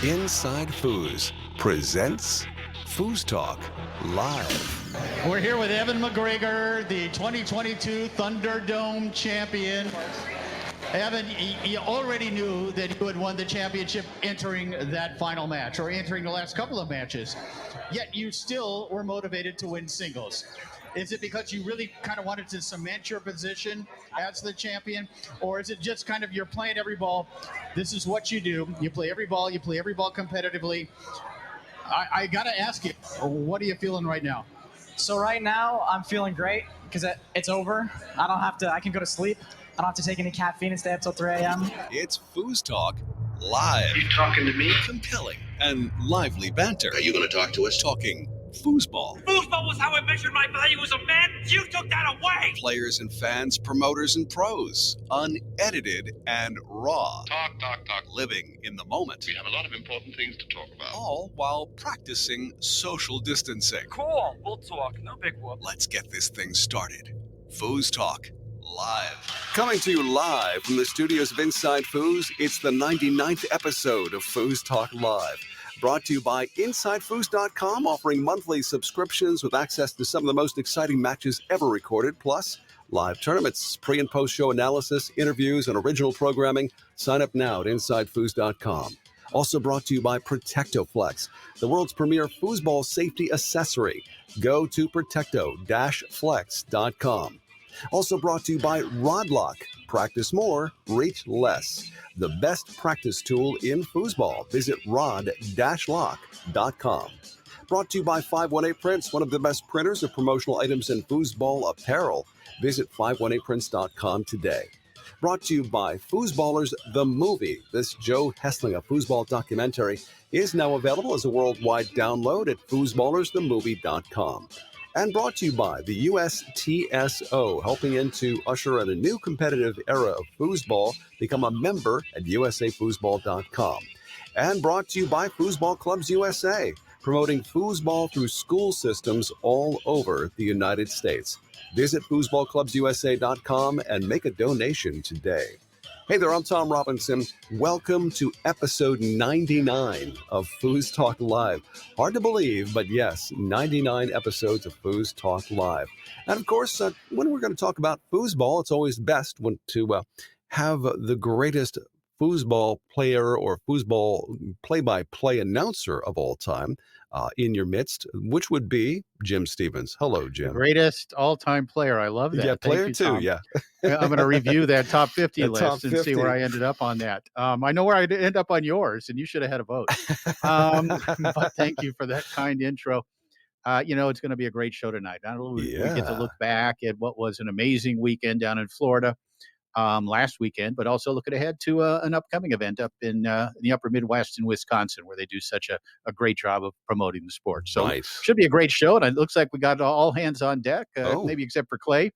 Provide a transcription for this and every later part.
Inside Foos presents FoosTalk Live. We're here with Evan MacGregor, the 2022 Thunderdome champion. Evan, you already knew that you had won the championship entering that final match, or entering the last couple of matches, yet you still were motivated to win singles. Is it because you really kind of wanted to cement your position as the champion, or is it just kind of you're playing every ball? This is what you do. You play every ball competitively. I got to ask you, what are you feeling right now? So right now, I'm feeling great because it's over. I can go to sleep. I don't have to take any caffeine and stay up till 3 a.m. It's FoosTalk Live. You talking to me? Compelling and lively banter. Are you going to talk to us? Talking foosball. Foosball was how I measured my value as a man. You took that away. Players and fans, promoters and pros. Unedited and raw. Talk. Living in the moment. We have a lot of important things to talk about. All while practicing social distancing. Cool. We'll talk. No big whoop. Let's get this thing started. FoosTalk Live. Coming to you live from the studios of Inside Foos, it's the 99th episode of FoosTalk Live. Brought to you by InsideFoos.com, offering monthly subscriptions with access to some of the most exciting matches ever recorded, plus live tournaments, pre- and post-show analysis, interviews, and original programming. Sign up now at InsideFoos.com. Also brought to you by ProtectoFlex, the world's premier foosball safety accessory. Go to Protecto-Flex.com. Also brought to you by Rodlock. Practice more, reach less. The best practice tool in foosball. Visit rod-lock.com. Brought to you by 518 Prints, one of the best printers of promotional items in foosball apparel. Visit 518prints.com today. Brought to you by Foosballers The Movie. This Joe Hesslinger foosball documentary is now available as a worldwide download at foosballersthemovie.com. And brought to you by the USTSO, helping to usher in a new competitive era of foosball. Become a member at usafoosball.com. And brought to you by Foosball Clubs USA, promoting foosball through school systems all over the United States. Visit foosballclubsusa.com and make a donation today. Hey there, I'm Tom Robinson. Welcome to episode 99 of FoosTalk Live. Hard to believe, but yes, 99 episodes of FoosTalk Live. And of course, when we're going to talk about foosball, it's always best to have the greatest foosball player or foosball play-by-play announcer of all time in your midst, which would be Jim Stevens. Hello, Jim. Greatest all-time player. I love that. Yeah, player you, too, Tom. yeah. I'm going to review that top 50 That list top and 50. see where I ended up on that. I know where I end up on yours, and you should have had a vote. But thank you for that kind intro. It's going to be a great show tonight. We get to look back at what was an amazing weekend down in Florida last weekend, but also looking ahead to an upcoming event up in the upper Midwest in Wisconsin, where they do such a great job of promoting the sport. So Nice. Should be a great show, and it looks like we got all hands on deck, maybe except for Clay.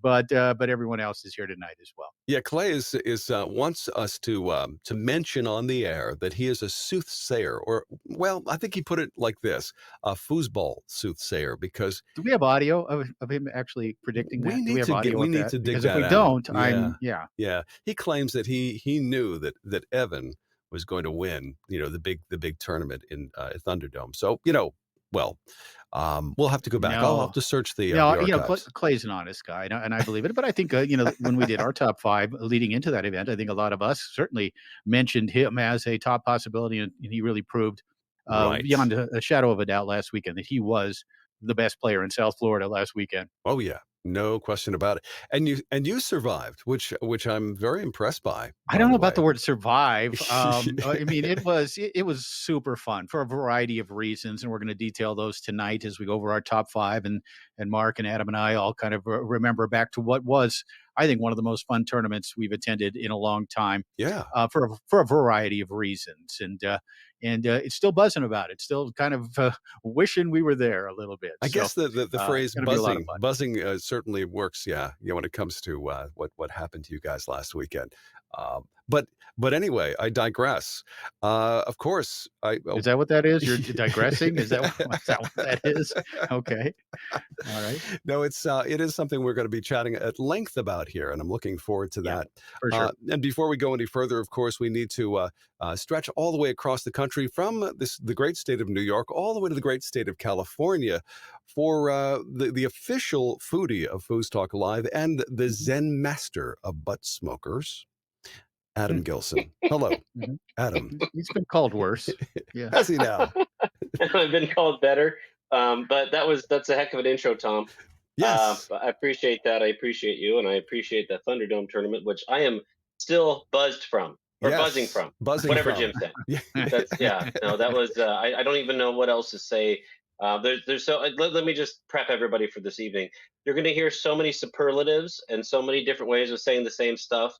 But everyone else is here tonight as well. Yeah, Clay is wants us to mention on the air that he is a soothsayer, or, well, I think he put it like this, a foosball soothsayer, because... Do we have audio of him actually predicting that? Do we have audio we of need that? to dig because that if we out. don't, Yeah. He claims that he knew that Evan was going to win, the big tournament in Thunderdome. So, we'll have to go back. I'll have to search the archives. Clay's an honest guy, and I believe it. But I think, when we did our top five leading into that event, I think a lot of us certainly mentioned him as a top possibility, and he really proved beyond a shadow of a doubt last weekend that he was the best player in South Florida last weekend. Oh, yeah. No question about it. And you survived, which I'm very impressed by. I don't know about the word survive. I mean, it was super fun for a variety of reasons, and we're going to detail those tonight as we go over our top five. And Mark and Adam and I all kind of remember back to what was, I think, one of the most fun tournaments we've attended in a long time. Yeah. For a variety of reasons, and it's still buzzing about it. Still kind of wishing we were there a little bit. I guess the phrase buzzing certainly works. Yeah. When it comes to what happened to you guys last weekend. But anyway, I digress. Of course, Is that what that is? You're digressing? Is that what that is? Okay. All right. No, it is something we're going to be chatting at length about here, and I'm looking forward to that. For sure. And before we go any further, of course, we need to stretch all the way across the country from the great state of New York all the way to the great state of California for the official foodie of FoosTalk Live and the Zen master of butt smokers, Adam Gilson. Hello, Adam. He's been called worse. Yeah. Has he now? I've been called better, but that's a heck of an intro, Tom. Yes. I appreciate that. I appreciate you, and I appreciate the Thunderdome tournament, which I am still buzzing from. Buzzing Whatever from. Jim said. That was. I don't even know what else to say. There's so. Let me just prep everybody for this evening. You're going to hear so many superlatives and so many different ways of saying the same stuff.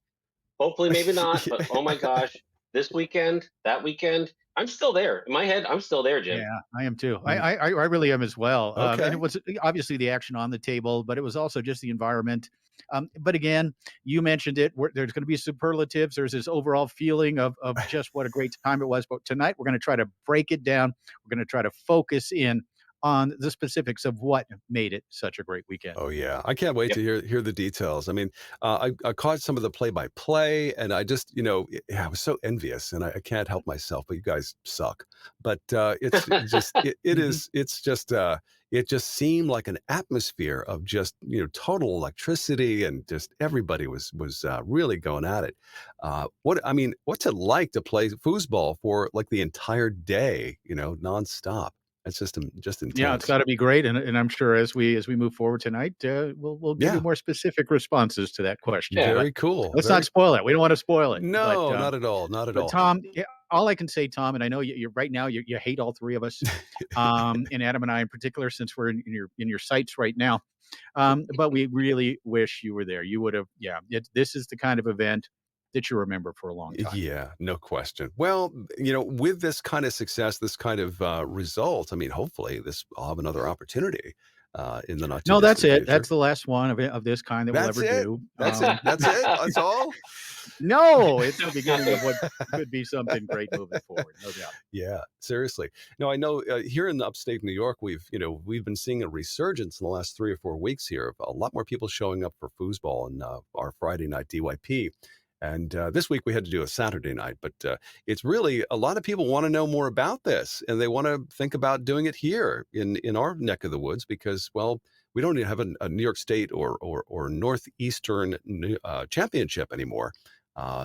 Hopefully, maybe not. But oh my gosh, this weekend, that weekend, I'm still there. In my head, I'm still there, Jim. Yeah, I am too. I really am as well. Okay. And it was obviously the action on the table, but it was also just the environment. But again, you mentioned it. There's going to be superlatives. There's this overall feeling of just what a great time it was. But tonight, we're going to try to break it down. We're going to try to focus in on the specifics of what made it such a great weekend. Oh yeah, I can't wait to hear the details. I mean, I caught some of the play-by-play, and I just, I was so envious, and I can't help myself. But you guys suck. But it's just it just seemed like an atmosphere of just total electricity, and just everybody was really going at it. What's it like to play foosball for like the entire day, nonstop? It's just intense. Yeah, it's got to be great, and I'm sure as we move forward tonight, we'll give you more specific responses to that question. Yeah. Very cool. Let's not spoil it. We don't want to spoil it. No, but, not at all. Not at all. Tom, all I can say, Tom, and I know you're right now. You hate all three of us, and Adam and I in particular, since we're in your sights right now. But we really wish you were there. You would have. Yeah, this is the kind of event that you remember for a long time. Yeah, no question. Well, with this kind of success, this kind of result, I mean, hopefully I'll have another opportunity in the not too No, that's it. future. That's the last one of this kind that we'll ever do. That's it. That's it. That's all. No, it's the beginning of what could be something great moving forward, no doubt. Yeah, seriously. No, I know here in upstate New York, we've been seeing a resurgence in the last 3 or 4 weeks here of a lot more people showing up for foosball and our Friday night DYP. And this week we had to do a Saturday night, but it's really a lot of people want to know more about this, and they want to think about doing it here in our neck of the woods because, well, we don't even have a New York State or Northeastern championship anymore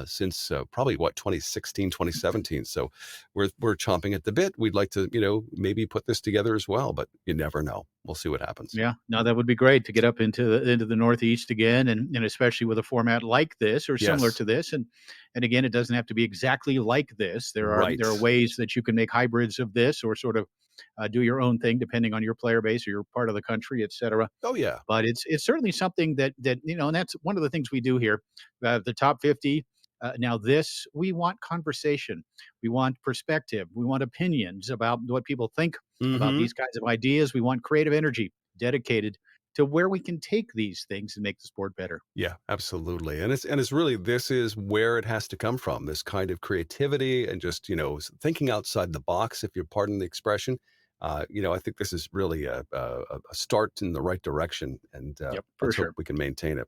since probably 2016, 2017. So we're chomping at the bit. We'd like to maybe put this together as well, but you never know. We'll see what happens. Yeah, no, that would be great to get up into the Northeast again, and especially with a format like this or similar to this. And again, it doesn't have to be exactly like this. There are ways that you can make hybrids of this or sort of do your own thing depending on your player base or your part of the country, et cetera. Oh yeah, but it's certainly something that and that's one of the things we do here. The top 50. Now this, we want conversation. We want perspective. We want opinions about what people think about these kinds of ideas. We want creative energy dedicated to where we can take these things and make the sport better. Yeah, absolutely. And it's really, this is where it has to come from, this kind of creativity and just, thinking outside the box, if you're pardon the expression. I think this is really a start in the right direction, and let's hope we can maintain it.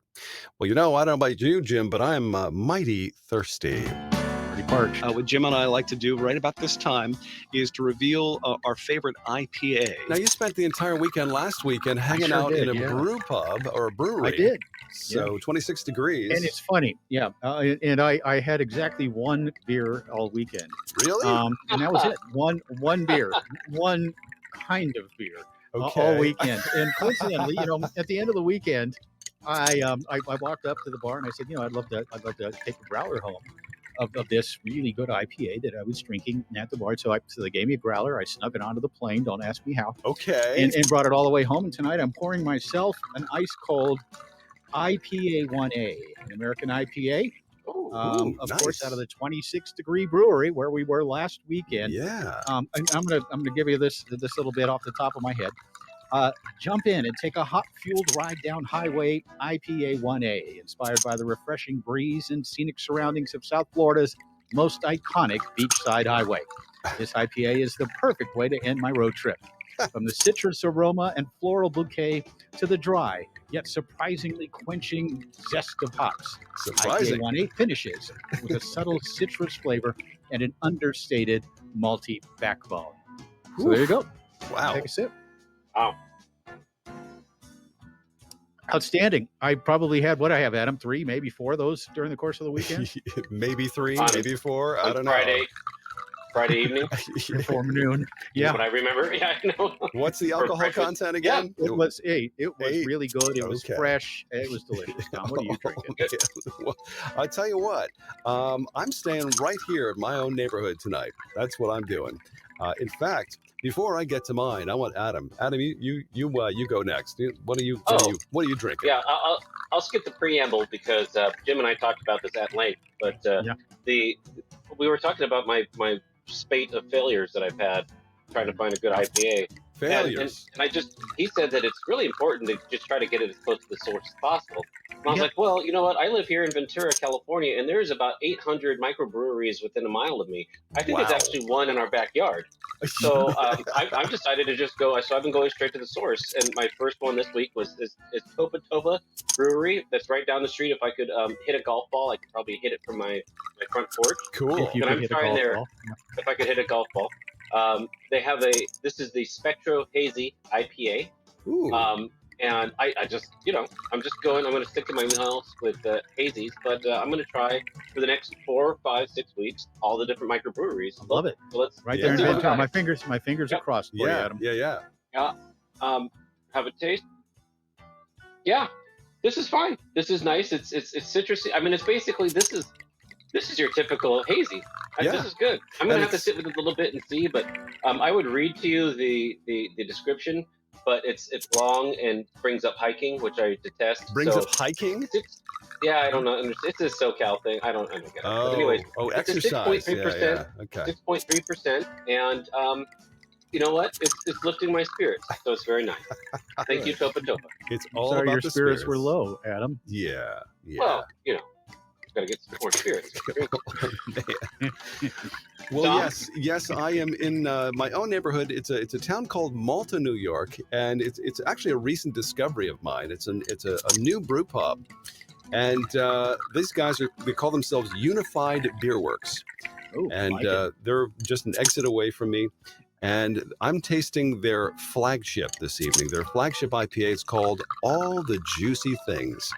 Well, I don't know about you, Jim, but I'm mighty thirsty. Pretty parched. What Jim and I like to do right about this time is to reveal our favorite IPA. Now, you spent the entire weekend last weekend hanging out in a brew pub or a brewery. I did. So 26 degrees. And it's funny. Yeah. And I had exactly one beer all weekend. Really? And that was it. One beer, one kind of beer all weekend. And coincidentally, at the end of the weekend, I walked up to the bar and I said, I'd love to take a growler home of this really good IPA that I was drinking at the bar. So they gave me a growler. I snuck it onto the plane. Don't ask me how. Okay. And brought it all the way home. And tonight I'm pouring myself an ice cold IPA 1A, an American IPA. Of course, out of the 26-degree brewery where we were last weekend. Yeah. I'm gonna give you this little bit off the top of my head. Jump in and take a hot-fueled ride down Highway IPA 1A, inspired by the refreshing breeze and scenic surroundings of South Florida's most iconic beachside highway. This IPA is the perfect way to end my road trip. From the citrus aroma and floral bouquet to the dry, yet surprisingly quenching zest of hops. Surprising. IPA 1A finishes with a subtle citrus flavor and an understated malty backbone. So there you go. Wow. Take a sip. Wow. Outstanding. I probably had, what I have, Adam, 3, maybe 4 of those during the course of the weekend. Maybe 3, On- maybe 4. I On don't Friday evening. know. Before noon. Yeah. What I remember. Yeah, I know. What's the alcohol breakfast. content again? It was 8. It was 8. really good. It was Okay. fresh. It was delicious. Tom, what are you drinking? Well, I tell you what, I'm staying right here in my own neighborhood tonight. That's what I'm doing. In fact, before I get to mine, I want Adam. Adam, you go next. What are you drinking? Yeah, I'll skip the preamble because Jim and I talked about this at length. But we were talking about my spate of failures that I've had trying to find a good IPA. Failures. And he said that it's really important to just try to get it as close to the source as possible. And I was like, well, you know what? I live here in Ventura, California, and there's about 800 microbreweries within a mile of me. I think there's actually one in our backyard. So I've decided to just go. So I've been going straight to the source. And my first one this week is Topa Topa Brewery. That's right down the street. If I could hit a golf ball, I could probably hit it from my front porch. Cool. If you And could I'm hit a trying golf there. ball. If I could hit a golf ball. They have this is the Spectro Hazy IPA. Ooh. And I just, I'm going to stick to my wheelhouse with hazies, but I'm going to try for the next 4, 5, 6 weeks, all the different microbreweries. I love it. So let's Right there in see what we Ventura. got. My fingers are crossed for you, Yeah, Adam. yeah. Have a taste. Yeah, this is fine. This is nice. It's citrusy. I mean, it's basically, this is your typical hazy. Yeah. This is good. I'm going And to have to sit with it a little bit and see, but I would read to you the description, but it's long and brings up hiking, which I detest. Brings So up hiking? yeah, I don't know. It's a SoCal thing. I don't get it. But anyways, it's exercise. a 6.3%. Okay. 6.3%, and you know what? It's lifting my spirits, so it's very nice. Thank you, Topa Topa. It's all Sorry, about your the spirits were low, Adam. Yeah. Well, gotta get some more spirits. Well, Tom? yes, I am in my own neighborhood. It's a town called Malta, New York, and it's actually a recent discovery of mine. It's a new brew pub, and these guys they call themselves Unified Beer Works, Oh, and like it. they're just an exit away from me. And I'm tasting their flagship this evening. Their flagship IPA is called All the Juicy Things.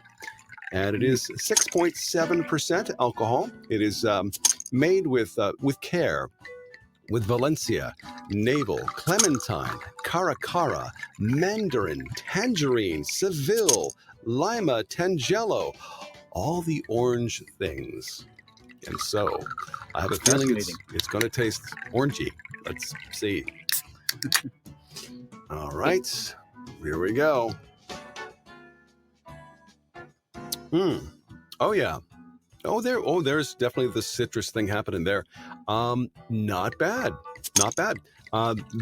And it is 6.7% alcohol. It is made with care, with Valencia, Navel, Clementine, Caracara, Mandarin, Tangerine, Seville, Lima, Tangelo, all the orange things. And so I have a feeling it's going to taste orangey. Let's see. All right, here we go. Oh yeah. There's definitely the citrus thing happening there. Not bad.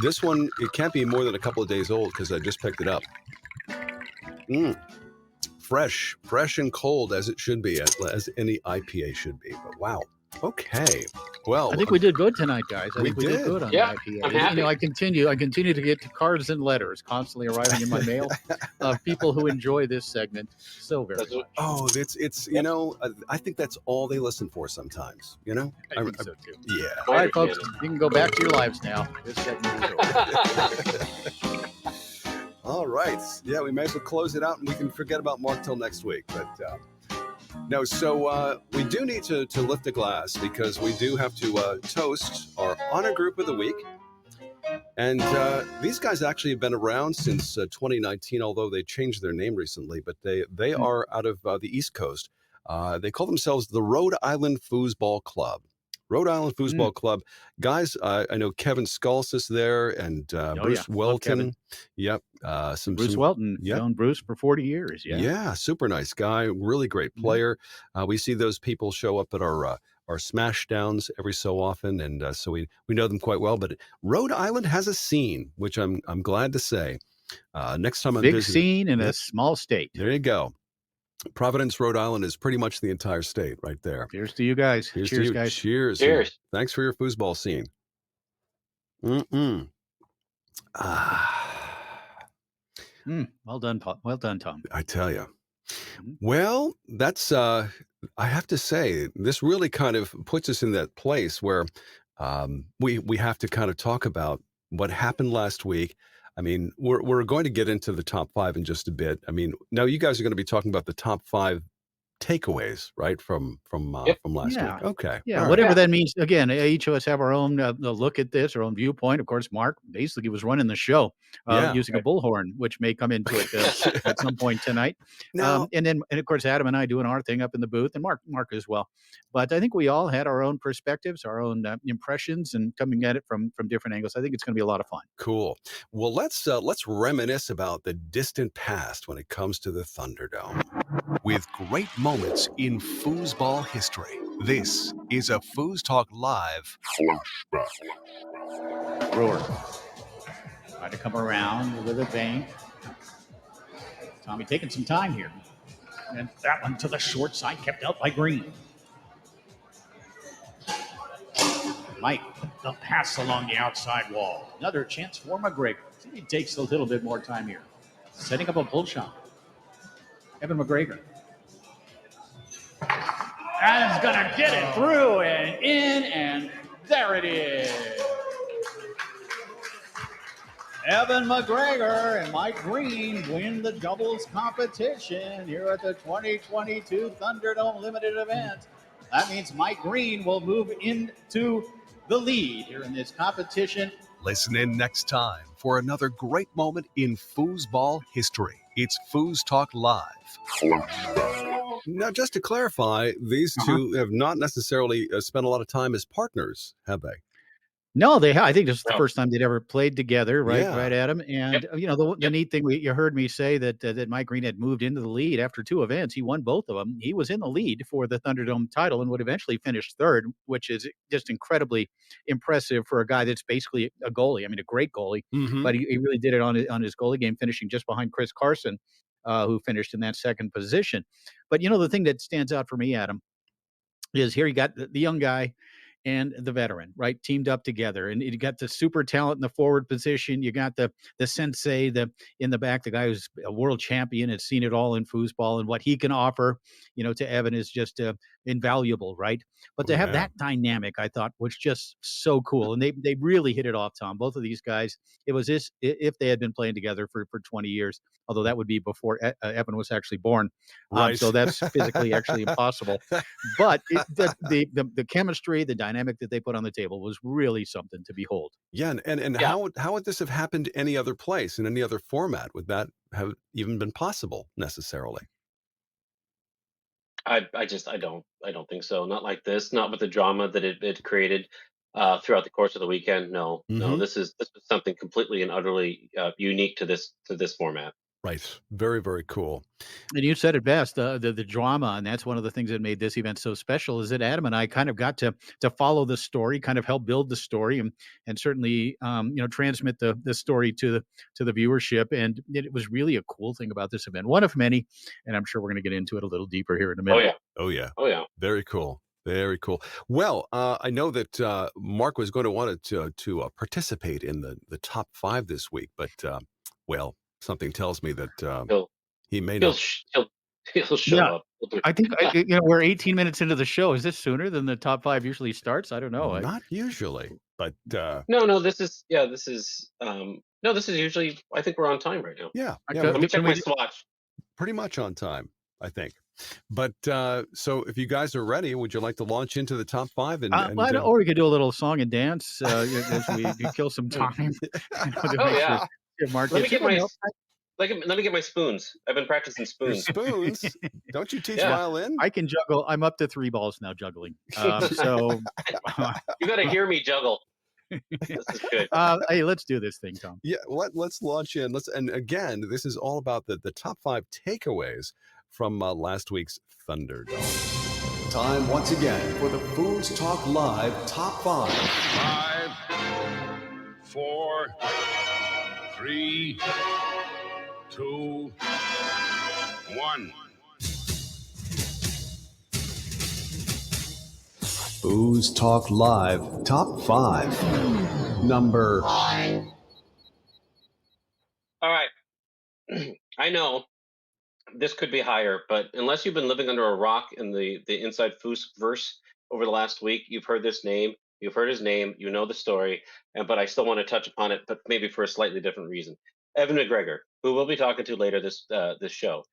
This one, it can't be more than a couple of days old because I just picked it up. Fresh and cold as it should be, as any IPA should be. But wow. Okay. Well, I think we did good tonight, guys. I think we did did. good on Yeah, the IPA. I'm happy. I continue to get cards and letters constantly arriving in my mail of people who enjoy this segment so very That's much. Oh, it's I think that's all they listen for sometimes. I think so too. Yeah. All right, folks, you can go back to your lives now. This segment is over. All right. Yeah, we may as well close it out and we can forget about Mark till next week. But no, so we do need to lift a glass because we do have to toast our honor group of the week. And these guys actually have been around since 2019, although they changed their name recently. But they are out of the East Coast. They call themselves the Rhode Island Foosball Club. Rhode Island Foosball Club. Guys, I know Kevin Skalsis there and Bruce Welton. Yep. Bruce Welton. Yep. Known Bruce for 40 years. Yeah. Yeah, super nice guy. Really great player. We see those people show up at our smash downs every so often. And so we know them quite well. But Rhode Island has a scene, which I'm glad to say. Next time I'm Big visiting. scene in a Yep. small state. There you go. Providence, Rhode Island is pretty much the entire state right there. Cheers to you guys. Cheers to Cheers, you. guys. Cheers. Cheers. And thanks for your foosball scene. Well done, Paul. Well done, Tom. I tell you. Well, that's, I have to say, this really kind of puts us in that place where we have to kind of talk about what happened last week. I mean, we're going to get into the top 5 in just a bit. I mean, now you guys are going to be talking about the top 5 takeaways, right, from last week. Okay. Yeah, All whatever right. that means. Again, each of us have our own look at this, our own viewpoint. Of course, Mark basically was running the show using a bullhorn, which may come into it at some point tonight. Now, And of course, Adam and I doing our thing up in the booth, and Mark as well. But I think we all had our own perspectives, our own impressions, and coming at it from different angles. I think it's going to be a lot of fun. cool. Well, let's reminisce about the distant past when it comes to the Thunderdome. With great moments in foosball history, this is a FoosTalk Live Flashback. Brewer trying to come around with a bank. Tommy taking some time here. And that one to the short side, kept out by Green. Mike, the pass along the outside wall. Another chance for McGregor. See if he takes a little bit more time here. Setting up a pull shot. Evan McGregor. Adam's going to get it through and in, and there it is. Evan McGregor and Mike Green win the doubles competition here at the 2022 Thunderdome Limited event. That means Mike Green will move into the lead here in this competition. Listen in next time for another great moment in foosball history. It's FoosTalk Live Flashback. Now, just to clarify, these two have not necessarily spent a lot of time as partners, have they? No, they. I think this is the first time they'd ever played together, right? Yeah. Right, Adam. And the neat thing, you heard me say that Mike Green had moved into the lead after 2 events. He won both of them. He was in the lead for the Thunderdome title and would eventually finish 3rd, which is just incredibly impressive for a guy that's basically a goalie. I mean, a great goalie, but he really did it on his goalie game, finishing just behind Chris Carson, who finished in that 2nd position. But the thing that stands out for me, Adam, is here you got the young guy and the veteran, right, teamed up together, and you got the super talent in the forward position. You got the sensei, in the back, the guy who's a world champion, has seen it all in foosball, and what he can offer, to Evan is just invaluable, right? But to have that dynamic, I thought, was just so cool, and they really hit it off, Tom. Both of these guys, it was this if they had been playing together for 20 years, although that would be before Evan was actually born, Right. so that's physically actually impossible. But the chemistry, the dynamic that they put on the table was really something to behold. Yeah, and how would this have happened any other place in any other format? Would that have even been possible necessarily? I don't think so. Not like this. Not with the drama that it created throughout the course of the weekend. No. This was something completely and utterly unique to this format. Right. Very, very cool. And you said it best, the drama, and that's one of the things that made this event so special, is that Adam and I kind of got to follow the story, kind of help build the story, and certainly transmit the story to the viewership. And it was really a cool thing about this event, one of many, and I'm sure we're going to get into it a little deeper here in a minute. Oh yeah. Very cool. Very cool. Well, I know that Mark was going to want to participate in the top 5 this week, but something tells me that he may not. He'll show up. I think we're 18 minutes into the show. Is this sooner than the top 5 usually starts? I don't know. Not usually, but no. This is usually. I think we're on time right now. Yeah. Let me check my swatch. Pretty much on time, I think. But so if you guys are ready, would you like to launch into the top 5? Or we could do a little song and dance as we kill some time. Mark, let me get my spoons. I've been practicing spoons. Spoons? Don't you teach violin? I can juggle. I'm up to 3 balls now juggling. So you got to hear me juggle. This is good. Hey, let's do this thing, Tom. Yeah, let's launch in. And again, this is all about the top 5 takeaways from last week's Thunderdome. Time once again for the FoosTalk Live Top 5. 5, 4, 3, 2, 1. Booze Talk Live Top 5. Number. All right. I know this could be higher, but unless you've been living under a rock in the Inside Foos verse over the last week, you've heard this name, you've heard his name, you know the story, but I still want to touch upon it, but maybe for a slightly different reason. Evan McGregor, who we'll be talking to later this show,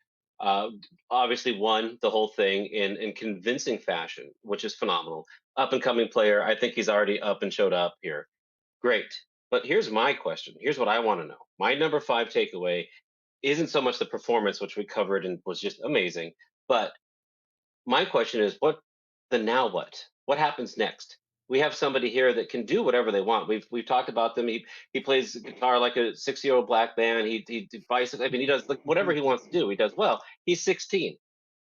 uh, obviously won the whole thing in convincing fashion, which is phenomenal. Up and coming player. I think he's already up and showed up here. Great. But here's my question. Here's what I want to know. My number 5 takeaway isn't so much the performance, which we covered and was just amazing, but my question is, now what? What happens next? We have somebody here that can do whatever they want. We've talked about them. He plays guitar like a 6-year-old black man. He bicycles. I mean, he does like whatever he wants to do. He does well. He's 16,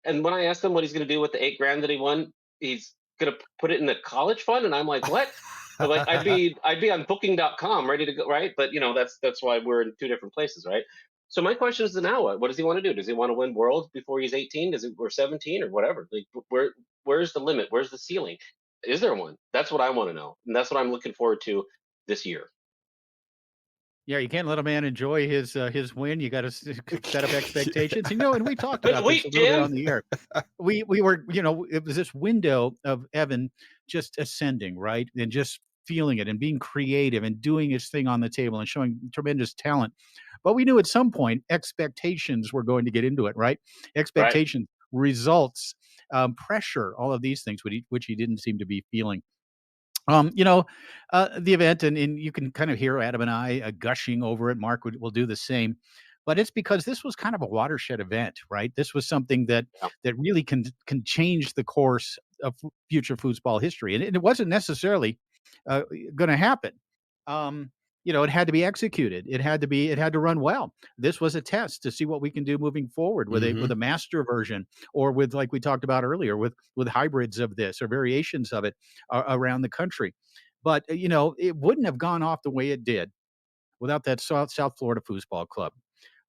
and when I asked him what he's going to do with the $8,000 that he won, he's going to put it in the college fund, and I'm like, what? So like I'd be on Booking.com ready to go, right? But that's why we're in two different places, right? So my question is now what does he want to do? Does he want to win worlds before he's 18? Or 17 or whatever? Like where's the limit? Where's the ceiling? Is there one? That's what I want to know, and that's what I'm looking forward to this year. Yeah, you can't let a man enjoy his win. You got to set up expectations. And we talked about this a little bit on the air. We were, it was this window of Evan just ascending, right, and just feeling it and being creative and doing his thing on the table and showing tremendous talent. But we knew at some point expectations were going to get into it, right? Expectations, results, pressure, all of these things, which he didn't seem to be feeling. The event, and you can kind of hear Adam and I gushing over it. Mark will do the same, but it's because this was kind of a watershed event, right? This was something that really can change the course of future foosball history, and it wasn't necessarily going to happen. It had to be executed. It had to run well. This was a test to see what we can do moving forward with a master version, or with, like we talked about earlier, with hybrids of this or variations of it around the country. But it wouldn't have gone off the way it did without that South Florida Foosball Club.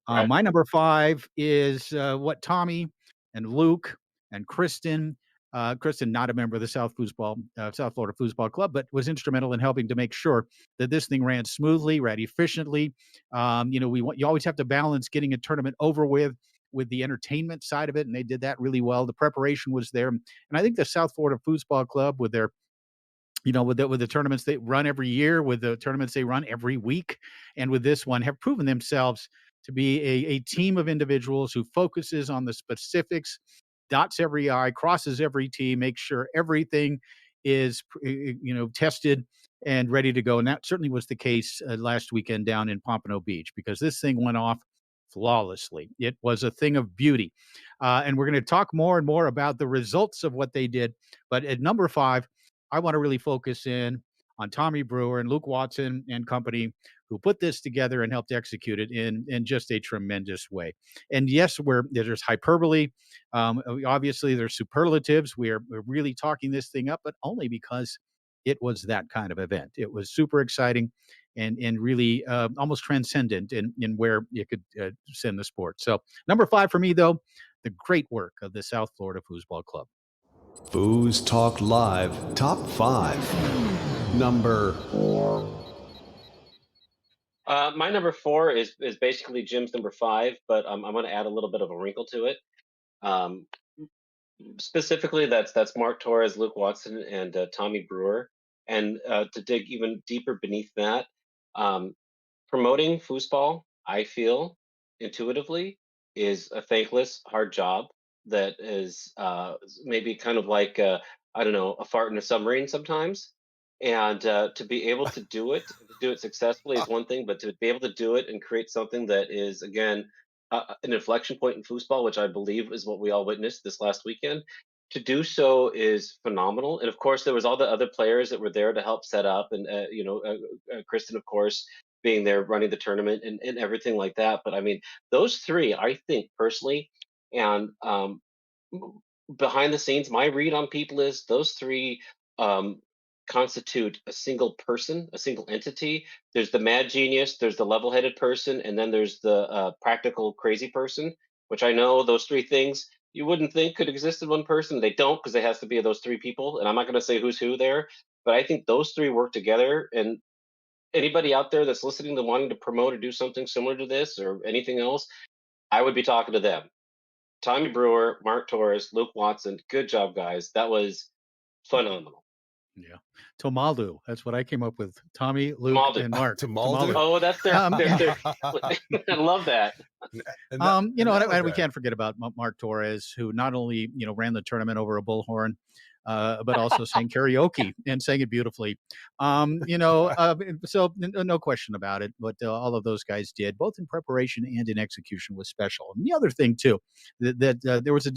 My number 5 is what Tommy and Luke and Kristen, not a member of the South Florida Foosball Club, but was instrumental in helping to make sure that this thing ran smoothly, ran efficiently. You always have to balance getting a tournament over with the entertainment side of it, and they did that really well. The preparation was there, and I think the South Florida Foosball Club, with their with the tournaments they run every year, with the tournaments they run every week, and with this one, have proven themselves to be a team of individuals who focuses on the specifics, dots every I, crosses every T, makes sure everything is tested and ready to go. And that certainly was the case last weekend down in Pompano Beach, because this thing went off flawlessly. It was a thing of beauty. And we're going to talk more and more about the results of what they did. But at number 5, I want to really focus in on Tommy Brewer and Luke Watson and company, who put this together and helped execute it in just a tremendous way. And yes, there's hyperbole. Obviously, there's superlatives. We're really talking this thing up, but only because it was that kind of event. It was super exciting and really almost transcendent in where you could send the sport. So number 5 for me, though, the great work of the South Florida Foosball Club. Foos Talk Live Top 5. Number 4. My number 4 is basically Jim's number 5, but I'm going to add a little bit of a wrinkle to it. Specifically, that's Mark Torres, Luke Watson, and Tommy Brewer. And to dig even deeper beneath that, promoting foosball, I feel intuitively, is a thankless, hard job that is maybe kind of like I don't know, a fart in a submarine sometimes. And to be able to do it successfully is one thing, but to be able to do it and create something that is, again, an inflection point in foosball, which I believe is what we all witnessed this last weekend, to do so is phenomenal. And of course, there was all the other players that were there to help set up, and Kristen, of course, being there running the tournament and everything like that. But I mean, those 3, I think personally, and behind the scenes, my read on people is those 3 constitute a single person, a single entity. There's the mad genius, there's the level-headed person, and then there's the practical crazy person, which I know those three things you wouldn't think could exist in one person. They don't, because it has to be those three people. And I'm not going to say who's who there, but I think those three work together. And anybody out there that's listening to wanting to promote or do something similar to this or anything else, I would be talking to them. Tommy Brewer, Mark Torres, Luke Watson. Good job, guys. That was phenomenal. Yeah. Tomalu. That's what I came up with. Tommy, Luke, Tomaldu. and Mark. Tomaldu? Oh, that's their I love that. And we can't forget about Mark Torres, who not only, ran the tournament over a bullhorn, but also sang karaoke and sang it beautifully. So no question about it. What all of those guys did, both in preparation and in execution, was special. And the other thing, too, that there was a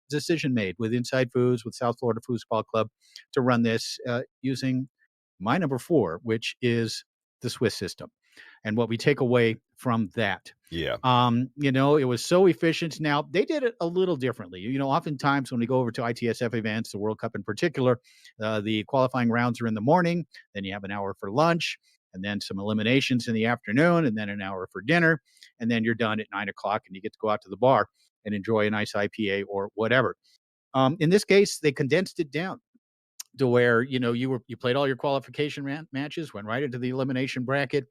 decision made with Inside Foods, with South Florida Foosball Club, to run this using my number 4, which is the Swiss system. And what we take away from that. Yeah. It was so efficient. Now, they did it a little differently. Oftentimes when we go over to ITSF events, the World Cup in particular, the qualifying rounds are in the morning, then you have an hour for lunch, and then some eliminations in the afternoon, and then an hour for dinner, and then you're done at 9 o'clock and you get to go out to the bar and enjoy a nice IPA or whatever. In this case, they condensed it down to where, you played all your qualification matches, went right into the elimination bracket,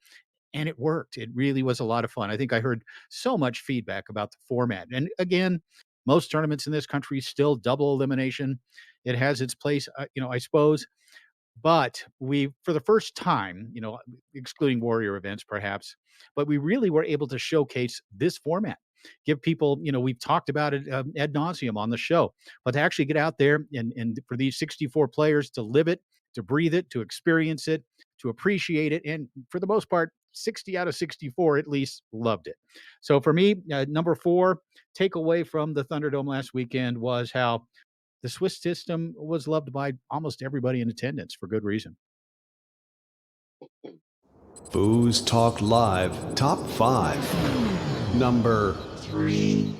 and it worked. It really was a lot of fun. I think I heard so much feedback about the format. And again, most tournaments in this country still double elimination. It has its place, I suppose. But we, for the first time, excluding warrior events perhaps, but we really were able to showcase this format. Give people, we've talked about it ad nauseum on the show, but to actually get out there and for these 64 players to live it, to breathe it, to experience it, to appreciate it. And for the most part, 60 out of 64 at least loved it. So for me, number 4 takeaway from the Thunderdome last weekend was how the Swiss system was loved by almost everybody in attendance for good reason. FoosTalk Live Top 5. Number 3.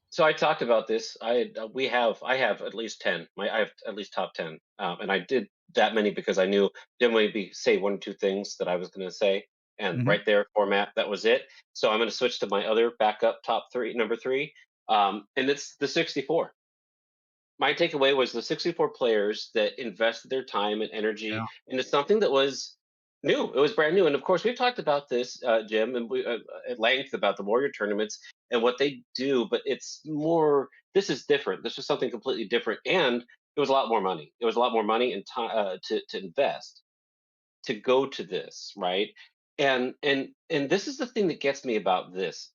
So I talked about this. I have at least 10. I have at least top 10, and I did that many because I knew didn't want to say one or two things that I was going to say, and right there, format, that was it. So I'm going to switch to my other backup top 3, number 3, and it's the 64. My takeaway was the 64 players that invested their time and energy into something that was new. It was brand new. And of course, we've talked about this, Jim, and we at length about the Warrior tournaments and what they do, but it's more, this is different. This was something completely different. And it was a lot more money. It was a lot more money and time to invest to go to this, right? And this is the thing that gets me about this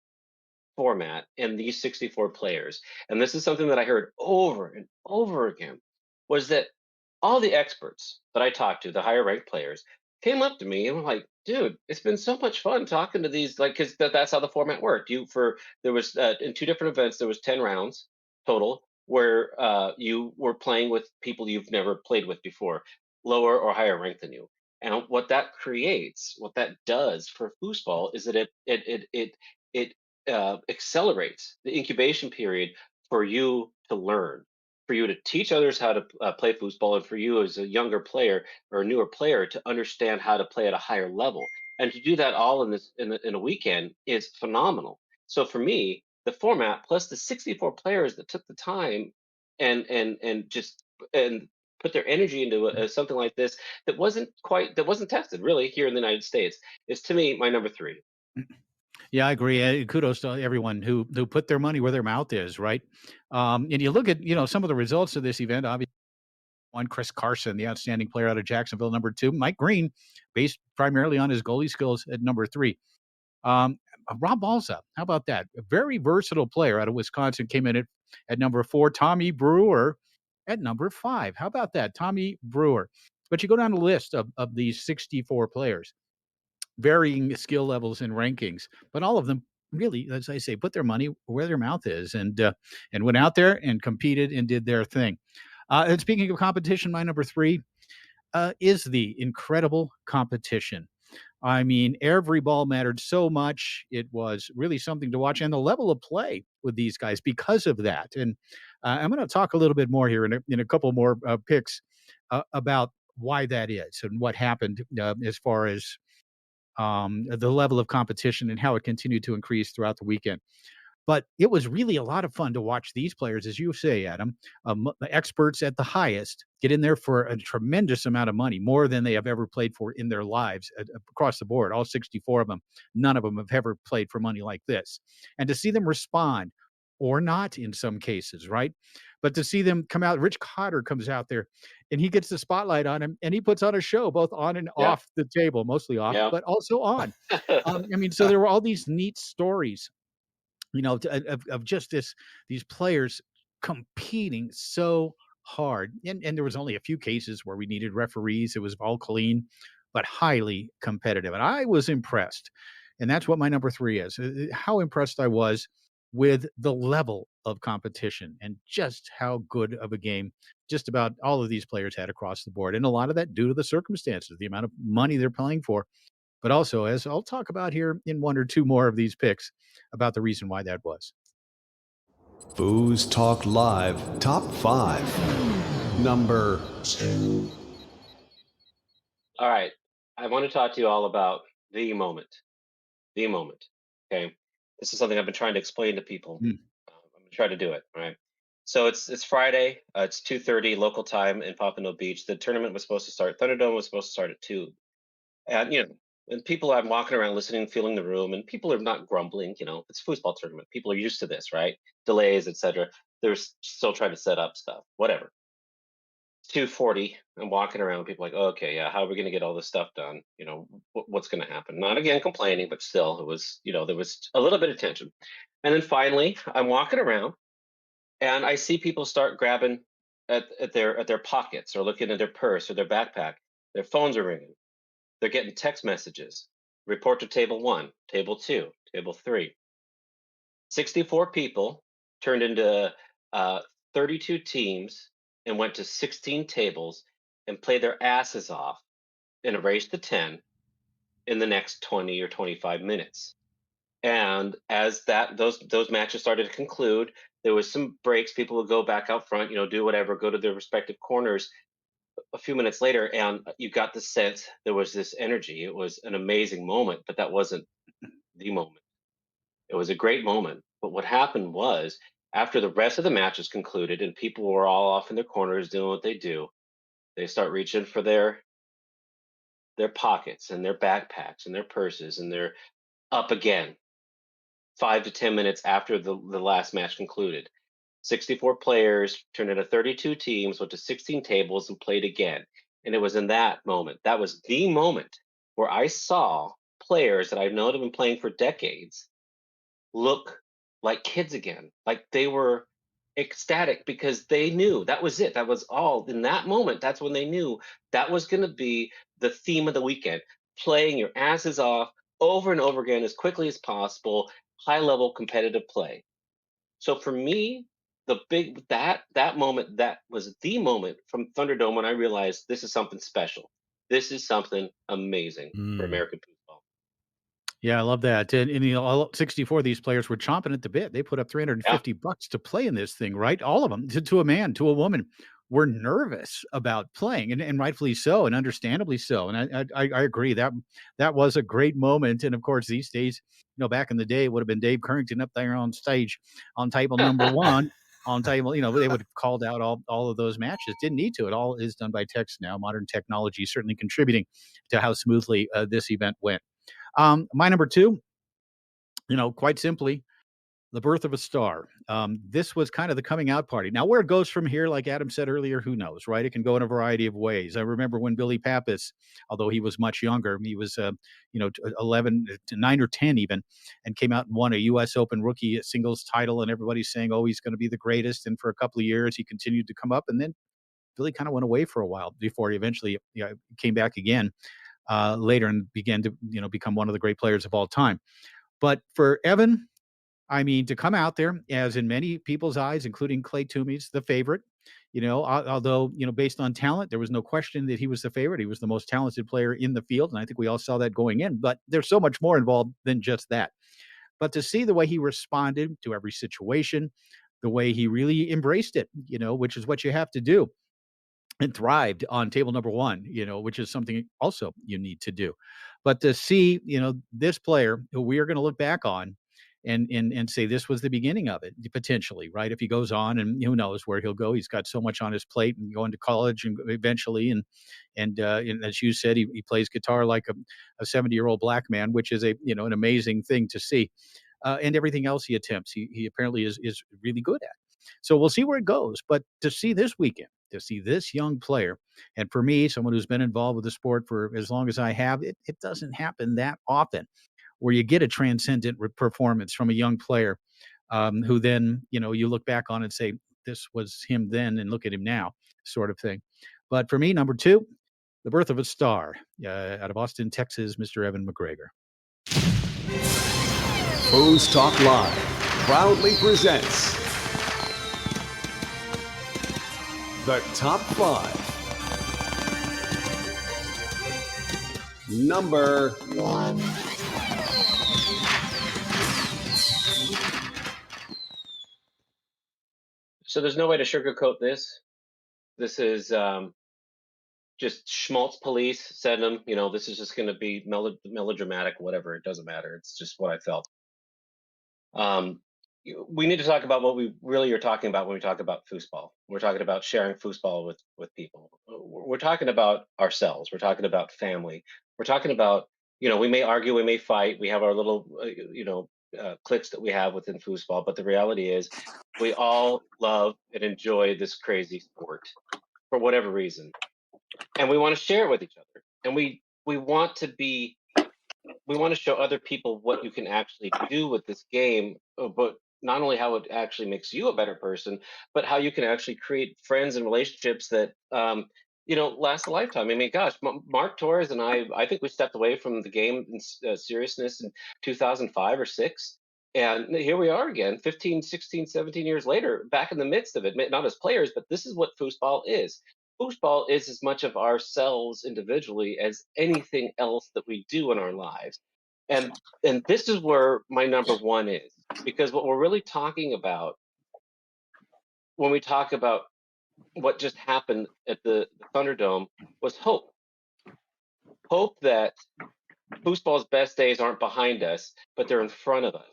format and these 64 players, and this is something that I heard over and over again, was that all the experts that I talked to, the higher ranked players, came up to me and were like, dude, it's been so much fun talking to these, like, because that's how the format worked. There was in 2 different events, there was 10 rounds total, where you were playing with people you've never played with before, lower or higher ranked than you. And what that creates, what that does for foosball, is that it accelerates the incubation period for you to learn, for you to teach others how to play foosball, and for you as a younger player or a newer player to understand how to play at a higher level. And to do that all in a weekend is phenomenal. So for me, the format plus the 64 players that took the time and put their energy into something like this that wasn't tested really here in the United States is, to me, my number 3. Yeah, I agree. Kudos to everyone who put their money where their mouth is, right? And you look at, some of the results of this event. Obviously, one, Chris Carson, the outstanding player out of Jacksonville, number 2. Mike Green, based primarily on his goalie skills, at number 3. Rob Balza, how about that? A very versatile player out of Wisconsin, came in at number 4. Tommy Brewer at number 5. How about that? Tommy Brewer. But you go down the list of these 64 players, varying skill levels and rankings, but all of them really, as I say, put their money where their mouth is, and went out there and competed and did their thing. And speaking of competition, my number 3 is the incredible competition. I mean, every ball mattered so much. It was really something to watch, and the level of play with these guys because of that. And I'm going to talk a little bit more here in a couple more picks about why that is and what happened as far as the level of competition and how it continued to increase throughout the weekend. But it was really a lot of fun to watch these players, as you say, Adam, experts at the highest, get in there for a tremendous amount of money, more than they have ever played for in their lives across the board. All 64 of them, none of them have ever played for money like this. And to see them respond, or not in some cases, right? But to see them come out, Rich Cotter comes out there and he gets the spotlight on him and he puts on a show, both on and off the table, mostly off, but also on. So there were all these neat stories, of just these players competing so hard. And there was only a few cases where we needed referees. It was all clean, but highly competitive. And I was impressed. And that's what my number 3 is. How impressed I was with the level of competition and just how good of a game just about all of these players had across the board. And a lot of that due to the circumstances, the amount of money they're playing for. But also, as I'll talk about here in 1 or 2 more of these picks, about the reason why that was. FoosTalk Live Top 5. Number 2. All right. I want to talk to you all about the moment. The moment. Okay. This is something I've been trying to explain to people. I'm going to try to do it. All right. So it's Friday. It's 2:30 local time in Pompano Beach. The tournament was supposed to start. Thunderdome was supposed to start at 2. And and people, I'm walking around listening, feeling the room, and people are not grumbling. It's a foosball tournament. People are used to this, right? Delays, etc. They're still trying to set up stuff. Whatever. 2:40. I'm walking around. People are like, okay, yeah, how are we going to get all this stuff done? What's going to happen? Not again complaining, but still, it was, there was a little bit of tension. And then finally, I'm walking around, and I see people start grabbing at their pockets or looking at their purse or their backpack. Their phones are ringing. They're getting text messages. Report to table 1, table 2, table 3. 64 people turned into 32 teams and went to 16 tables and played their asses off in a race to 10 in the next 20 or 25 minutes. And as those matches started to conclude, there was some breaks. People would go back out front, do whatever, go to their respective corners. A few minutes later, and you got the sense there was this energy. It was an amazing moment, but that wasn't the moment. It was a great moment. But what happened was, after the rest of the matches concluded and people were all off in their corners doing what they do, they start reaching for their pockets and their backpacks and their purses, and they're up again 5 to 10 minutes after the last match concluded. 64 players turned into 32 teams, went to 16 tables, and played again. And it was in that moment, that was the moment where I saw players that I've known have been playing for decades look like kids again. Like they were ecstatic because they knew that was it. That was all. In that moment, that's when they knew that was going to be the theme of the weekend. Playing your asses off over and over again as quickly as possible, high level competitive play. So for me, that moment, that was the moment from Thunderdome when I realized this is something special. This is something amazing for American football. Yeah, I love that. And all 64 of these players were chomping at the bit. They put up $350 to play in this thing, right? All of them, to a man, to a woman, were nervous about playing, and rightfully so, and understandably so. And I agree that was a great moment. And of course, these days, back in the day, it would have been Dave Currington up there on stage on table number 1. On table, they would have called out all of those matches. Didn't need to. It all is done by text now. Modern technology certainly contributing to how smoothly this event went. My number 2, quite simply, the birth of a star. This was kind of the coming out party. Now, where it goes from here, like Adam said earlier, who knows, right? It can go in a variety of ways. I remember when Billy Pappas, although he was much younger, he was, 11 to 9 or 10 even, and came out and won a U.S. Open rookie singles title, and everybody's saying, oh, he's going to be the greatest. And for a couple of years, he continued to come up, and then Billy kind of went away for a while before he eventually came back again later and began to, become one of the great players of all time. But for Evan, I mean, to come out there, as in many people's eyes, including Clay Toomey's, the favorite, although, based on talent, there was no question that he was the favorite. He was the most talented player in the field. And I think we all saw that going in, but there's so much more involved than just that. But to see the way he responded to every situation, the way he really embraced it, which is what you have to do. and thrived on table number one, which is something also you need to do. But to see, this player who we are going to look back on and say this was the beginning of it, potentially, right? If he goes on, and who knows where he'll go. He's got so much on his plate and going to college and eventually. And as you said, he plays guitar like a 70-year-old black man, which is an amazing thing to see. And everything else he attempts, he apparently is really good at. So we'll see where it goes. But to see this weekend, to see this young player, and for me, someone who's been involved with the sport for as long as I have, it doesn't happen that often where you get a transcendent performance from a young player who then, you look back on and say, this was him then and look at him now, sort of thing. But for me, number two, the birth of a star out of Austin, Texas, Mr. Evan MacGregor. FoosTalk Live proudly presents the top 5. Number 1. So there's no way to sugarcoat this. This is just schmaltz police said them. This is just going to be melodramatic, whatever. It doesn't matter. It's just what I felt. We need to talk about what we really are talking about when we talk about foosball. We're talking about sharing foosball with people. We're talking about ourselves. We're talking about family. We're talking about, we may argue, we may fight. We have our little, cliques that we have within foosball. But the reality is we all love and enjoy this crazy sport for whatever reason. And we want to share it with each other. And we want to show other people what you can actually do with this game, but not only how it actually makes you a better person, but how you can actually create friends and relationships that, last a lifetime. I mean, gosh, Mark Torres and I think we stepped away from the game in seriousness in 2005 or 6. And here we are again, 15, 16, 17 years later, back in the midst of it, not as players, but this is what foosball is. Foosball is as much of ourselves individually as anything else that we do in our lives. And this is where my number 1 is, because what we're really talking about when we talk about what just happened at the Thunderdome was hope. Hope that foosball's best days aren't behind us, but they're in front of us.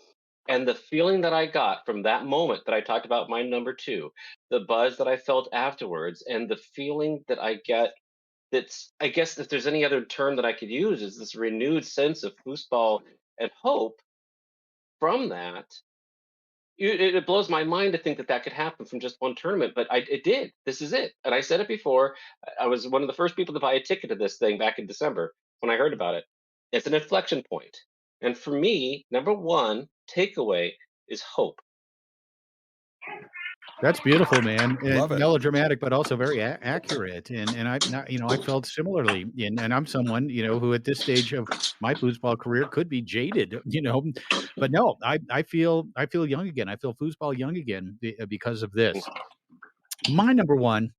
And the feeling that I got from that moment that I talked about, my number 2, the buzz that I felt afterwards, and the feeling that I get, that's, I guess if there's any other term that I could use, is this renewed sense of foosball and hope from that. It blows my mind to think that could happen from just one tournament, but it did. This is it. And I said it before. I was one of the first people to buy a ticket to this thing back in December when I heard about it. It's an inflection point. And for me, number 1 takeaway is hope. That's beautiful, man. Love it. Melodramatic, but also very accurate. And I felt similarly. And I'm someone, who at this stage of my foosball career could be jaded, but no, I feel young again. I feel foosball young again because of this. My number 1,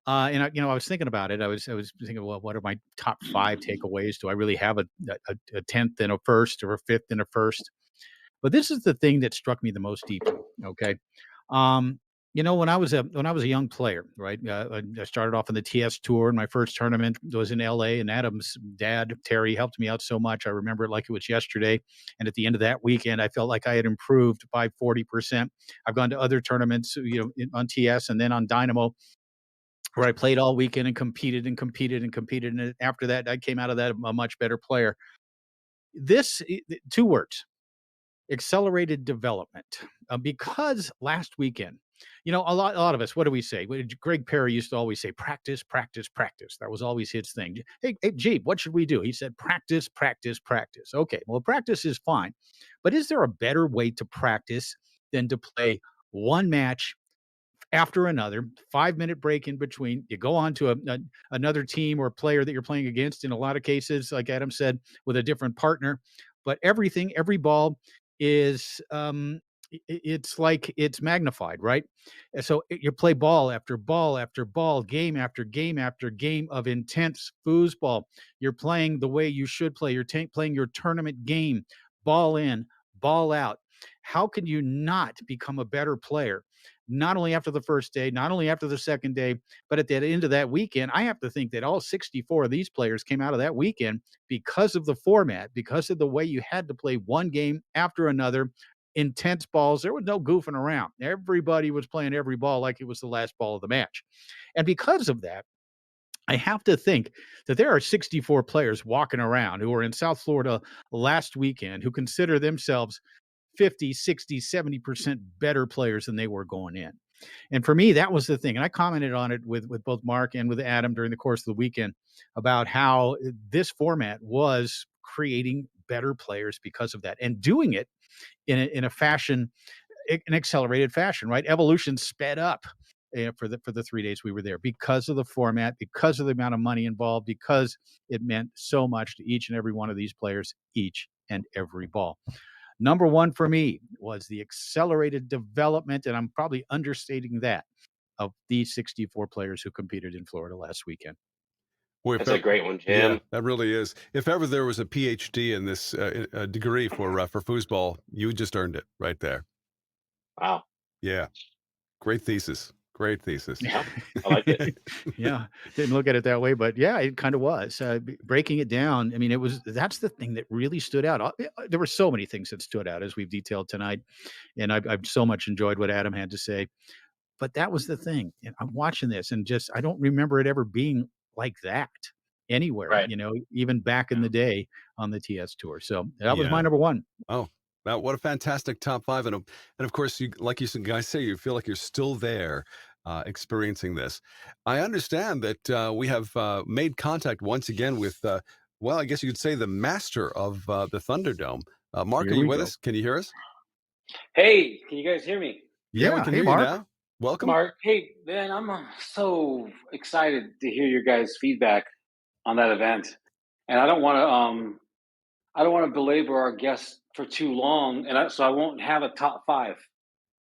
and I was thinking about it. I was thinking, well, what are my top 5 takeaways? Do I really have a 10th and a first or a 5th and a first? But this is the thing that struck me the most deeply. Okay. When I was a young player, right? I started off on the TS tour, and my first tournament was in LA, and Adam's dad, Terry, helped me out so much. I remember it like it was yesterday. And at the end of that weekend, I felt like I had improved by 40%. I've gone to other tournaments, on TS and then on Dynamo, where I played all weekend and competed. And after that, I came out of that a much better player. This 2 words: accelerated development. Because last weekend, a lot of us, what do we say? Greg Perry used to always say, practice, practice, practice. That was always his thing. Hey, Jeep, what should we do? He said, practice, practice, practice. Okay, well, practice is fine. But is there a better way to practice than to play one match after another, 5-minute break in between? You go on to another team or player that you're playing against, in a lot of cases, like Adam said, with a different partner. But every ball is it's like it's magnified, right? And so you play ball after ball after ball, game after game after game of intense foosball. You're playing the way you should play. You're playing your tournament game, ball in, ball out. How can you not become a better player not only after the first day, not only after the second day, but at the end of that weekend. I have to think that all 64 of these players came out of that weekend because of the format, because of the way you had to play one game after another, intense balls. There was no goofing around. Everybody was playing every ball like it was the last ball of the match. And because of that, I have to think that there are 64 players walking around who were in South Florida last weekend who consider themselves 50, 60, 70% better players than they were going in. And for me, that was the thing. And I commented on it with both Mark and with Adam during the course of the weekend about how this format was creating better players because of that and doing it in a fashion, an accelerated fashion, right? Evolution sped up for the 3 days we were there because of the format, because of the amount of money involved, because it meant so much to each and every one of these players, each and every ball. Number one for me was the accelerated development, and I'm probably understating that, of these 64 players who competed in Florida last weekend. Boy, That's a great one, Jim. Yeah, that really is. If ever there was a PhD in this degree for foosball, you just earned it right there. Wow. Yeah. Great thesis. Great thesis. Yeah, I like it. Yeah, didn't look at it that way, but yeah, it kind of was. Breaking it down, I mean, that's the thing that really stood out. There were so many things that stood out as we've detailed tonight, and I've so much enjoyed what Adam had to say. But that was the thing. And I'm watching this and just, I don't remember it ever being like that anywhere, Right. even back in the day on the TS Tour. So that was my number one. Oh, what a fantastic top five. And of course, you, like you guys say, you feel like you're still there experiencing this. I understand that we have made contact once again with, well, I guess you could say the master of the Thunderdome. Mark, Here are you we with go. us? Can you hear us? Hey, can you guys hear me? Yeah, we can hear Mark. you now. Welcome. Mark, hey, man, I'm so excited to hear your guys' feedback on that event. And I don't want to belabor our guests for too long, and so I won't have a top five.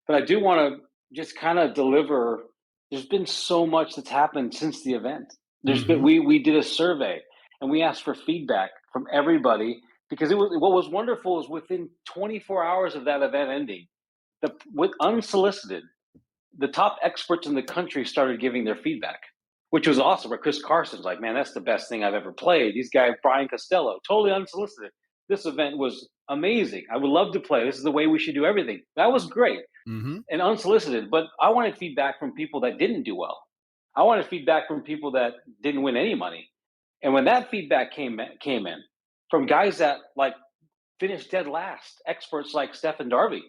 But I do want to just kind of deliver. There's been so much that's happened since the event. There's been we did a survey and we asked for feedback from everybody because what was wonderful is within 24 hours of that event ending, with unsolicited, the top experts in the country started giving their feedback, which was awesome. Where Chris Carson's like, man, that's the best thing I've ever played. These guys, Brian Costello, totally unsolicited. This event was amazing. I would love to play. This is the way we should do everything. That was great and unsolicited. But I wanted feedback from people that didn't do well. I wanted feedback from people that didn't win any money. And when that feedback came in from guys that like finished dead last, experts like Stephen Darby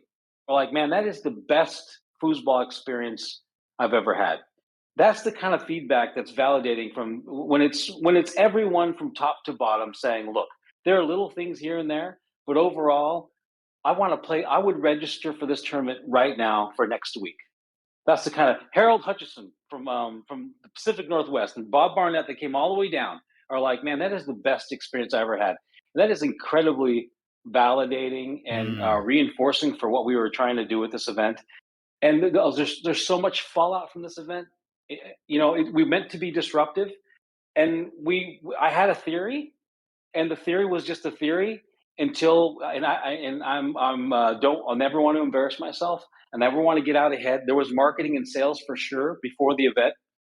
are like, man, that is the best foosball experience I've ever had. That's the kind of feedback that's validating from when it's everyone from top to bottom saying, look, there are little things here and there, but overall, I want to play. I would register for this tournament right now for next week. That's the kind of Harold Hutchison from the Pacific Northwest and Bob Barnett that came all the way down are like, man, that is the best experience I ever had. And that is incredibly validating and reinforcing for what we were trying to do with this event. And there's so much fallout from this event. We meant to be disruptive, and I had a theory, and the theory was just a theory until I'll never want to embarrass myself. I never want to get out ahead. There was marketing and sales for sure before the event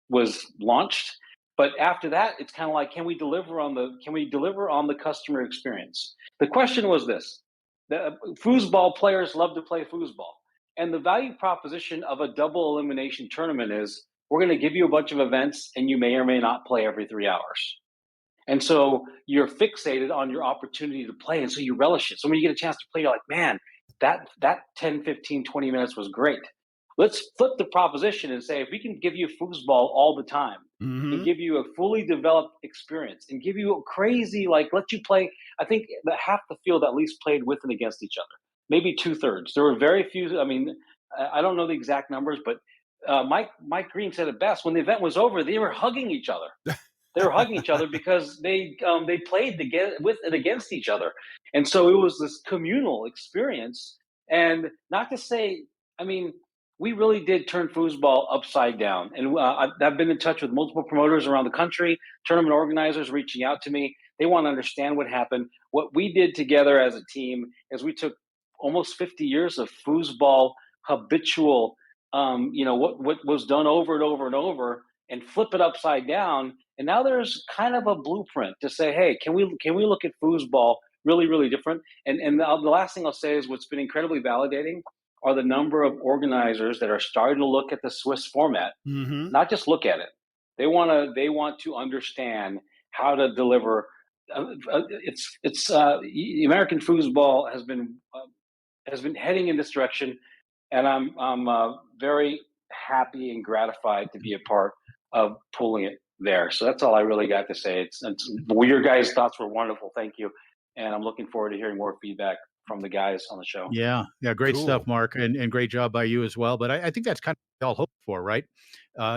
was launched, but after that, it's kind of like, can we deliver on the customer experience? The question was this: the foosball players love to play foosball. And the value proposition of a double elimination tournament is we're going to give you a bunch of events and you may or may not play every 3 hours. And so you're fixated on your opportunity to play. And so you relish it. So when you get a chance to play, you're like, man, that 10, 15, 20 minutes was great. Let's flip the proposition and say, if we can give you foosball all the time and give you a fully developed experience and give you a crazy, let you play, I think that half the field at least played with and against each other. Maybe 2/3. There were very few. I mean, I don't know the exact numbers, but Mike Green said it best. When the event was over, they were hugging each other. They were hugging each other because they played with and against each other, and so it was this communal experience. And not to say, I mean, we really did turn foosball upside down. And I've been in touch with multiple promoters around the country, tournament organizers reaching out to me. They want to understand what happened. What we did together as a team is we took almost 50 years of foosball habitual what was done over and over and over, and flip it upside down. And now there's kind of a blueprint to say, hey, can we look at foosball really, really different? And the last thing I'll say is what's been incredibly validating are the number of organizers that are starting to look at the Swiss format, not just look at it. They want to understand how to deliver. American foosball has been heading in this direction, and I'm very happy and gratified to be a part of pulling it there. So that's all I really got to say. Your guys' thoughts were wonderful. Thank you, and I'm looking forward to hearing more feedback from the guys on the show. Yeah, great stuff, Mark, and great job by you as well. But I think that's kind of what we all hope for, right?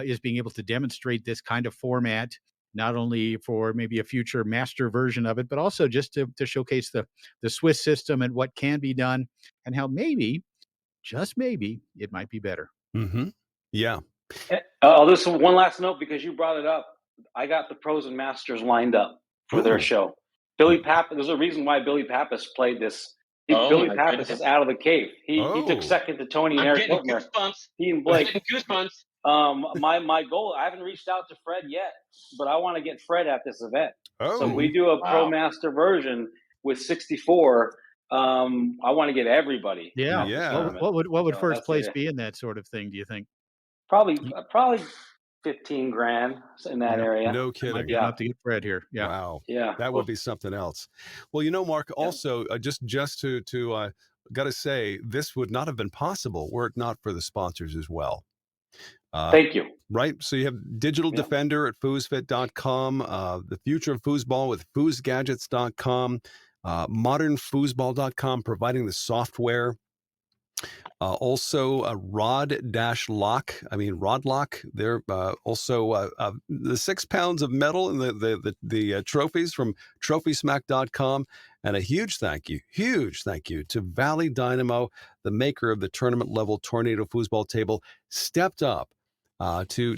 Is being able to demonstrate this kind of format, not only for maybe a future master version of it, but also just to showcase the Swiss system and what can be done, and how maybe, just maybe, it might be better. Yeah. This one last note, because you brought it up. I got the pros and masters lined up for their show. Billy Pappas. There's a reason why Billy Pappas played this. Billy Pappas is out of the cave. He took second to Tony and Eric Hiltner. He and Blake. Goosebumps. My goal. I haven't reached out to Fred yet, but I want to get Fred at this event. So if we do a pro master version with 64. I want to get everybody. Yeah. What would first place be in that sort of thing, do you think? Probably $15,000 in that area. No kidding. Might be enough to get Fred here. Yeah. Wow. Yeah. That would be something else. Well, Mark, also just to got to say, this would not have been possible were it not for the sponsors as well. Thank you. Right. So you have Digital Defender at foosfit.com, the future of foosball with foosgadgets.com, modernfoosball.com, providing the software. Also, Rod-Lock. They're also the 6 pounds of metal and the trophies from TrophySmack.com. And a huge thank you to Valley Dynamo, the maker of the tournament level Tornado foosball table, stepped up to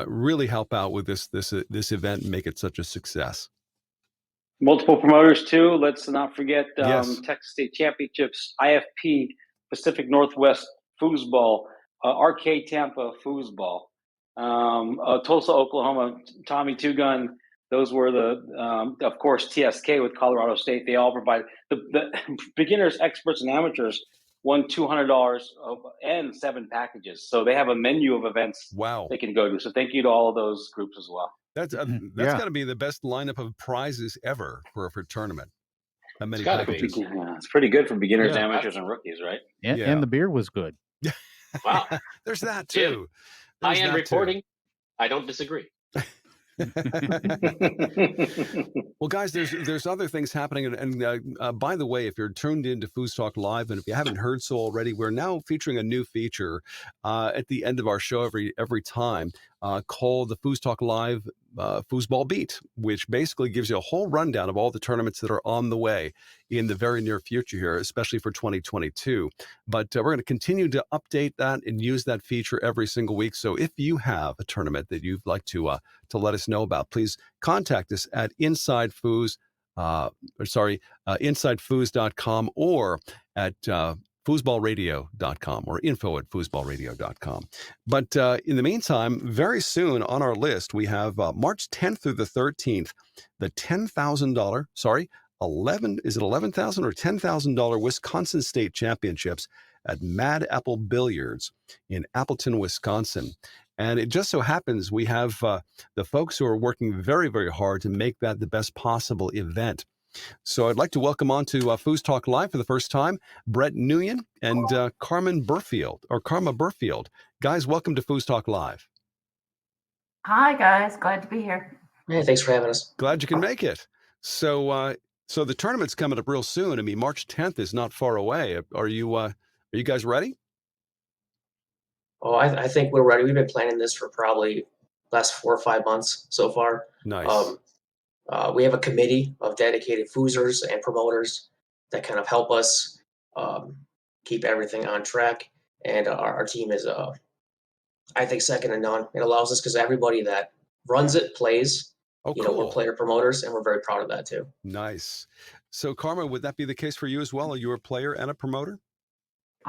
really help out with this event and make it such a success. Multiple promoters too. Let's not forget Texas State Championships, IFP, Pacific Northwest Foosball, Arcade Tampa Foosball, Tulsa, Oklahoma, Tommy Two Gun. Those were of course, TSK with Colorado State. They all provide the beginners, experts, and amateurs won $200 and 7 packages. So they have a menu of events they can go to. So thank you to all of those groups as well. That's got to be the best lineup of prizes ever for a tournament. It's got to be. It's pretty good for beginners, amateurs, and rookies, right? And the beer was good. Wow. There's that too. High-end reporting. I don't disagree. Well, guys, there's other things happening, and by the way, if you're tuned into FoosTalk Live, and if you haven't heard so already, we're now featuring a new feature at the end of our show every time called the FoosTalk Live Foosball Beat, which basically gives you a whole rundown of all the tournaments that are on the way in the very near future here, especially for 2022. But we're going to continue to update that and use that feature every single week. So if you have a tournament that you'd like to let us know about, please contact us at insidefoos.com or at foosballradio.com or info@foosballradio.com. But in the meantime, very soon on our list, we have March 10th through the 13th, the $10,000, $11,000 or $10,000 Wisconsin State Championships at Mad Apple Billiards in Appleton, Wisconsin. And it just so happens we have the folks who are working very, very hard to make that the best possible event. So I'd like to welcome on to FoosTalk Live for the first time, Brett Nooyen and Carma Burfield. Guys, welcome to FoosTalk Live. Hi, guys. Glad to be here. Hey, thanks for having us. Glad you can make it. So the tournament's coming up real soon. I mean, March 10th is not far away. Are you guys ready? Oh, I think we're ready. We've been planning this for probably last 4 or 5 months so far. Nice. We have a committee of dedicated foosers and promoters that kind of help us keep everything on track. And our team is, I think, second to none. It allows us because everybody that runs it plays. Oh, cool. We're player promoters, and we're very proud of that too. Nice. So, Carma, would that be the case for you as well? Are you a player and a promoter?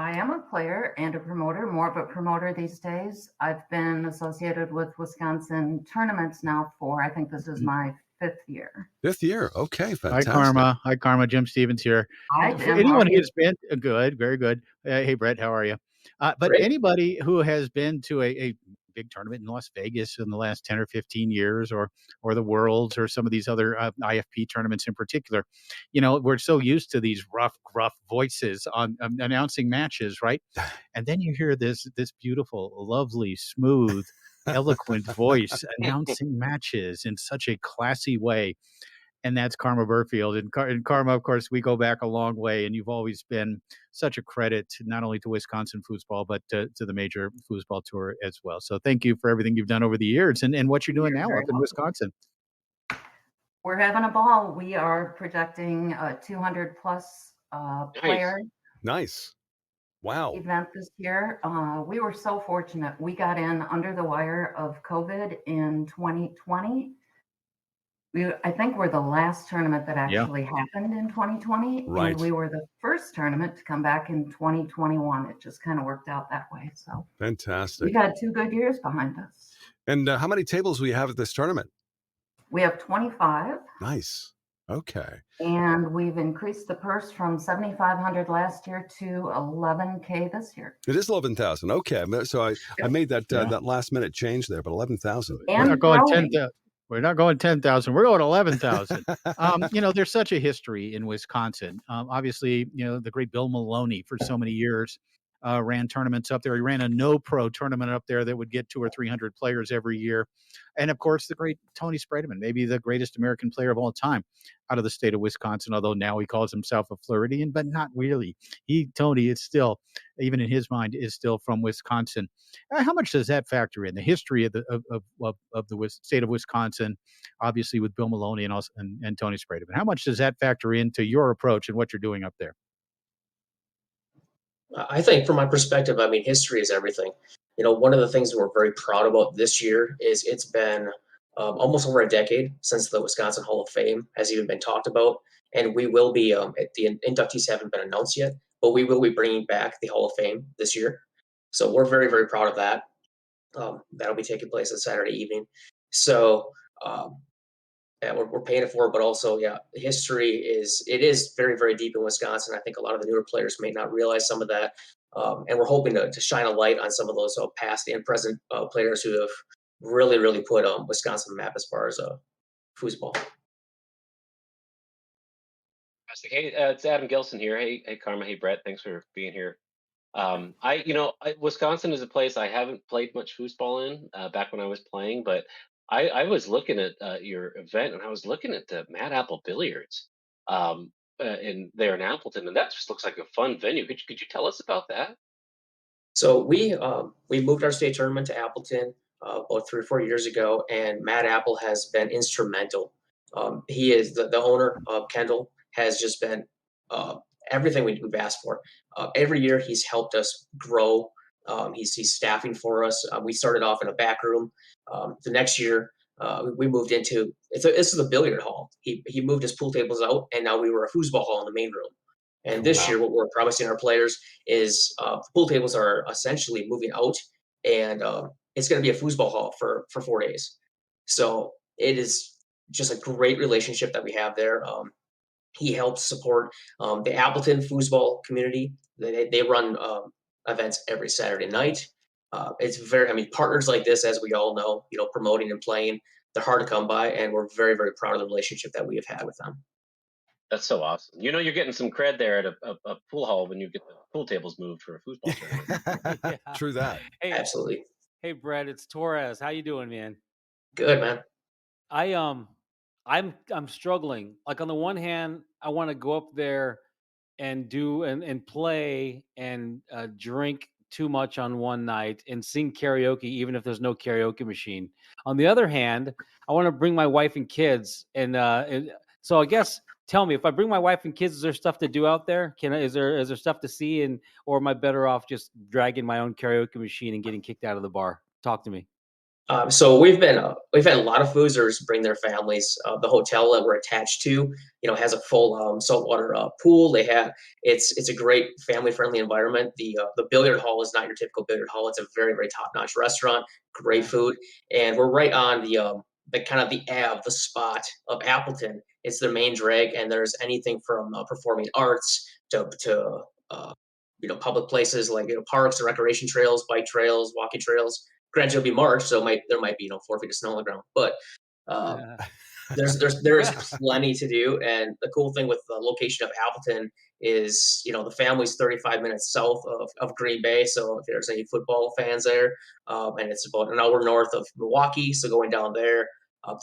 I am a player and a promoter, more of a promoter these days. I've been associated with Wisconsin tournaments now for, I think this is my 5th year. 5th year. Okay, Hi, fantastic. Karma. Hi, Karma. Jim Stevens here. Hi, For Jim. anyone How are who's been good, very good. Hey, Brett, how are you? But Great. anybody who has been to a big tournament in Las Vegas in the last 10 or 15 years, or the Worlds, or some of these other IFP tournaments in particular, we're so used to these rough, gruff voices on announcing matches, right? And then you hear this beautiful, lovely, smooth, eloquent voice announcing matches in such a classy way. And that's Carma Burfield. And Karma, of course, we go back a long way, and you've always been such a credit not only to Wisconsin foosball, but to the major foosball tour as well. So thank you for everything you've done over the years and what you're doing now up in Wisconsin. We're having a ball. We are projecting a 200 plus player Nice. Wow. event this year. We were so fortunate. We got in under the wire of COVID in 2020. I think we're the last tournament that actually happened in 2020. Right. And we were the first tournament to come back in 2021. It just kind of worked out that way. So Fantastic. we've had 2 good years behind us. And how many tables will you have at this tournament? We have 25. Nice. Okay. And we've increased the purse from $7,500 last year to $11K this year. It is 11,000. Okay. So I made that last minute change there, but 11,000. We're not going 10,000. We're not going 10,000. We're going 11,000. There's such a history in Wisconsin. Obviously, the great Bill Maloney for so many years ran tournaments up there. He ran a no-pro tournament up there that would get 200 or 300 players every year. And of course, the great Tony Spredeman, maybe the greatest American player of all time out of the state of Wisconsin, although now he calls himself a Floridian, but not really. Tony is still, even in his mind, is still from Wisconsin. How much does that factor in the history of the state of Wisconsin, obviously with Bill Maloney and Tony Spredeman? How much does that factor into your approach and what you're doing up there? I think from my perspective, history is everything. One of the things that we're very proud about this year is it's been almost over a decade since the Wisconsin Hall of Fame has even been talked about. And we will be, the inductees haven't been announced yet, but we will be bringing back the Hall of Fame this year. So we're very, very proud of that. That'll be taking place on Saturday evening. So we're paying it forward, but also, history is very, very deep in Wisconsin. I think a lot of the newer players may not realize some of that. And we're hoping to shine a light on some of those past and present players who have really, really put Wisconsin on the map as far as foosball. Hey, it's Adam Gilson here. Hey, Karma. Hey, Brett. Thanks for being here. Wisconsin is a place I haven't played much foosball in back when I was playing, but I was looking at your event, and I was looking at the Mad Apple Billiards there in Appleton, and that just looks like a fun venue. Could you tell us about that? So we moved our state tournament to Appleton about 3 or 4 years ago, and Mad Apple has been instrumental. He is the owner of Kendall, has just been everything we've asked for. Every year he's helped us grow. He's staffing for us. We started off in a back room. The next year we moved into this is a billiard hall. He moved his pool tables out, and now we were a foosball hall in the main room. And this year, what we're promising our players is the pool tables are essentially moving out, and it's going to be a foosball hall for 4 days. So it is just a great relationship that we have there. He helps support the Appleton foosball community. They run events every Saturday night. It's partners like this, as we all know, promoting and playing, they're hard to come by, and we're very, very proud of the relationship that we have had with them. That's so awesome. You're getting some cred there at a pool hall when you get the pool tables moved for a foosball tournament. Yeah. True that. Hey, absolutely. Hey, Brett, it's Torres. How you doing, man? Good, man. I'm struggling. Like, on the one hand, I want to go up there and do and play and drink too much on one night and sing karaoke, even if there's no karaoke machine. On the other hand, I want to bring my wife and kids, and so I guess tell me, if I bring my wife and kids, is there stuff to do out there? Is there stuff to see, or am I better off just dragging my own karaoke machine and getting kicked out of the bar? Talk to me. So we've had a lot of Foosers bring their families. The hotel that we're attached to, has a full saltwater pool. It's a great family friendly environment. The billiard hall is not your typical billiard hall. It's a very very top notch restaurant, great food, and we're right on the kind of the spot of Appleton. It's their main drag, and there's anything from performing arts to public places like parks, recreation trails, bike trails, walking trails. Granted, it'll be March, so there might be 4 feet of snow on the ground, but there is plenty to do. And the cool thing with the location of Appleton is the family's 35 minutes south of Green Bay. So if there's any football fans there, and it's about an hour north of Milwaukee, so going down there,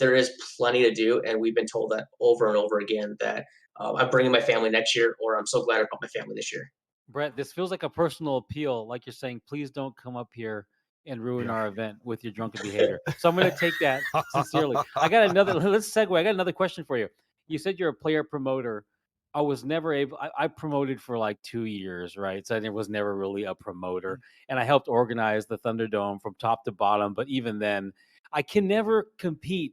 there is plenty to do. And we've been told that over and over again that I'm bringing my family next year, or I'm so glad I brought my family this year. Brett, this feels like a personal appeal. Like you're saying, please don't come up here and ruin our event with your drunken behavior. So I'm going to take that sincerely. Let's segue. I got another question for you. You said you're a player promoter. I was never able, I promoted for like 2 years, right? So I was never really a promoter. And I helped organize the Thunderdome from top to bottom. But even then, I can never compete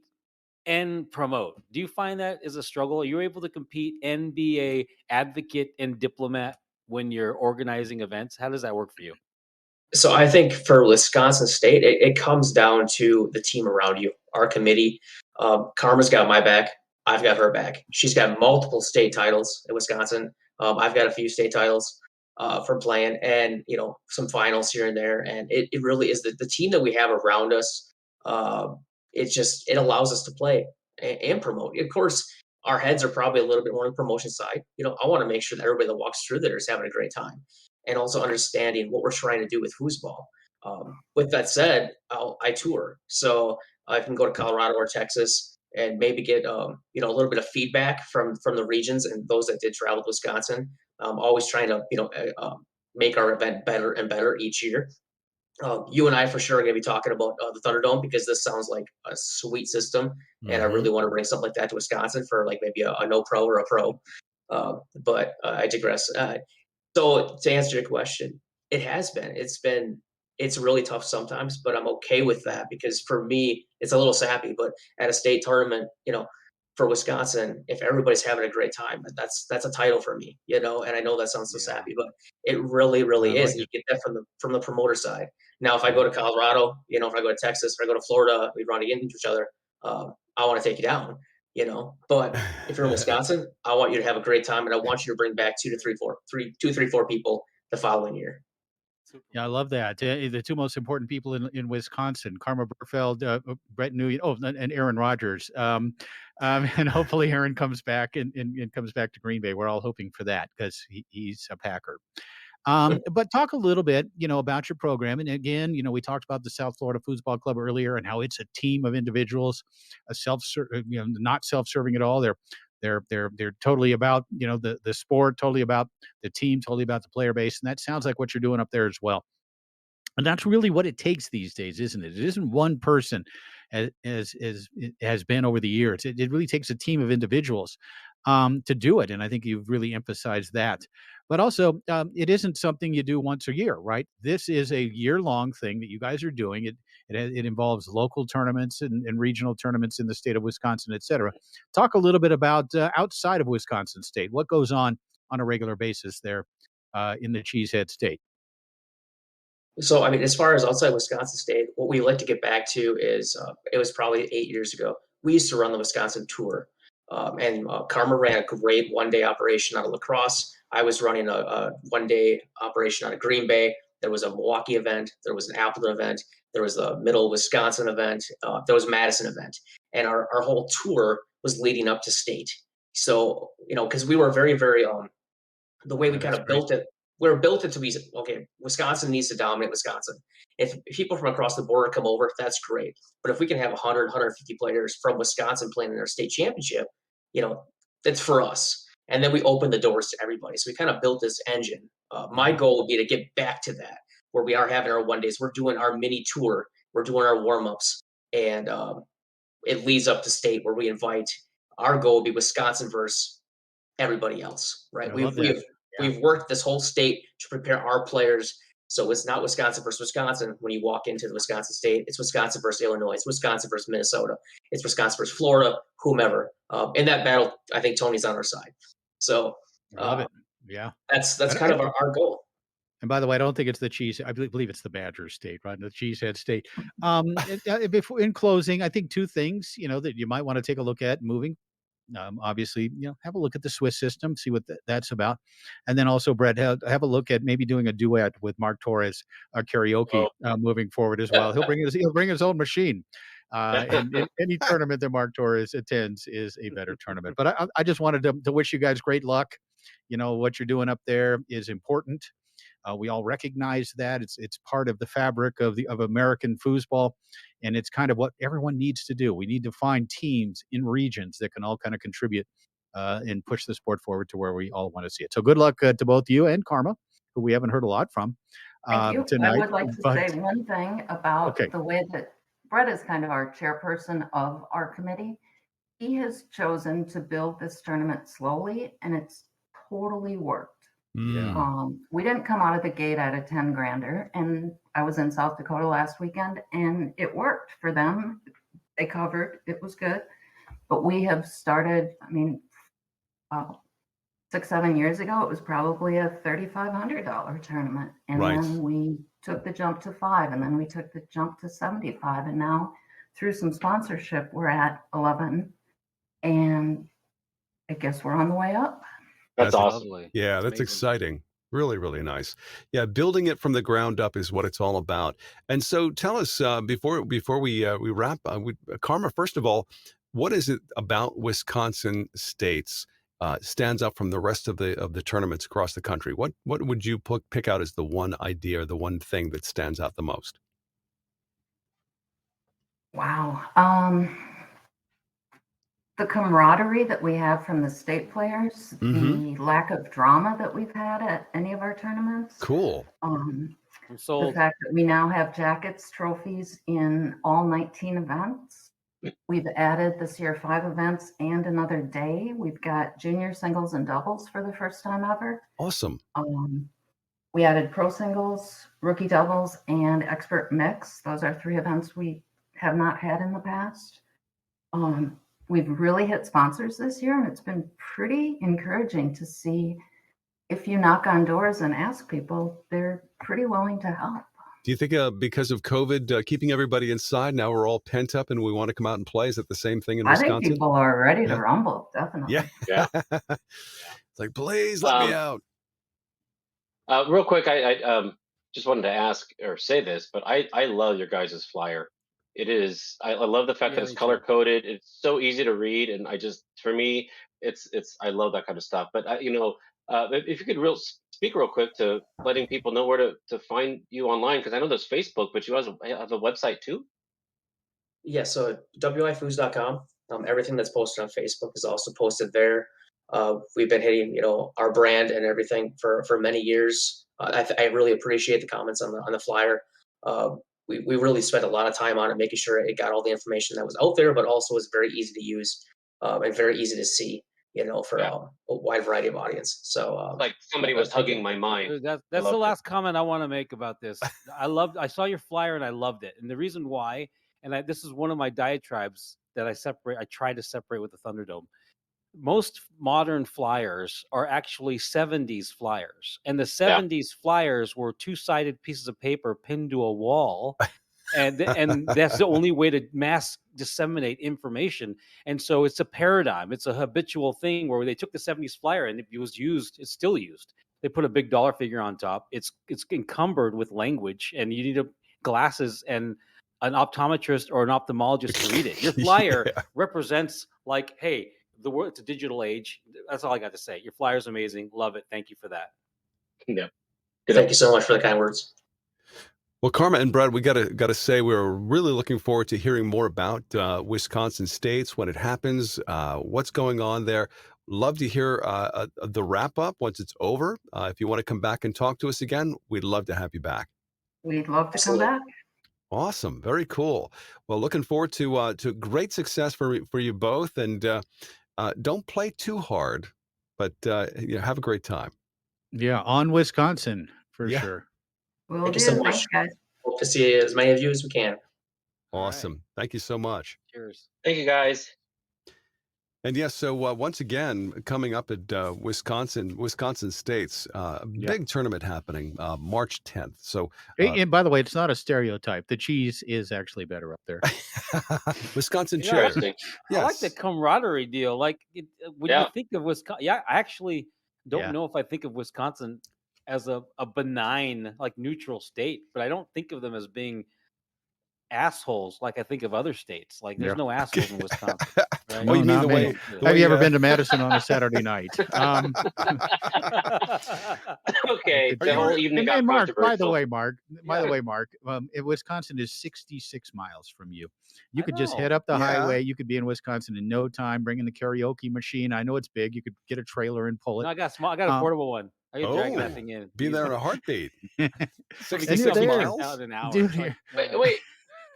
and promote. Do you find that is a struggle? Are you able to compete and be a advocate and diplomat when you're organizing events? How does that work for you? So I think for Wisconsin State, it comes down to the team around you, our committee. Karma's got my back. I've got her back. She's got multiple state titles in Wisconsin. I've got a few state titles from playing, and some finals here and there. And it really is the team that we have around us. It allows us to play and promote. Of course, our heads are probably a little bit more on the promotion side. I want to make sure that everybody that walks through there is having a great time, and also understanding what we're trying to do with foosball. With that said, I tour, so I can go to Colorado or Texas and maybe get a little bit of feedback from the regions and those that did travel to Wisconsin. Always trying to make our event better and better each year. You and I for sure are going to be talking about the Thunderdome, because this sounds like a sweet system, and I really want to bring something like that to Wisconsin for like maybe a no-pro or a pro. But I digress. So to answer your question, it's really tough sometimes, but I'm okay with that, because for me, it's a little sappy, but at a state tournament, for Wisconsin, if everybody's having a great time, that's a title for me, and I know that sounds so sappy, but it really, really is. And you get that from the promoter side. Now, if I go to Colorado, if I go to Texas, if I go to Florida, we run into each other. I want to take you down, But if you're in Wisconsin, I want you to have a great time, and I want you to bring back 2 to 3, 4 people the following year. Yeah, I love that. The two most important people in Wisconsin, Carma Burfield, Brett Nooyen, and Aaron Rodgers. And hopefully Aaron comes back and comes back to Green Bay. We're all hoping for that, because he's a Packer. But talk a little bit, about your program. And again, we talked about the South Florida Foosball Club earlier and how it's a team of individuals, not self-serving at all. They're totally about, the sport, totally about the team, totally about the player base. And that sounds like what you're doing up there as well. And that's really what it takes these days, isn't it? It isn't one person, as it has been over the years. It really takes a team of individuals to do it. And I think you've really emphasized that. But also, it isn't something you do once a year, right? This is a year-long thing that you guys are doing. It involves local tournaments and regional tournaments in the state of Wisconsin, et cetera. Talk a little bit about outside of Wisconsin State. What goes on a regular basis there in the Cheesehead State? So, I mean, as far as outside Wisconsin State, what we like to get back to is it was probably 8 years ago. We used to run the Wisconsin tour, and Karma ran a great one-day operation out of La Crosse. I was running a one-day operation out of Green Bay. There was a Milwaukee event. There was an Appleton event. There was a Middle Wisconsin event. There was a Madison event. And our whole tour was leading up to state. So, because we were very, very the way we kind of built it, we were built it to be, okay, Wisconsin needs to dominate Wisconsin. If people from across the border come over, that's great. But if we can have 100, 150 players from Wisconsin playing in our state championship, that's for us. And then we open the doors to everybody. So we kind of built this engine. My goal would be to get back to that, where we are having our one days. We're doing our mini tour. We're doing our warm-ups. And it leads up to state, where we invite, our goal would be Wisconsin versus everybody else, right? We've worked this whole state to prepare our players So it's not Wisconsin versus Wisconsin when you walk into the Wisconsin State. It's Wisconsin versus Illinois. It's Wisconsin versus Minnesota. It's Wisconsin versus Florida, whomever. In that battle, I think Tony's on our side. So Love it. Yeah. That's kind of our goal. And by the way, I don't think it's the cheese. I believe it's the Badger State, right? The Cheesehead State. In closing, I think two things, that you might want to take a look at moving. Obviously, have a look at the Swiss system, see what that's about. And then also, Brett, have a look at maybe doing a duet with Mark Torres, karaoke moving forward as well. He'll bring his own machine. And any tournament that Mark Torres attends is a better tournament. But I just wanted to wish you guys great luck. What you're doing up there is important. We all recognize that it's part of the fabric of American foosball, and it's kind of what everyone needs to do. We need to find teams in regions that can all kind of contribute and push the sport forward to where we all want to see it. So good luck to both you and Karma, who we haven't heard a lot from Thank you. tonight. I would like to say one thing about the way that Brett is kind of our chairperson of our committee. He has chosen to build this tournament slowly, and it's totally worked. Yeah. We didn't come out of the gate at a 10 grander, and I was in South Dakota last weekend, and it worked for them. They covered, it was good. But we have started, 6-7 years ago, it was probably a $3,500 tournament. And then we took the jump to $5, and then we took the jump to $75. And now through some sponsorship, we're at 11. And I guess we're on the way up. That's awesome. Yeah, that's exciting. Really, really nice. Yeah, building it from the ground up is what it's all about. And so, tell us before we wrap, Karma. First of all, what is it about Wisconsin States stands out from the rest of the tournaments across the country? What would you pick out as the one idea or the one thing that stands out the most? Wow. The camaraderie that we have from the state players, the lack of drama that we've had at any of our tournaments. Cool. The fact that we now have jackets, trophies in all 19 events. We've added this year 5 events and another day. We've got junior singles and doubles for the first time ever. Awesome. We added pro singles, rookie doubles, and expert mix. Those are 3 events we have not had in the past. We've really hit sponsors this year, and it's been pretty encouraging to see if you knock on doors and ask people, they're pretty willing to help. Do you think because of COVID, keeping everybody inside, now we're all pent up and we want to come out and play? Is it the same thing in Wisconsin? I think people are ready to rumble, definitely. Yeah. It's like, please let me out. Real quick, I just wanted to ask or say this, but I love your guys' flyer. It is. I love the fact that it's color coded. It's so easy to read, and for me, it's. I love that kind of stuff. But if you could speak real quick to letting people know where to find you online, because I know there's Facebook, but you have a website too. Yeah, so wifoos.com. Everything that's posted on Facebook is also posted there. We've been hitting, our brand and everything for many years. I really appreciate the comments on the flyer. We really spent a lot of time on it, making sure it got all the information that was out there, but also was very easy to use and very easy to see, for a wide variety of audience. So like somebody was hugging my mind. That's the last comment I want to make about this. I saw your flyer and I loved it. And the reason why, this is one of my diatribes that I try to separate with the Thunderdome. Most modern flyers are actually 70s flyers, and the 70s flyers were 2-sided pieces of paper pinned to a wall, and that's the only way to mass disseminate information. And so it's a paradigm, it's a habitual thing where they took the 70s flyer and it was used, it's still used. They put a big dollar figure on top. It's encumbered with language, and you need glasses and an optometrist or an ophthalmologist to read it. Your flyer represents like, hey, the world, it's a digital age. That's all I got to say. Your flyer's amazing. Love it. Thank you for that. Yeah. Thank you so much for the kind words. Well, Karma and Brad, we got to say we're really looking forward to hearing more about Wisconsin States when it happens, what's going on there. Love to hear the wrap up once it's over. If you want to come back and talk to us again, we'd love to have you back. We'd love to come back. Awesome. Very cool. Well, looking forward to great success for you both. And don't play too hard, but have a great time. Yeah, on Wisconsin for sure. Will Thank you do. so much. Thanks, guys. Hope to see as many of you as we can. Awesome. Thank you so much. Cheers. Thank you, guys. And yes, so once again, coming up at Wisconsin State's big tournament happening March 10th. So, and by the way, it's not a stereotype. The cheese is actually better up there. Wisconsin Yeah, cheddar. I like the camaraderie deal. Like when you think of Wisconsin, I actually don't know if I think of Wisconsin as a benign, like neutral state, but I don't think of them as being assholes like I think of other states. Like there's no assholes in Wisconsin. Right? Oh, you mean the way? Have you ever been to Madison on a Saturday night? Okay, the whole evening got and Mark, controversial. by the way, Mark, Wisconsin is 66 miles from you. You could just head up the highway. You could be in Wisconsin in no time, bringing the karaoke machine. I know it's big. You could get a trailer and pull it. No, I got a portable one. I can drag that thing in. Be there in a heartbeat. 66 miles? Out an hour. Dude, Like, Wait,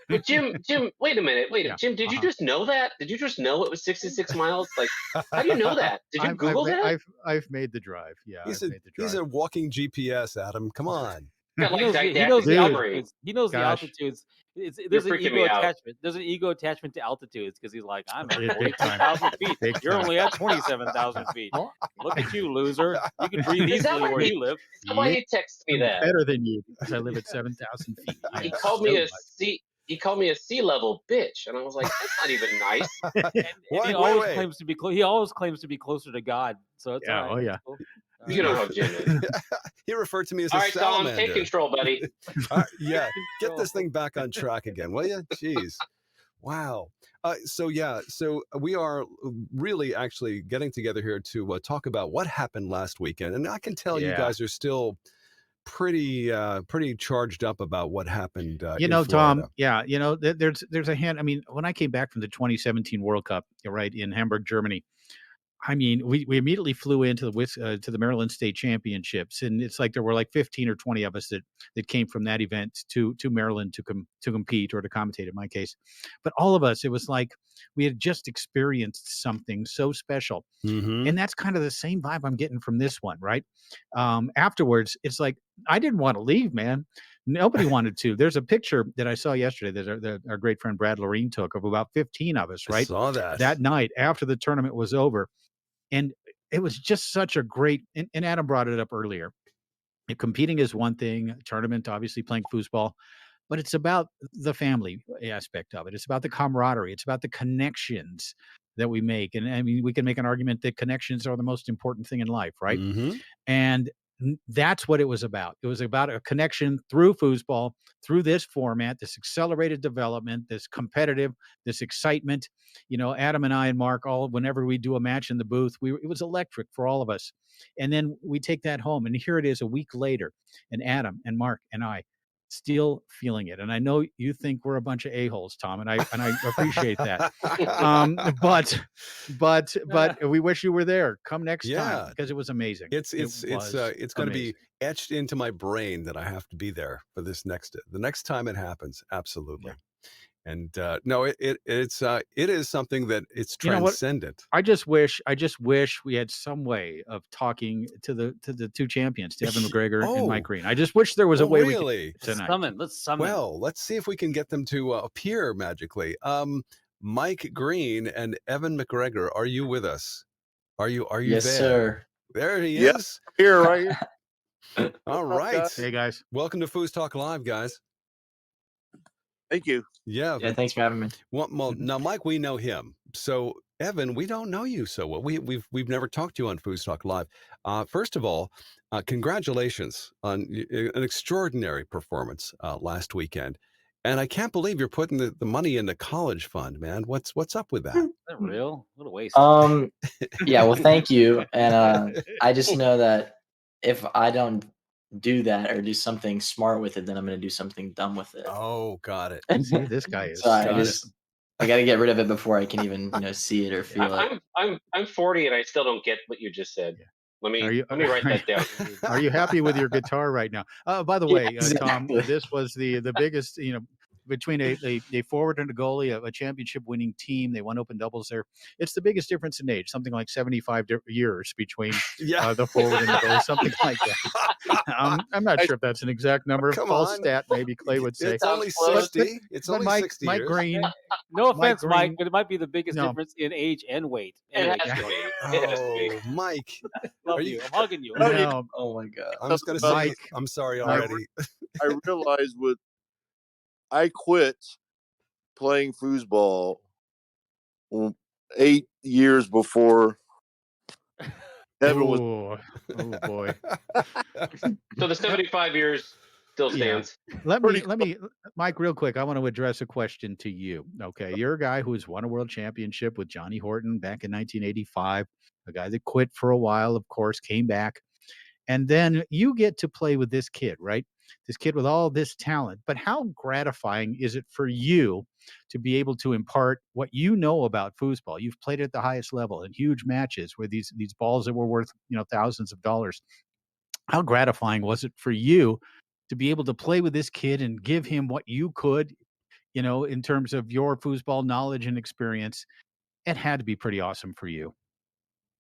but Jim, wait a minute. Jim, did you just know that? Did you just know it was 66 miles? Like, how do you know that? Did you Google that? I've made the drive. Yeah, He's a walking GPS, Adam. Come on. He knows the altitudes. He knows the altitudes. There's an ego attachment. There's an ego attachment to altitudes because he's like, I'm at 42,000 feet. You're only at 27,000 feet. Look at you, loser. You can breathe easily where you live. Why you text me that? Better than you because I live at 7,000 feet. He called me He called me a sea level bitch, and I was like, "That's not even nice." He always claims to be. He always claims to be closer to God. So it's all right. Oh yeah. Cool. You know how Jim is. He referred to me as all a right, salamander. Tom, take control, buddy. Yeah, get this thing back on track again, will you? Jeez. Wow. So we are really actually getting together here to talk about what happened last weekend, and I can tell you guys are still pretty charged up about what happened. Tom. Yeah, there's a hand. I mean, when I came back from the 2017 World Cup, right in Hamburg, Germany, I mean, we immediately flew into the Maryland State Championships, and it's like there were like 15 or 20 of us that came from that event to Maryland to compete or to commentate in my case. But all of us, it was like we had just experienced something so special, and that's kind of the same vibe I'm getting from this one, right? Afterwards, it's like I didn't want to leave, man. Nobody wanted to. There's a picture that I saw yesterday that our great friend Brad Lorene took of about 15 of us, right? I saw that night after the tournament was over. And it was just such a great, and Adam brought it up earlier. Competing is one thing, tournament, obviously playing foosball, but it's about the family aspect of it. It's about the camaraderie. It's about the connections that we make. And I mean, we can make an argument that connections are the most important thing in life, right? And that's what it was about. It was about a connection through foosball, through this format, this accelerated development, this competitive, this excitement. Adam and I and Mark, whenever we do a match in the booth, it was electric for all of us. And then we take that home, and here it is a week later, and Adam and Mark and I still feeling it. And I know you think we're a bunch of a-holes, Tom, and I appreciate that. But we wish you were there. Come next time because it was amazing. It's going to be etched into my brain that I have to be there for the next time it happens. Absolutely. And no, it is something that it's transcendent. I just wish we had some way of talking to the two champions, to Evan McGregor and Mike Green. I just wish there was a way we could tonight. Let's summon. Well, let's see if we can get them to appear magically. Mike Green and Evan McGregor, are you with us? Are you yes, there? Sir. There he is. Here, right here. All right. Hey guys. Welcome to FoosTalk Live, guys. Thank you. Yeah, thanks for having me. Well, now Mike, we know him. So Evan, we don't know you so well. We've never talked to you on FoosTalk Live. First of all, congratulations on an extraordinary performance last weekend. And I can't believe you're putting the money in the college fund, man. What's up with that? Is that real? What a waste. Yeah, well, thank you. And I just know that if I don't do that or do something smart with it, then I'm going to do something dumb with it. Oh, got it. See, this guy is. So I got to get rid of it before I can even see it or feel it. I'm 40 and I still don't get what you just said. Let me write that down. Are you happy with your guitar right now? By the way, exactly. Tom, this was the biggest between a forward and a goalie, a championship winning team. They won open doubles there. It's the biggest difference in age, something like 75 years between the forward and the goalie, something like that. I'm not sure if that's an exact number. Come False on. stat, maybe Clay would say. It's only 60. It's only Mike, 60 Mike years. Green. No offense, Green- Mike, but it might be the biggest No. difference in age and weight. It Anyway, has to be. Oh, Mike. love you. I'm hugging you. No. Oh my God. I'm just going to say, Mike. I'm sorry already. I realized I quit playing foosball 8 years before Evan was. Oh boy. So the 75 years still stands. Let me, Mike, real quick. I want to address a question to you. Okay, you're a guy who's won a world championship with Johnny Horton back in 1985. A guy that quit for a while, of course, came back, and then you get to play with this kid, right? This kid with all this talent. But how gratifying is it for you to be able to impart what you know about foosball? You've played at the highest level in huge matches with these balls that were worth thousands of dollars. How gratifying was it for you to be able to play with this kid and give him what you could, in terms of your foosball knowledge and experience? It had to be pretty awesome for you.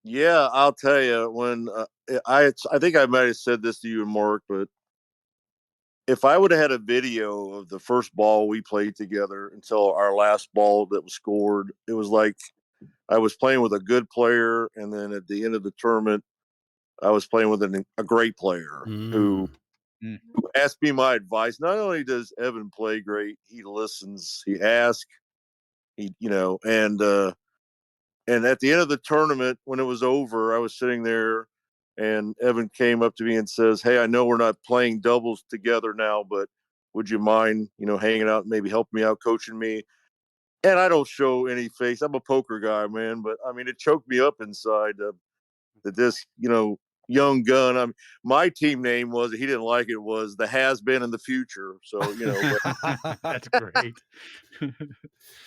Yeah, I'll tell you. When I think I might have said this to you, Mark, but if I would have had a video of the first ball we played together until our last ball that was scored, it was like I was playing with a good player, and then at the end of the tournament, I was playing with a great player who asked me my advice. Not only does Evan play great, he listens, he asks, and at the end of the tournament, when it was over, I was sitting there, and Evan came up to me and says, "Hey, I know we're not playing doubles together now, but would you mind, hanging out and maybe helping me out, coaching me?" And I don't show any face. I'm a poker guy, man, but I mean, it choked me up inside that this, young gun. My team name was, he didn't like it, was the has been in the future. So, but, That's great.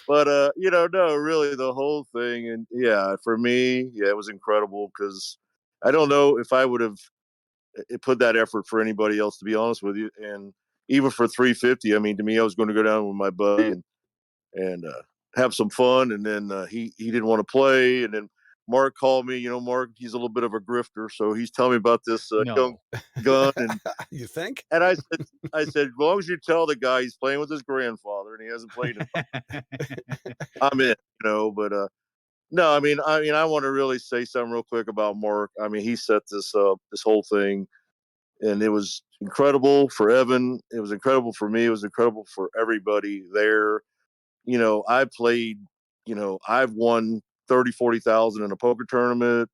but no, really the whole thing. And yeah, for me, it was incredible because I don't know if I would have put that effort for anybody else, to be honest with you. And even for 350, I mean, to me, I was going to go down with my buddy and have some fun. And then he didn't want to play. And then Mark called me. Mark, he's a little bit of a grifter, so he's telling me about this young gun. And you think? And I said, as long as you tell the guy he's playing with his grandfather and he hasn't played in, I'm in. But no, I mean, I want to really say something real quick about Mark. I mean, he set this whole thing, and it was incredible for Evan. It was incredible for me. It was incredible for everybody there. I played. I've won 30,000-40,000 in a poker tournament.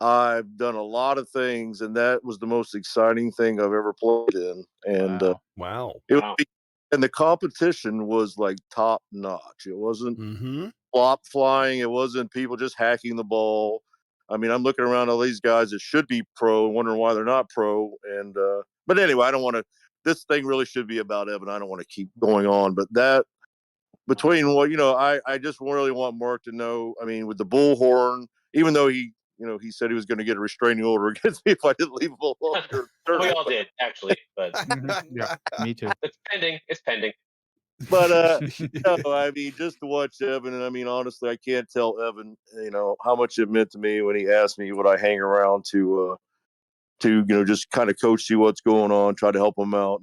I've done a lot of things, and that was the most exciting thing I've ever played in. And wow. And the competition was like top notch. It wasn't flop flying. It wasn't people just hacking the ball. I mean, I'm looking around all these guys that should be pro and wondering why they're not pro. And but anyway, I don't want to. This thing really should be about Evan. I don't want to keep going on, but that between what I just really want Mark to know. I mean, with the bullhorn, even though he said he was going to get a restraining order against me if I didn't leave him alone. We all did, actually, but yeah, me too. It's pending. It's pending. But I mean, just to watch Evan, and I mean, honestly, I can't tell Evan, how much it meant to me when he asked me would I hang around to just kind of coach, see what's going on, try to help him out,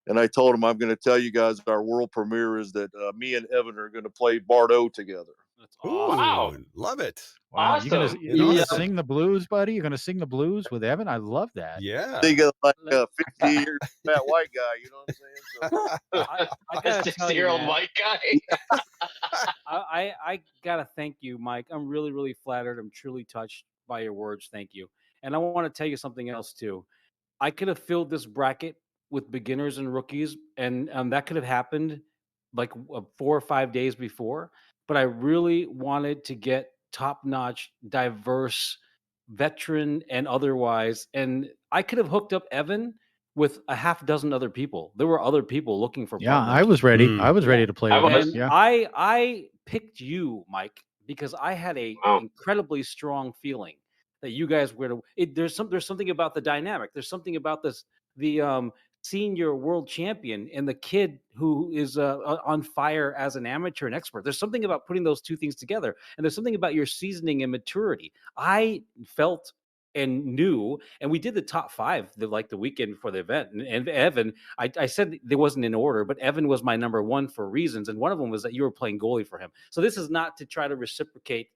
and I told him I'm going to tell you guys our world premiere is that me and Evan are going to play Bardo together. That's awesome. Wow, love it. Wow, awesome. You're gonna sing the blues, buddy? You're gonna sing the blues with Evan? I love that. Yeah. Think of like a 50-year fat white guy, you know what I'm saying? So, I gotta tell you, 60-year-old man, white guy. I gotta thank you, Mike. I'm really, really flattered. I'm truly touched by your words. Thank you. And I want to tell you something else too. I could have filled this bracket with beginners and rookies, and that could have happened like 4 or 5 days before. But I really wanted to get top-notch, diverse, veteran and otherwise. And I could have hooked up Evan with a half dozen other people. There were other people looking for Yeah, partners. I was ready. I was ready to play with him. And Yeah. I picked you, Mike, because I had a incredibly strong feeling that you guys were to. There's something about the dynamic. There's something about the senior world champion and the kid who is on fire as an amateur and expert. There's something about putting those two things together, and there's something about your seasoning and maturity. I felt and knew, and we did the top 5 the weekend before the event. And Evan, I said there wasn't in order, but Evan was my number 1 for reasons, and one of them was that you were playing goalie for him. So this is not to try to reciprocate,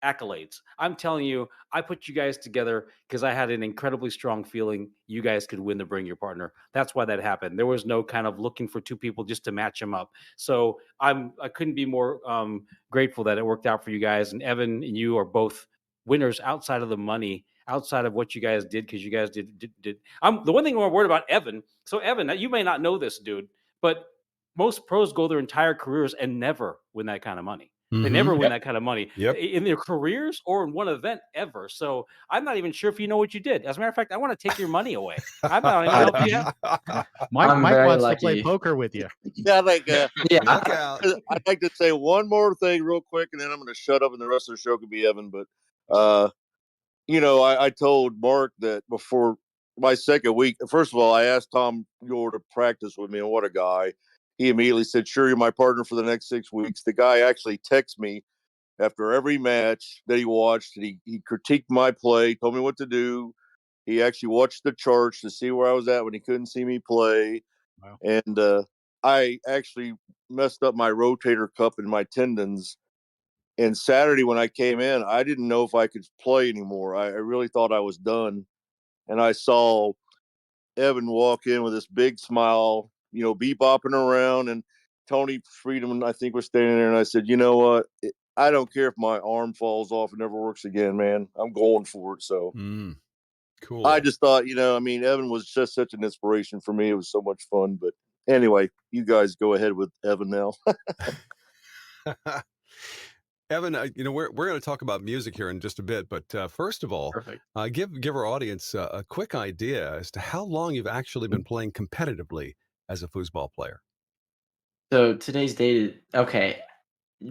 accolades. I'm telling you, I put you guys together because I had an incredibly strong feeling you guys could win the Bring Your Partner. That's why that happened. There was no kind of looking for 2 people just to match them up. So I couldn't be more grateful that it worked out for you guys. And Evan and you are both winners outside of the money, outside of what you guys did, because you guys did. I'm the one thing I'm worried about Evan. So Evan, you may not know this, dude, but most pros go their entire careers and never win that kind of money. They never win that kind of money in their careers or in one event ever. So I'm not even sure if you know what you did. As a matter of fact, I want to take your money away. I'm not even helping you out. Mike wants to play poker with you. Yeah, I'd like to say one more thing real quick, and then I'm going to shut up, and the rest of the show could be Evan. But, I told Mark that before my second week, first of all, I asked Tom Gore to practice with me, and what a guy. He immediately said, "Sure, you're my partner for the next 6 weeks." The guy actually texted me after every match that he watched. And he critiqued my play, told me what to do. He actually watched the charts to see where I was at when he couldn't see me play. Wow. And I actually messed up my rotator cuff and my tendons. And Saturday when I came in, I didn't know if I could play anymore. I really thought I was done. And I saw Evan walk in with this big smile, bebopping around, and Tony Friedman, I think, was standing there. And I said, "You know what? I don't care if my arm falls off and never works again, man. I'm going for it." So cool. I just thought, Evan was just such an inspiration for me. It was so much fun. But anyway, you guys go ahead with Evan now. Evan, we're going to talk about music here in just a bit, but first of all, give our audience a quick idea as to how long you've actually been playing competitively as a foosball player. So today's date, okay,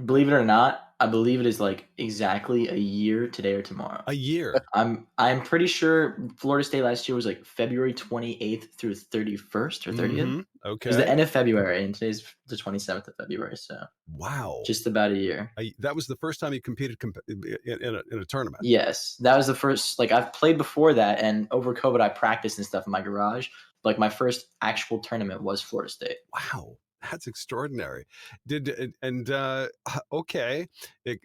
believe it or not, I believe it is like exactly a year today or tomorrow. A year. I'm pretty sure Florida State last year was like February 28th through 31st or 30th. Okay. It was the end of February, and today's the 27th of February. So wow, just about a year. That was the first time you competed in a tournament. Yes, that was the first. Like I've played before that, and over COVID, I practiced and stuff in my garage. Like my first actual tournament was Florida State. Wow. That's extraordinary. Okay.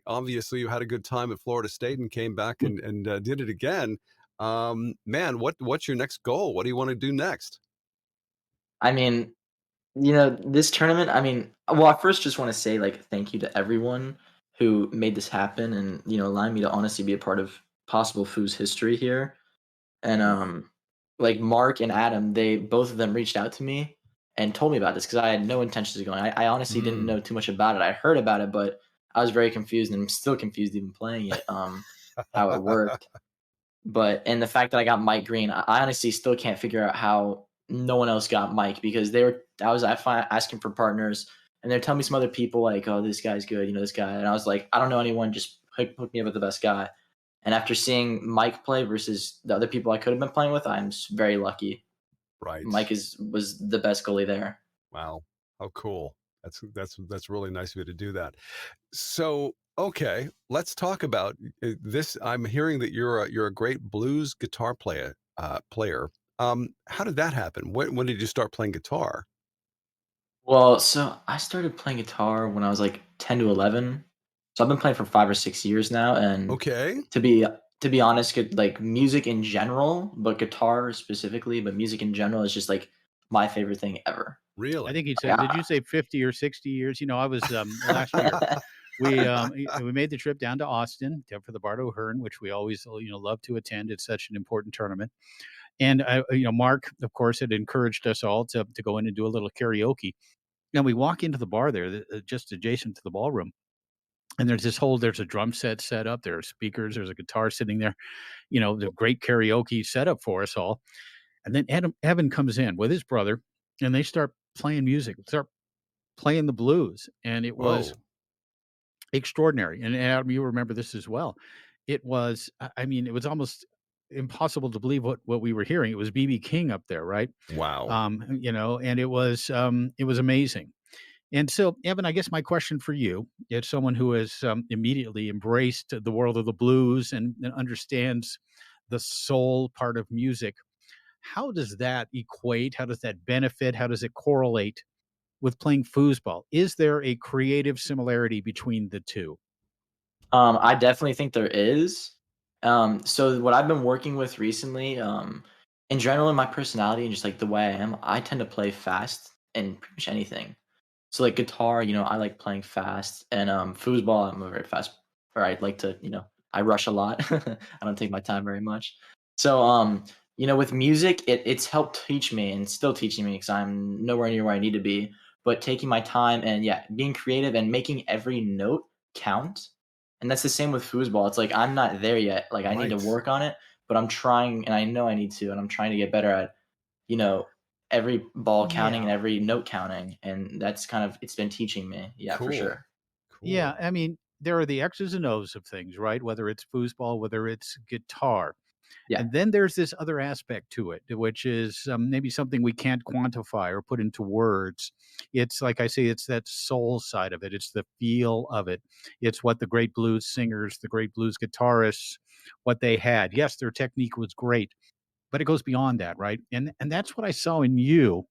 Obviously, you had a good time at Florida State and came back and did it again. Man, what's your next goal? What do you want to do next? I mean, this tournament. I first just want to say thank you to everyone who made this happen and allowing me to honestly be a part of possible Foos history here. And Mark and Adam, both of them reached out to me and told me about this because I had no intentions of going. I honestly didn't know too much about it. I heard about it, but I was very confused, and I'm still confused even playing it, how it worked. And the fact that I got Mike Green, I honestly still can't figure out how no one else got Mike, because I was asking for partners, and they're telling me some other people like, "Oh, this guy's good, this guy," and I was like, "I don't know anyone. Just hook me up with the best guy." And after seeing Mike play versus the other people I could have been playing with, I'm very lucky. Right. Mike was the best goalie there. Wow. How cool. That's really nice of you to do that. So, okay, let's talk about this. I'm hearing that you're a great blues guitar player. How did that happen? When did you start playing guitar? Well, so I started playing guitar when I was like 10 to 11. So I've been playing for 5 or 6 years now, and okay. To be honest, like music in general, but guitar specifically, but music in general is just like my favorite thing ever. Really? I think he said, did you say 50 or 60 years? I was last year. We made the trip down to Austin for the Bardo Hearn, which we always love to attend. It's such an important tournament. And Mark, of course, had encouraged us all to go in and do a little karaoke. And we walk into the bar there, just adjacent to the ballroom. And there's a drum set up. There are speakers. There's a guitar sitting there. The great karaoke setup for us all. And then Evan comes in with his brother, and they start playing music, start playing the blues, and it was extraordinary. And Adam, you remember this as well. It was, it was almost impossible to believe what we were hearing. It was BB King up there, right? Wow. And it was amazing. And so, Evan, I guess my question for you, as someone who has immediately embraced the world of the blues and understands the soul part of music, how does that equate? How does that benefit? How does it correlate with playing foosball? Is there a creative similarity between the two? I definitely think there is. So what I've been working with recently, in general, in my personality and just like the way I am, I tend to play fast in pretty much anything. So like guitar, I like playing fast, and foosball, I'm a very fast, or I like to, I rush a lot. I don't take my time very much. So with music, it's helped teach me and still teaching me because I'm nowhere near where I need to be. But taking my time and being creative and making every note count. And that's the same with foosball. It's like I'm not there yet. Like I need to Right. work on it, but I'm trying, and I know I need to, and I'm trying to get better at, every ball counting and Yeah. every note counting, and that's kind of it's been teaching me. Yeah, for Cool. sure. Yeah, I mean, there are the X's and O's of things, right? Whether it's foosball, whether it's guitar. Yeah. And then there's this other aspect to it, which is maybe something we can't quantify or put into words. It's like I say, it's that soul side of it. It's the feel of it. It's what the great blues singers, the great blues guitarists, what they had. Yes, their technique was great, but it goes beyond that, right? And that's what I saw in you.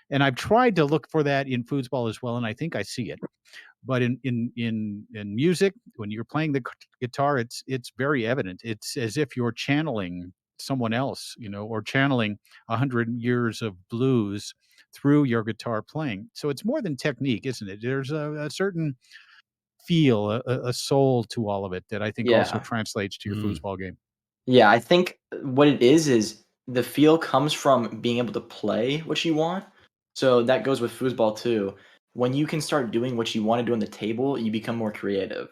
And I've tried to look for that in foosball as well, and I think I see it. But in music, when you're playing the guitar, it's very evident. It's as if you're channeling someone else, or channeling 100 years of blues through your guitar playing. So it's more than technique, isn't it? There's a certain feel, a soul to all of it that I think also Yeah. translates to your foosball game. Yeah, I think what it is the feel comes from being able to play what you want. So that goes with foosball too. When you can start doing what you want to do on the table, you become more creative.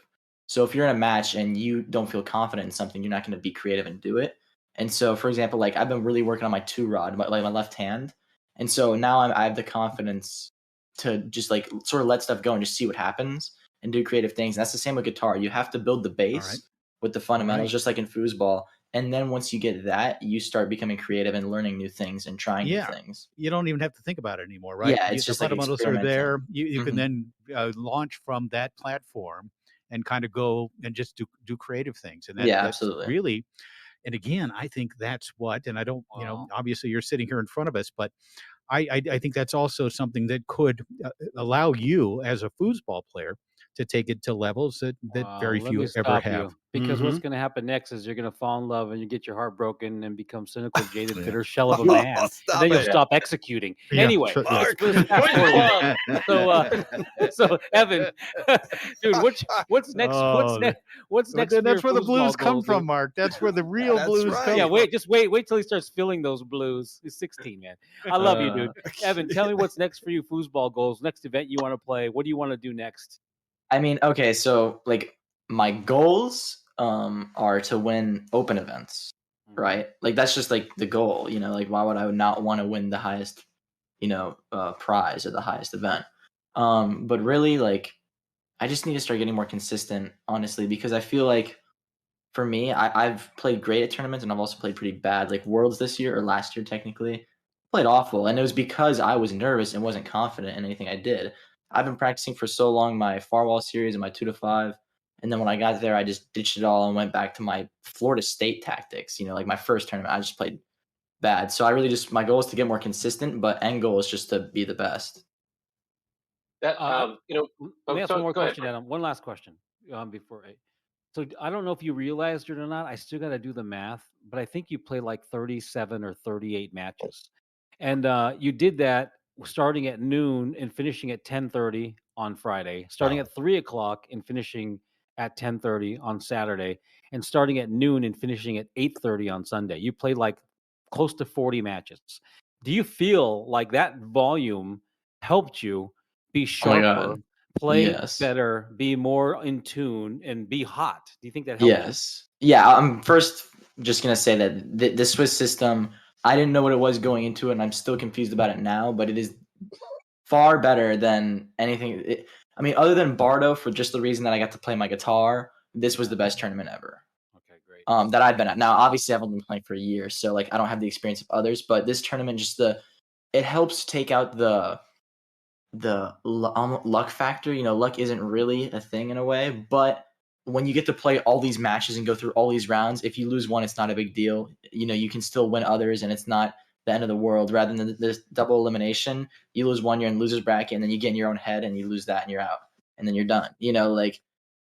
So if you're in a match and you don't feel confident in something, you're not going to be creative and do it. And so, for example, like I've been really working on my two rod, my left hand, and so now I have the confidence to just like sort of let stuff go and just see what happens and do creative things. And that's the same with guitar. You have to build the base with the fundamentals, right. just like in foosball. And then once you get that, you start becoming creative and learning new things and trying new things. You don't even have to think about it anymore, right? Yeah, it's The just like fundamentals are there. experimenting. You can then launch from that platform and kind of go and just do creative things. And Yeah, that's absolutely. really, and again, I think that's what, and I don't, obviously you're sitting here in front of us, but I think that's also something that could allow you as a foosball player to take it to levels that very Let me few ever stop have. you because what's going to happen next is you're going to fall in love and you get your heart broken and become cynical, jaded, bitter shell of a man, and then you'll stop executing. Yeah, Anyway, sure, let's yeah. fast forward. So Evan, dude, what's next? What's next? For That's your where the blues foosball come goals, from, dude? Mark. That's where the real That's blues right. come Yeah, from. wait till he starts filling those blues. He's 16, man. I love you, dude. Evan, tell me what's next for you, foosball goals. Next event you want to play. What do you want to do next? I mean, okay, so like my goals are to win open events, right? Like that's just like the goal, like why would I not want to win the highest, prize or the highest event? But really like I just need to start getting more consistent, honestly, because I feel like for me, I've played great at tournaments and I've also played pretty bad. Like Worlds this year or last year, technically, played awful. And it was because I was nervous and wasn't confident in anything I did. I've been practicing for so long my Farwall series and my 2-to-5. And then when I got there, I just ditched it all and went back to my Florida State tactics. Like my first tournament, I just played bad. So I really my goal is to get more consistent, but end goal is just to be the best. That Let me ask one more go ahead, question, Adam. One last question before I. So I don't know if you realized it or not. I still got to do the math, but I think you played like 37 or 38 matches, and you did that starting at noon and finishing at 10:30 on Friday, starting at 3 o'clock and finishing at 10:30 on Saturday, and starting at noon and finishing at 8:30 on Sunday. You played like close to 40 matches. Do you feel like that volume helped you be Oh my sharper, God. play Yes. better, be more in tune, and be hot? Do you think that helped you? Yes. Yeah, I'm first just going to say that the Swiss system, I didn't know what it was going into it, and I'm still confused about it now, but it is far better than anything. I mean, other than Bardo, for just the reason that I got to play my guitar, this was the best tournament ever. Okay, great. that I've been at. Now, obviously, I've only been playing for a year, so like I don't have the experience of others. But this tournament, it helps take out the luck factor. Luck isn't really a thing in a way, but when you get to play all these matches and go through all these rounds, if you lose one, it's not a big deal. You can still win others, and it's not the end of the world. Rather than this double elimination, you lose one, you're in loser's bracket, and then you get in your own head, and you lose that, and you're out, and then you're done. Like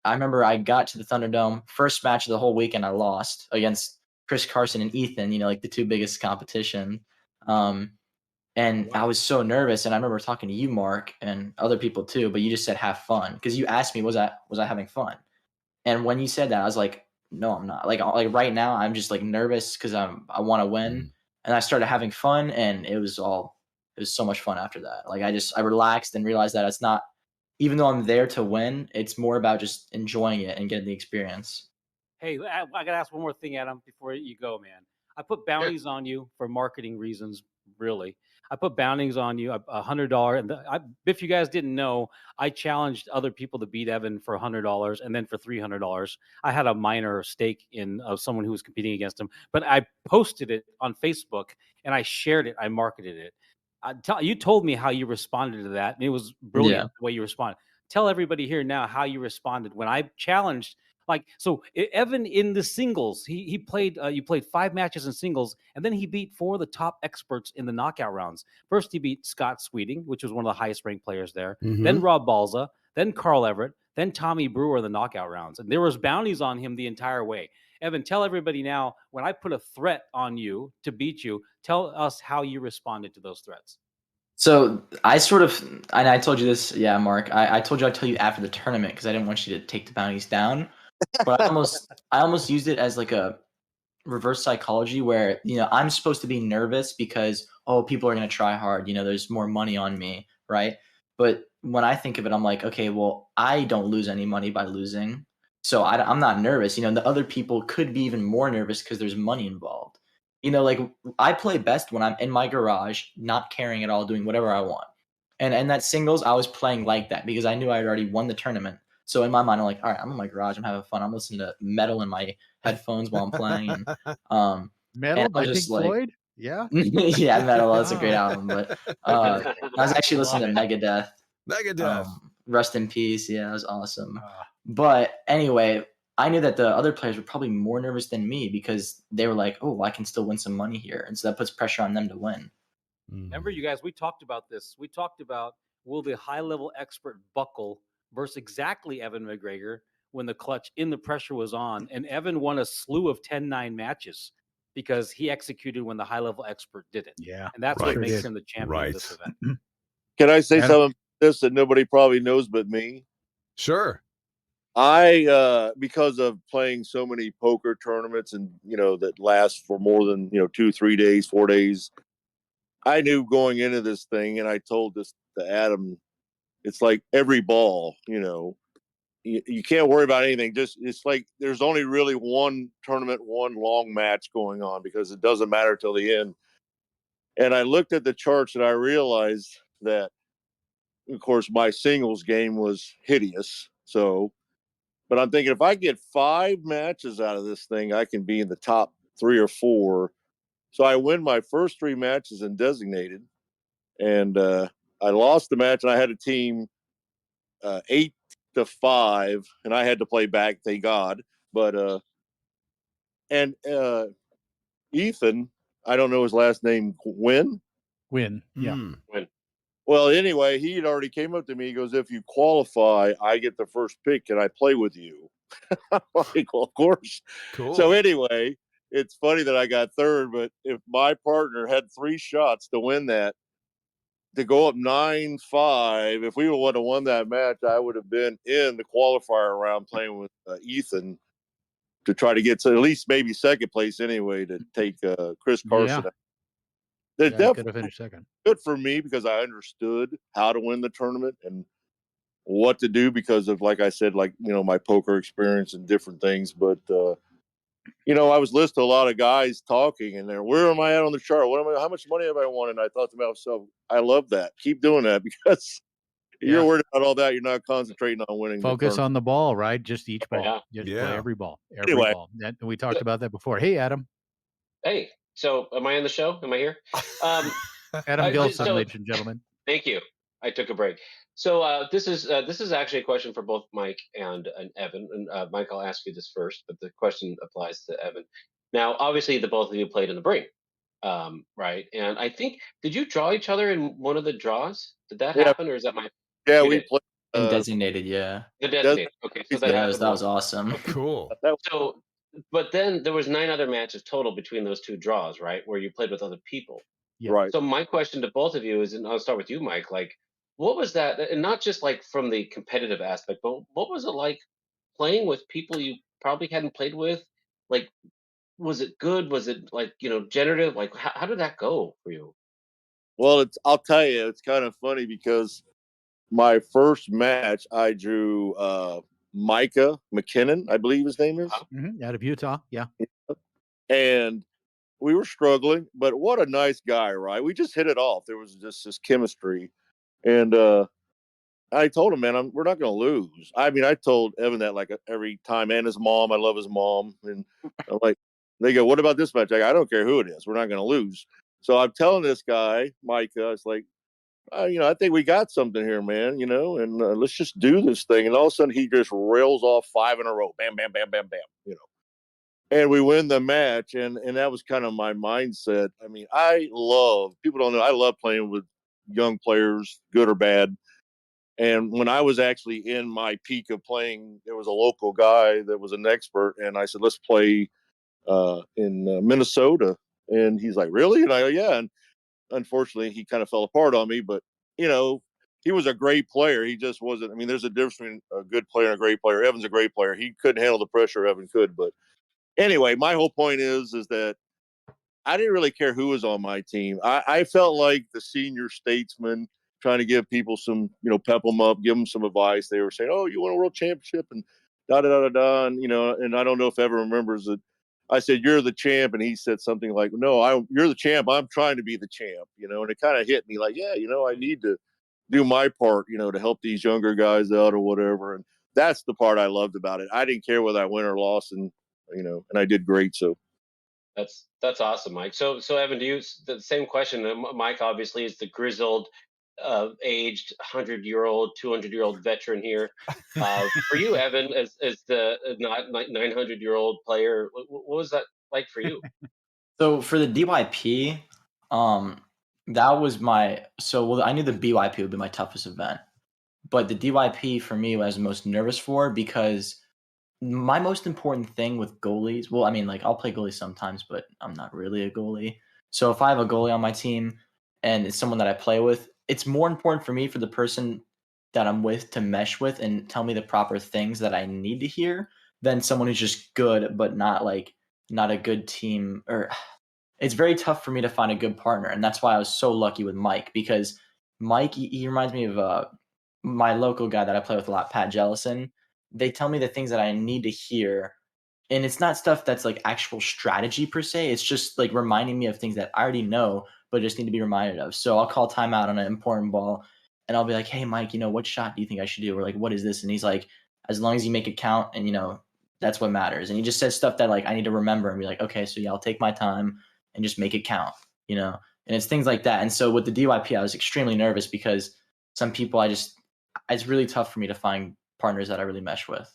I remember I got to the Thunderdome, first match of the whole weekend, I lost against Chris Carson and Ethan, like the two biggest competition. And I was so nervous, and I remember talking to you, Mark, and other people too, but you just said have fun, because you asked me, was I having fun? And when you said that, I was like, no, I'm not. Like right now, I'm just like nervous because I want to win. And I started having fun, and it was so much fun after that. Like I relaxed and realized that it's not, even though I'm there to win, it's more about just enjoying it and getting the experience. Hey, I got to ask one more thing, Adam, before you go, man. I put bounties on you for marketing reasons, really. I put bounties on you, $100. And if you guys didn't know, I challenged other people to beat Evan for $100 and then for $300. I had a minor stake in someone who was competing against him, but I posted it on Facebook and I shared it. I marketed it. You told me how you responded to that, and it was brilliant the way you responded. Tell everybody here now how you responded when I challenged. Evan in the singles, he played. You played 5 matches in singles, and then he beat 4 of the top experts in the knockout rounds. First, he beat Scott Sweeting, which was one of the highest ranked players there. Then Rob Balza, then Carl Everett, then Tommy Brewer in the knockout rounds, and there was bounties on him the entire way. Evan, tell everybody now, when I put a threat on you to beat you, tell us how you responded to those threats. So I and I told you this, Mark. I told you I'd tell you after the tournament because I didn't want you to take the bounties down. But I almost used it as like a reverse psychology where, I'm supposed to be nervous because, people are going to try hard. There's more money on me, right? But when I think of it, I'm like, okay, well, I don't lose any money by losing. So I'm not nervous. The other people could be even more nervous because there's money involved. Like I play best when I'm in my garage, not caring at all, doing whatever I want. And that singles, I was playing like that because I knew I had already won the tournament. So in my mind, I'm like, all right, I'm in my garage, I'm having fun. I'm listening to metal in my headphones while I'm playing. Metal by Pink Floyd? Yeah. Yeah, metal. That's a great album. But I was actually listening to Megadeth. Rest in peace. Yeah, that was awesome. But anyway, I knew that the other players were probably more nervous than me because they were like, I can still win some money here. And so that puts pressure on them to win. Remember, you guys, we talked about this. We talked about, will the high-level expert buckle versus exactly Evan McGregor when the clutch in the pressure was on. And Evan won a slew of 10-9 matches because he executed when the high-level expert didn't. Yeah. And that's what makes him the champion of this event. Can I say something about this that nobody probably knows but me? Sure. I because of playing so many poker tournaments and that last for more than 2, 3 days, 4 days, I knew going into this thing, and I told this to Adam, it's like every ball, you can't worry about anything. It's like there's only really one tournament, one long match going on because it doesn't matter till the end. And I looked at the charts and I realized that, of course, my singles game was hideous. But I'm thinking if I get 5 matches out of this thing, I can be in the top 3 or 4. So I win my first 3 matches in designated, and I lost the match, and I had a team 8-5, and I had to play back, thank God. But Ethan, I don't know his last name, Win, yeah. Win. Well, anyway, he had already came up to me. He goes, if you qualify, I get the first pick. Can I play with you? I'm like, well, of course. Cool. So anyway, it's funny that I got third, but if my partner had 3 shots to win that, to go up 9-5, if we would have won that match, I would have been in the qualifier round playing with Ethan to try to get to at least maybe second place anyway to take Chris Carson. Yeah, could have finished second. Good for me because I understood how to win the tournament and what to do because of, like I said, my poker experience and different things. But I was listening to a lot of guys talking, and where am I at on the chart? How much money have I won? And I thought to myself, I love that. Keep doing that because You're worried about all that. You're not concentrating on winning. Focus on the ball, right? Just each ball. Yeah. Just Yeah. play every ball. Every Anyway. ball. We talked about that before. Hey, Adam. Hey, so am I on the show? Am I here? Adam Gilson, so, ladies and gentlemen. Thank you. I took a break. So this is actually a question for both Mike and Evan. And Mike, I'll ask you this first, but the question applies to Evan. Now, obviously, the both of you played in the Brink, right? And I think, did you draw each other in one of the draws? Did that happen, or is that my? Yeah, you we did? played. And designated, yeah. The designated. Okay, so Yeah, that was awesome. Oh, cool. So, but then there was 9 other matches total between those 2 draws, right? Where you played with other people. Yeah. Right. So my question to both of you is, and I'll start with you, Mike. Like, what was that? And not just like from the competitive aspect, but what was it like playing with people you probably hadn't played with? Like, was it good? Was it like, generative? Like, how did that go for you? Well, I'll tell you, it's kind of funny because my first match, I drew Micah McKinnon, I believe his name is. Out of Utah, yeah. And we were struggling, but what a nice guy, right? We just hit it off. There was just this chemistry. And I told him, man, we're not going to lose. I mean, I told Evan that like every time, and his mom. I love his mom. And I'm like, they go, what about this match? I don't care who it is. We're not going to lose. So I'm telling this guy, Micah, it's like, I think we got something here, man, and let's just do this thing. And all of a sudden he just rails off 5 in a row. Bam, bam, bam, bam, bam, and we win the match. And that was kind of my mindset. I mean, people don't know, I love playing with young players, good or bad. And when I was actually in my peak of playing, there was a local guy that was an expert. And I said, let's play in Minnesota. And he's like, really? And I go, yeah. And unfortunately, he kind of fell apart on me. But, he was a great player. He just wasn't. I mean, there's a difference between a good player and a great player. Evan's a great player. He couldn't handle the pressure Evan could. But anyway, my whole point is that I didn't really care who was on my team. I felt like the senior statesman trying to give people some, pep them up, give them some advice. They were saying, oh, you won a world championship and da-da-da-da-da. And, and I don't know if Evan remembers it. I said, you're the champ. And he said something like, no, you're the champ. I'm trying to be the champ, and it kind of hit me like, yeah, I need to do my part, to help these younger guys out or whatever. And that's the part I loved about it. I didn't care whether I win or lost. And, and I did great. So. That's awesome, Mike. So Evan, do you the same question? Mike obviously is the grizzled, aged 100-year-old, 200-year-old veteran here. For you, Evan, as the not 900-year-old player, what was that like for you? So for the DYP, that was I knew the BYP would be my toughest event, but the DYP for me was most nervous for because my most important thing with goalies, well, I mean, like I'll play goalie sometimes, but I'm not really a goalie. So if I have a goalie on my team and it's someone that I play with, it's more important for me for the person that I'm with to mesh with and tell me the proper things that I need to hear than someone who's just good, but not a good team. Or it's very tough for me to find a good partner. And that's why I was so lucky with Mike, because Mike, he reminds me of my local guy that I play with a lot, Pat Jellison. They tell me the things that I need to hear. And it's not stuff that's like actual strategy per se. It's just like reminding me of things that I already know, but just need to be reminded of. So I'll call timeout on an important ball and I'll be like, hey, Mike, what shot do you think I should do? Or like, what is this? And he's like, as long as you make it count and, that's what matters. And he just says stuff that like I need to remember and be like, okay, so yeah, I'll take my time and just make it count, and it's things like that. And so with the DYP, I was extremely nervous because some people it's really tough for me to find partners that I really mesh with.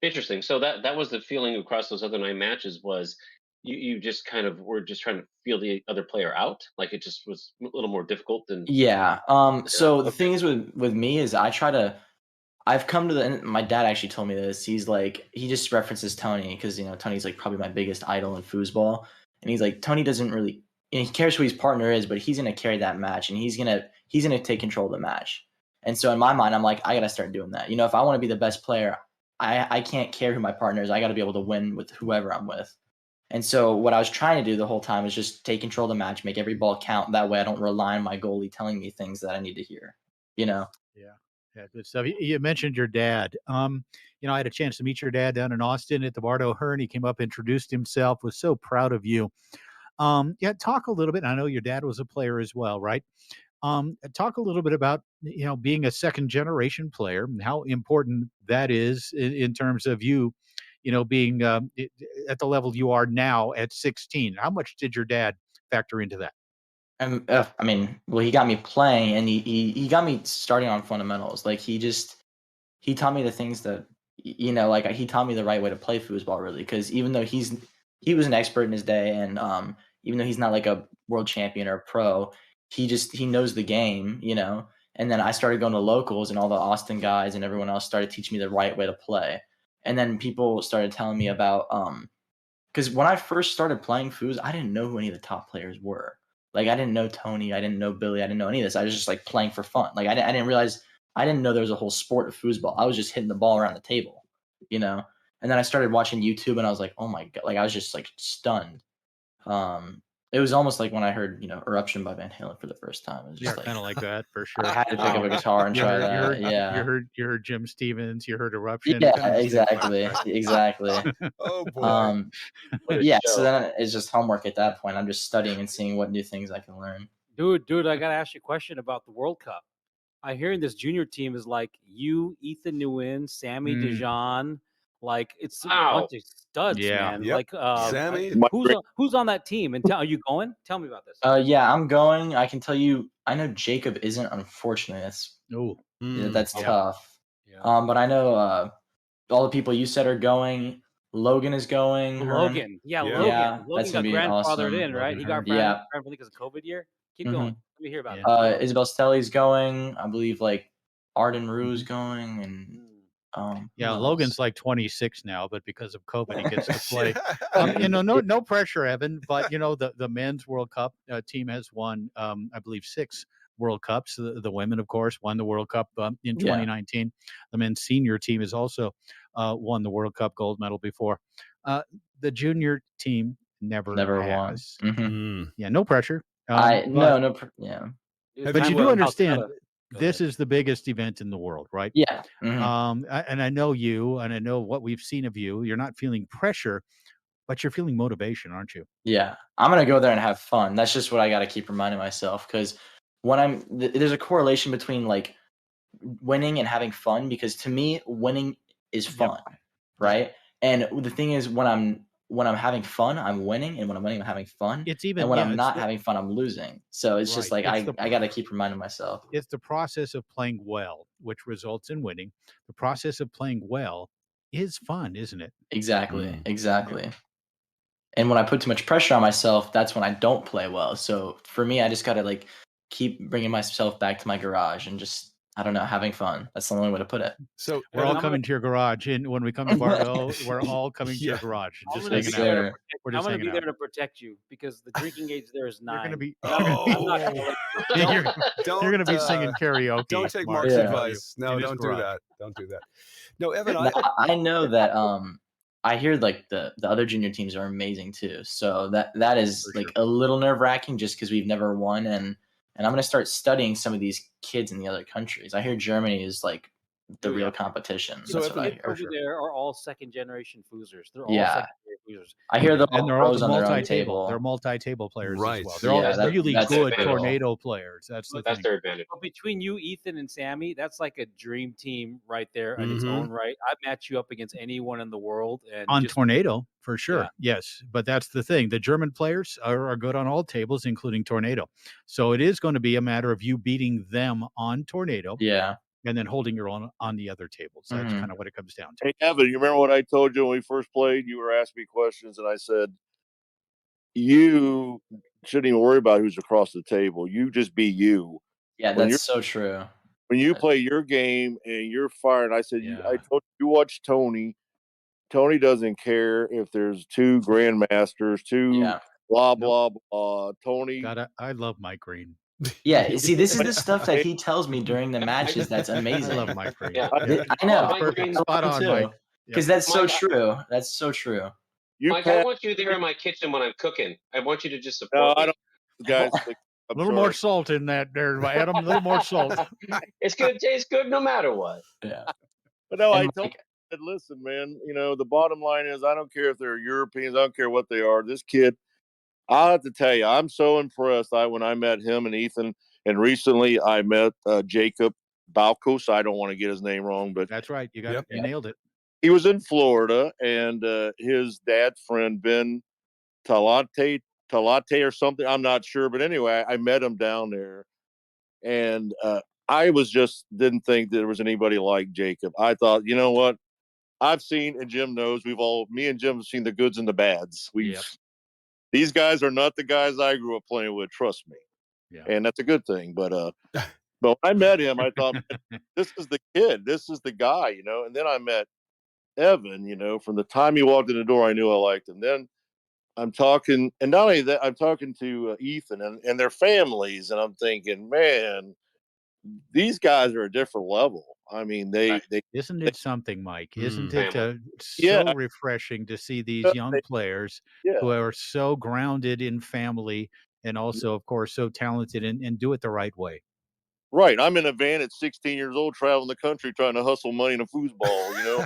Interesting. So that was the feeling across those other 9 matches was you just kind of were just trying to feel the other player out. Like it just was a little more difficult than. Yeah. So the thing is with me is I've come to my dad actually told me this. He's like, he just references Tony because, Tony's like probably my biggest idol in foosball. And he's like, Tony doesn't really, he cares who his partner is, but he's going to carry that match and he's going to take control of the match. And so in my mind, I'm like, I got to start doing that. If I want to be the best player, I can't care who my partner is. I got to be able to win with whoever I'm with. And so what I was trying to do the whole time is just take control of the match, make every ball count. That way I don't rely on my goalie telling me things that I need to hear, Yeah, good stuff. You mentioned your dad. I had a chance to meet your dad down in Austin at the Bart O'Hearn. He came up, introduced himself, was so proud of you. Talk a little bit. I know your dad was a player as well, right? Talk a little bit about being a second generation player and how important that is in terms of you being at the level you are now at 16. How much did your dad factor into that? I mean, well, he got me playing, and he got me starting on fundamentals. Like he taught me the things that like he taught me the right way to play foosball, really. Because even though he was an expert in his day, and even though he's not like a world champion or a pro, he knows the game, And then I started going to locals, and all the Austin guys and everyone else started teaching me the right way to play. And then people started telling me about because when I first started playing foos, I didn't know who any of the top players were. Like I didn't know Tony, I didn't know Billy, I didn't know any of this. I was just like playing for fun. Like I didn't realize, I didn't know there was a whole sport of foosball. I was just hitting the ball around the table, And then I started watching YouTube, and I was like, oh my god, like I was just like stunned. It was almost like when I heard Eruption by Van Halen for the first time. It was just kind of like that for sure. I had to pick up a guitar and try that. You heard Jim Stevens, you heard Eruption. Yeah, exactly, exactly. Oh boy. Yeah. So then it's just homework at that point. I'm just studying and seeing what new things I can learn. Dude, I gotta ask you a question about the World Cup. I hear this junior team is like you, Ethan Nooyen, Sammy Dijon. Like it's a bunch of studs, man. Yep. Like Sammy, who's on that team? And are you going? Tell me about this. Yeah, I'm going. I can tell you. I know Jacob isn't. Unfortunately, that's tough. Yeah. But I know all the people you said are going. Logan is going. Logan, Logan that's got gonna be grandfathered awesome. in, right? He got grandfathered because of COVID year. Keep going. Let me hear about it. Isabel Stelly's going. I believe like Arden Rue's going, and Logan's like 26 now, but because of COVID, he gets to play. No pressure, Evan. But the men's World Cup team has won, I believe, 6 World Cups. The women, of course, won the World Cup in 2019. The men's senior team has also won the World Cup gold medal before. The junior team never won. Yeah, no pressure. But you do understand. This is the biggest event in the world, right? Yeah. And I know you, and I know what we've seen of you. You're not feeling pressure, but you're feeling motivation, aren't you? Yeah. I'm going to go there and have fun. That's just what I got to keep reminding myself. Because when there's a correlation between like winning and having fun, because to me, winning is fun, right? And the thing is, when I'm having fun, I'm winning, and when I'm winning, I'm having fun. And when I'm not having fun, I'm losing. So it's just like I got to keep reminding myself. It's the process of playing well, which results in winning. The process of playing well is fun, isn't it? Exactly. And when I put too much pressure on myself, that's when I don't play well. So for me, I just got to like keep bringing myself back to my garage and just, I don't know, having fun. That's the only way to put it. So we're all coming to your garage, and when we come to Bardo, we're all coming to your garage. I'm Just gonna hanging be there out. I'm going to be there to protect you because the drinking age there is 9. You're going to be. You're going to be singing karaoke. Don't take Mark's advice. No, don't do that. Don't do that. No, Evan, I know that. I hear like the other junior teams are amazing too. So that is like a little nerve wracking just because we've never won, and I'm going to start studying some of these kids in the other countries. I hear Germany is like the real competition. So that's what I hear. over there are all second generation foosers. They're all Yeah. second generation foosers. I hear they're all they're pros all on their own multi-table. table. They're multi-table players Right. as well. They're all really good tornado players. That's their advantage. But between you, Ethan, and Sammy, that's like a dream team right there in its own right. I'd match you up against anyone in the world. And on tornado, for sure. Yeah. Yes. But that's the thing. The German players are good on all tables, including tornado. So it is going to be a matter of you beating them on tornado. Yeah. And then holding your own on the other tables. That's kind of what it comes down to. Hey, Evan, you remember what I told you when we first played? You were asking me questions, and I said, you shouldn't even worry about who's across the table. You just be you. Yeah, that's so true. When you play your game and you're firing, I said, I told you watch Tony. Tony doesn't care if there's 2 grandmasters, 2 blah, blah, blah. Tony. God, I love Mike Green. Yeah, see, this is the stuff that he tells me during the matches. That's amazing. I love Mike Green. Yeah. I know. Spot on, Mike. Because that's so true. That's so true. Mike, I want you there in my kitchen when I'm cooking. I want you to just support me. I don't, guys. A little more salt in that there, Adam. A little more salt. It's going to taste good no matter what. Yeah. But no, I told him, listen, man, the bottom line is I don't care if they're Europeans. I don't care what they are. This kid, I'll have to tell you, I'm so impressed. When I met him and Ethan, And recently I met Jacob Balkos. I don't want to get his name wrong, but that's right. You got it. You nailed it. He was in Florida, and his dad's friend Ben Talate or something. I'm not sure, but anyway, I met him down there, and I was just didn't think there was anybody like Jacob. I thought, you know what? I've seen, and Jim knows, me and Jim have seen the goods and the bads. These guys are not the guys I grew up playing with. Trust me. Yeah. And that's a good thing. But when I met him, I thought, this is the kid. This is the guy, you know. And then I met Evan, you know. From the time he walked in the door, I knew I liked him. Then I'm talking, and not only that, I'm talking to Ethan and their families, and I'm thinking, man, these guys are a different level. I mean, isn't it something, Mike? Isn't it yeah, so refreshing to see these young players who are so grounded in family and also, of course, so talented and do it the right way? Right. I'm in a van at 16 years old, traveling the country, trying to hustle money in a foosball, you know.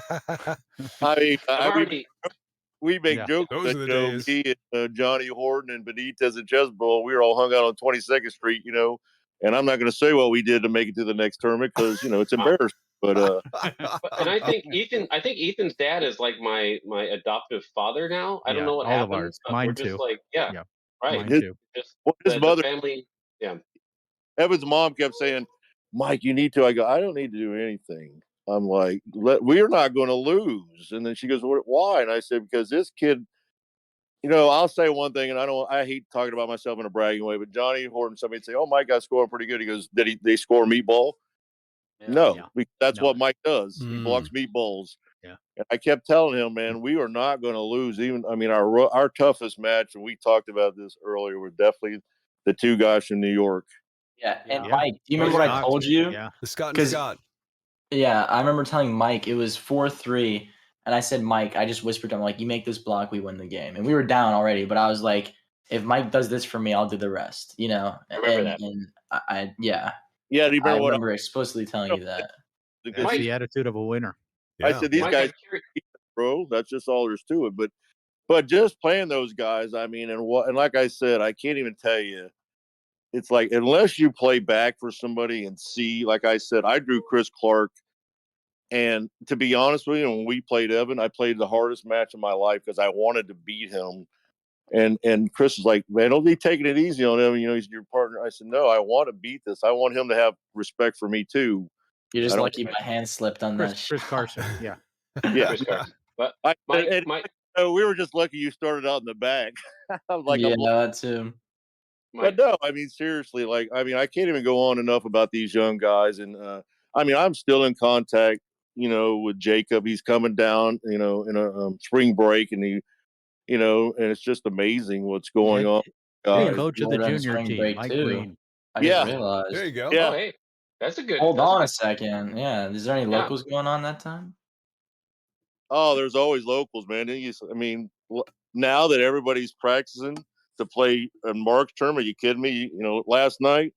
We make jokes Those that, are the you know, days. me and Johnny Horton and Benitez and Chesbro, we were all hung out on 22nd Street, you know, and I'm not going to say what we did to make it to the next tournament because, you know, it's embarrassing. But and I think Ethan's dad is like my adoptive father now. I don't know what all happened. of ours. But Mine we're just too. like, right. Mine too. Just his the mother, family, Evan's mom kept saying, Mike, you need to. I go, I don't need to do anything. I'm like, we're not going to lose. And then she goes, why? And I said, because this kid, you know, I'll say one thing, and I hate talking about myself in a bragging way, but Johnny Horton, somebody would say, oh, Mike got scoring pretty good. He goes, they score meatball? No, that's what Mike does. He blocks meatballs. Yeah. And I kept telling him, man, we are not going to lose. Even, I mean, our toughest match, and we talked about this earlier, were definitely the two guys from New York. Yeah, and Mike, do you remember what I told you? Yeah, the Scott and Scott. Yeah, I remember telling Mike it was 4-3, and I said, Mike, I just whispered to him, like, you make this block, we win the game. And we were down already, but I was like, if Mike does this for me, I'll do the rest, you know? I remember that. And I yeah. Yeah, do you remember I remember explicitly telling you that. That's the attitude of a winner. I said, these guys, bro, that's just all there's to it. But just playing those guys, I mean, and like I said, I can't even tell you. It's like, unless you play back for somebody and see, like I said, I drew Chris Clark. And to be honest with you, when we played Evan, I played the hardest match of my life because I wanted to beat him. And Chris was like, man, don't be taking it easy on him. You know, he's your partner. I said, no, I want to beat this. I want him to have respect for me too. You're just lucky my hand slipped on that. Chris Carson. Yeah. Yeah. Chris Carson. But Mike, we were just lucky you started out in the back. I'm like, that too. But no, I mean, seriously, like, I mean, I can't even go on enough about these young guys. And I mean, I'm still in contact, you know, with Jacob. He's coming down, you know, in a spring break, and you know, and it's just amazing what's going on. Coach of the junior team, Mike Green. I just realized. There you go. Yeah. Oh, hey, that's a good. Hold on a second. Yeah. Is there any locals going on that time? Oh, there's always locals, man. I mean, now that everybody's practicing to play a Mark's tournament, are you kidding me? You know, last night,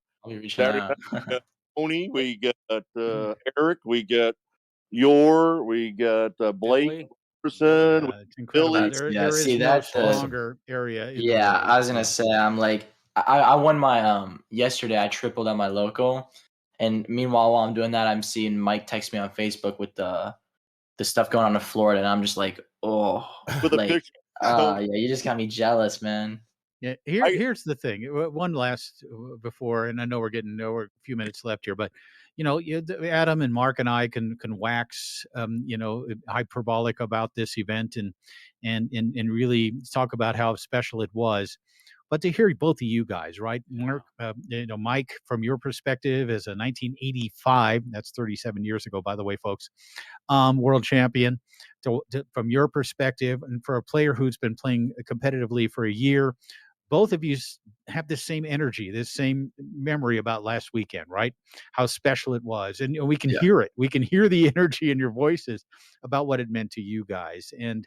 Saturday night, we got Tony, we got Eric, we got we got Blake Anderson, it's incredible. Billy. There is no stronger area. I was gonna say, I'm like, I won my yesterday. I tripled on my local, and meanwhile, while I'm doing that, I'm seeing Mike text me on Facebook with the stuff going on in Florida, and I'm just like, oh, like, yeah, you just got me jealous, man. Yeah, here's the thing. One last before, and I know we're a few minutes left here, but you know, Adam and Mark and I can wax, you know, hyperbolic about this event and really talk about how special it was. But to hear both of you guys, right, Mark, you know, Mike, from your perspective as a 1985, that's 37 years ago, by the way, folks, world champion, from your perspective, and for a player who's been playing competitively for a year, both of you have this same energy, this same memory about last weekend, right? How special it was. And we can hear it. We can hear the energy in your voices about what it meant to you guys. And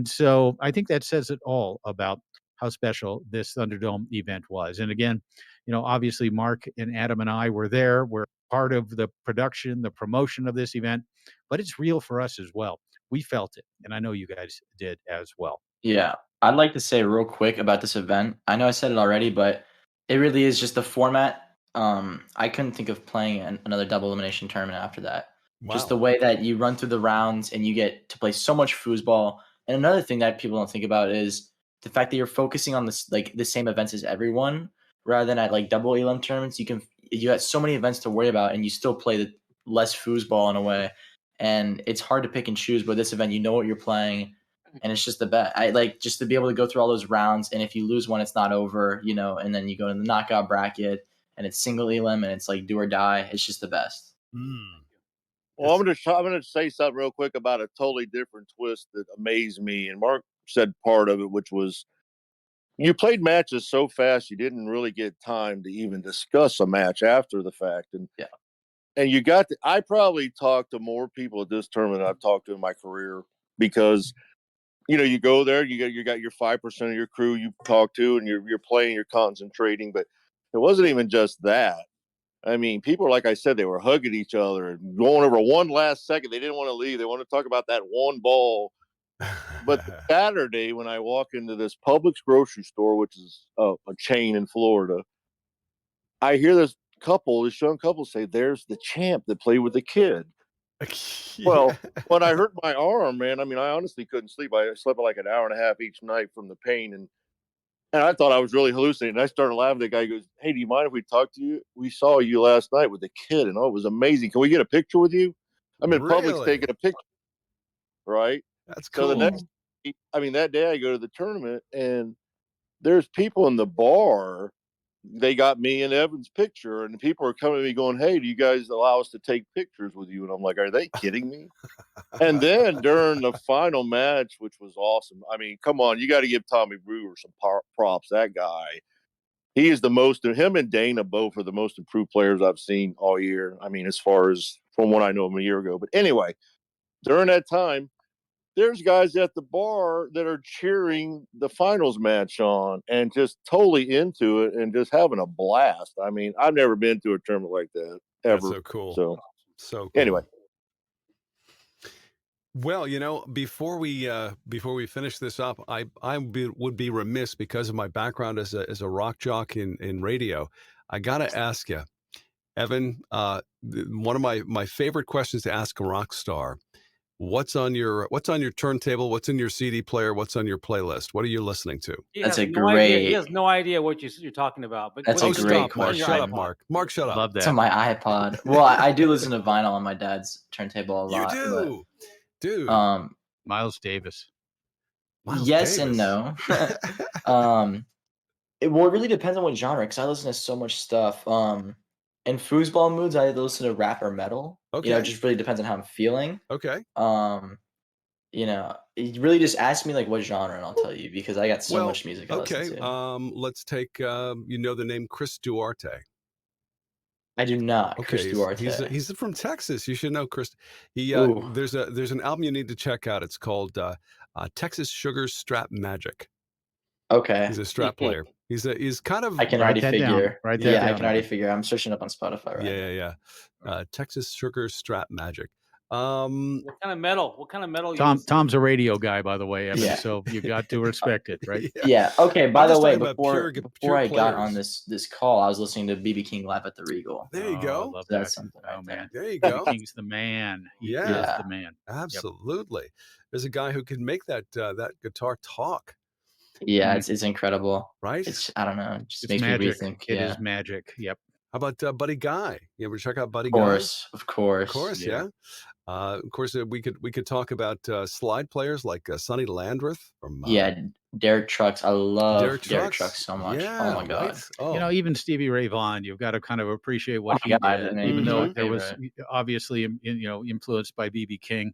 so I think that says it all about how special this Thunderdome event was. And again, you know, obviously Mark and Adam and I were there. We're part of the production, the promotion of this event, but it's real for us as well. We felt it. And I know you guys did as well. Yeah. I'd like to say real quick about this event. I know I said it already, but it really is just the format. I couldn't think of playing another double elimination tournament after that. Just Wow. the way that you run through the rounds and you get to play so much foosball. And another thing that people don't think about is the fact that you're focusing on this like the same events as everyone, rather than at like double elim tournaments. You got so many events to worry about, and you still play the less foosball in a way. And it's hard to pick and choose. But this event, you know what you're playing, and it's just the best. I like just to be able to go through all those rounds, and if you lose one, it's not over, you know. And then you go to the knockout bracket, and it's single elim, and it's like do or die. It's just the best. Well, I'm gonna say something real quick about a totally different twist that amazed me. And Mark said part of it, which was you played matches so fast you didn't really get time to even discuss a match after the fact. And you got to, I probably talked to more people at this tournament than I've talked to in my career, because you go there, you got your 5% of your crew you talk to, and you're playing, you're concentrating. But it wasn't even just that. I mean, people, like I said, they were hugging each other and going over one last second. They didn't want to leave. They wanted to talk about that one ball. But Saturday, when I walk into this Publix grocery store, which is a chain in Florida, I hear this young couple say, "There's the champ that played with the kid." Well, when I hurt my arm, man, I mean, I honestly couldn't sleep. I slept like an hour and a half each night from the pain. And I thought I was really hallucinating. I started laughing. The guy goes, "Hey, do you mind if we talk to you? We saw you last night with the kid, and it was amazing. Can we get a picture with you?" I'm in Publix taking a picture, right? That's cool. So the next, that day I go to the tournament, and there's people in the bar. They got me and Evan's picture, and people are coming to me going, "Hey, do you guys allow us to take pictures with you?" And I'm like, "Are they kidding me?" And then during the final match, which was awesome. I mean, come on, you got to give Tommy Brewer some props. That guy, he is him and Dana both are the most improved players I've seen all year. I mean, as far as from what I know him a year ago. But anyway, during that time, there's guys at the bar that are cheering the finals match on and just totally into it and just having a blast. I mean, I've never been to a tournament like that ever. That's so cool. So cool. Anyway. Well, before we finish this up, I would be remiss, because of my background as a rock jock in radio. I got to ask you, Evan, one of my favorite questions to ask a rock star: what's on your turntable? What's in your CD player? What's on your playlist? What are you listening to? He has no idea what you're talking about. But That's a great question. Shut up, Mark. Mark, shut up. Love that. It's on my iPod. Well, I do listen to vinyl on my dad's turntable a lot. You do, dude. Miles Davis. Yes and no. It really depends on what genre, because I listen to so much stuff. In foosball moods, I listen to rap or metal. Okay. It just really depends on how I'm feeling. Okay. You really just ask me like what genre, and I'll tell you, because I got so much music I listen to. Let's take the name Chris Duarte. I do not. Okay, Chris Duarte. He's from Texas. You should know Chris. There's an album you need to check out. It's called Texas Sugar Strap Magic. Okay. He's a strap player. He's kind of. I can already figure. I can already figure. I'm searching up on Spotify. Right. Yeah. Texas Sugar Strap Magic. What kind of metal? Tom's a radio guy, by the way, Evan, so you got to respect it, right? Yeah. Okay. By the way, before I players. got on this call, I was listening to BB King live at the Regal. There you go. Love that's that. something right there. There you go. King's the man. He is the man. Absolutely. There's a guy who can make that guitar talk. Yeah, it's incredible. Right? I don't know. It just makes magic. me rethink. It is magic. Yep. How about Buddy Guy? You ever check out Buddy Guy? Of course. Yeah. Of course, we could talk about slide players like Sonny Landreth from. Derek Trucks. I love Derek Trucks so much. Yeah, oh my god. Right? Oh. Even Stevie Ray Vaughan, you've got to kind of appreciate what he did, even though there was obviously influenced by BB King.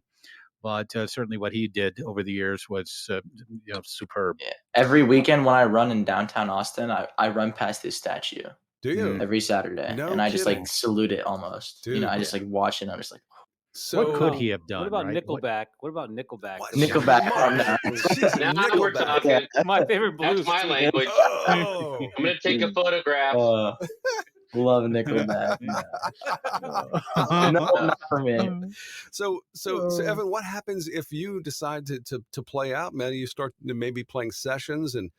But certainly what he did over the years was superb. Yeah. Every weekend when I run in downtown Austin, I run past his statue. Do you? Every Saturday. No and I just kidding. salute it almost. Dude, I just watch it and I'm just like, so what could he have done? What about right? Nickelback? What about Nickelback? Nickelback. Now we're talking. My favorite blues. That's my language. Oh. I'm gonna take a photograph. Love Nickelback. No, not for me. So Evan, what happens if you decide to play out, man? You start maybe playing sessions and